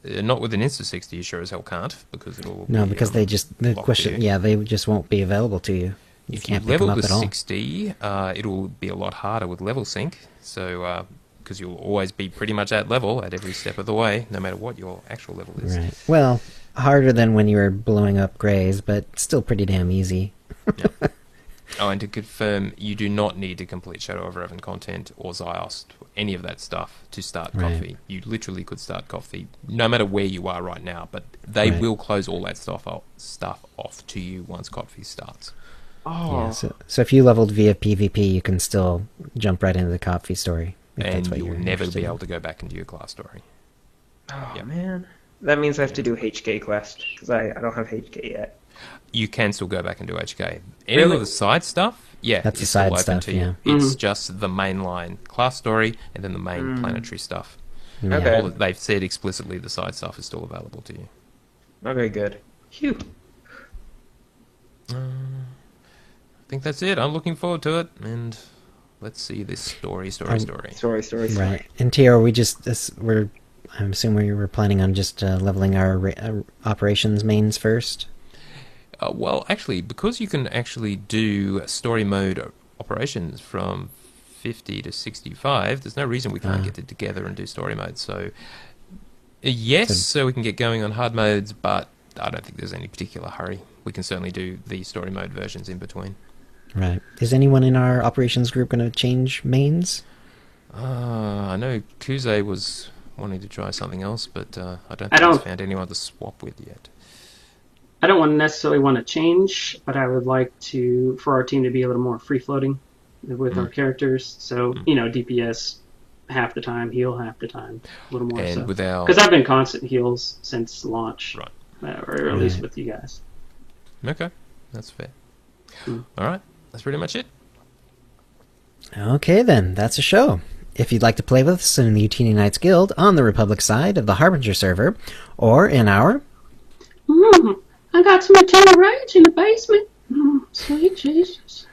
not with an Insta60, you sure as hell can't, because it'll No, be, because they just, the locked question, to you. yeah, they just won't be available to you. You If can't you pick them level up to at all. 60, it'll be a lot harder with level sync, so because you'll always be pretty much at level at every step of the way, no matter what your actual level is. Right. Well, harder than when you were blowing up Greys, but still pretty damn easy. Oh, and to confirm, you do not need to complete Shadow of Revan content or Ziost, any of that stuff, to start Right. Coffee. You literally could start Coffee no matter where you are right now, but they Right. will close all that stuff off to you once Coffee starts. Oh, Yeah, so if you leveled via PvP, you can still jump right into the coffee story. If And that's what you'll you're never interested be in. able to go back and do your class story. Yep. man. That means I have to do HK quest, because I don't have HK yet. You can still go back and do HK. Any Really? of the side stuff, yeah, That's the is still side open stuff, to you. yeah. It's just the mainline class story and then the main planetary stuff. Yeah. Okay. All they've said explicitly the side stuff is still available to you. Okay, good. Phew. I think that's it. I'm looking forward to it, and let's see this story. Story. Right. And Tio, we just, I'm assuming we were planning on just leveling our operations mains first. Well, actually, because you can actually do story mode operations from 50 to 65, there's no reason we can't get it together and do story mode. So, yes, so we can get going on hard modes, but I don't think there's any particular hurry. We can certainly do the story mode versions in between. Right. Is anyone in our operations group going to change mains? I know Kuze was wanting to try something else, but I don't think he's found anyone to swap with yet. I don't necessarily want to change, but I would like for our team to be a little more free-floating with our characters. So, DPS half the time, heal half the time, a little more. And because I've been constant heals since launch, right? Or at least with you guys. Okay, that's fair. All right, that's pretty much it. Okay, then, that's a show. If you'd like to play with us in the Utini Knights Guild on the Republic side of the Harbinger server, or in our... I got some eternal rage in the basement. Sweet Jesus.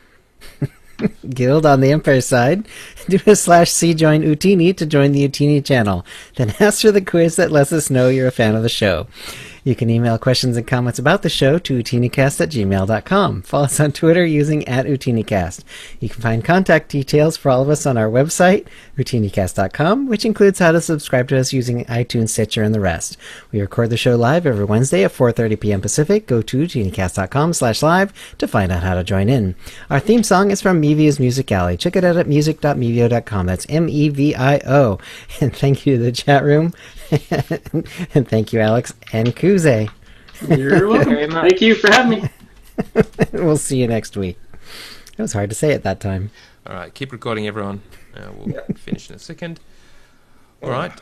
Guild on the Empire side, do a /C join Utini to join the Utini channel. Then answer the quiz that lets us know you're a fan of the show. You can email questions and comments about the show to utinicast@gmail.com. Follow us on Twitter using @utinicast. You can find contact details for all of us on our website, utinicast.com, which includes how to subscribe to us using iTunes, Stitcher, and the rest. We record the show live every Wednesday at 4:30 p.m. Pacific. Go to utinicast.com/live to find out how to join in. Our theme song is from Mevio's Music Alley. Check it out at music.mevio.com. That's MEVIO. And thank you to the chat room. And thank you, Alex and Kuze. You're welcome. Thank you for having me. We'll see you next week. It was hard to say at that time. All right, keep recording, everyone. We'll finish in a second. All right.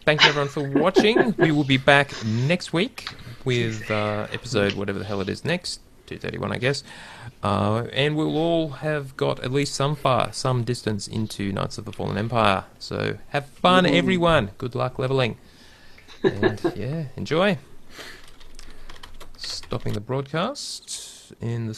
Thank you, everyone, for watching. We will be back next week with episode whatever the hell it is next, 231, I guess. And we'll all have got at least some distance into Knights of the Fallen Empire. So have fun, everyone. Good luck leveling. And yeah, enjoy. Stopping the broadcast in the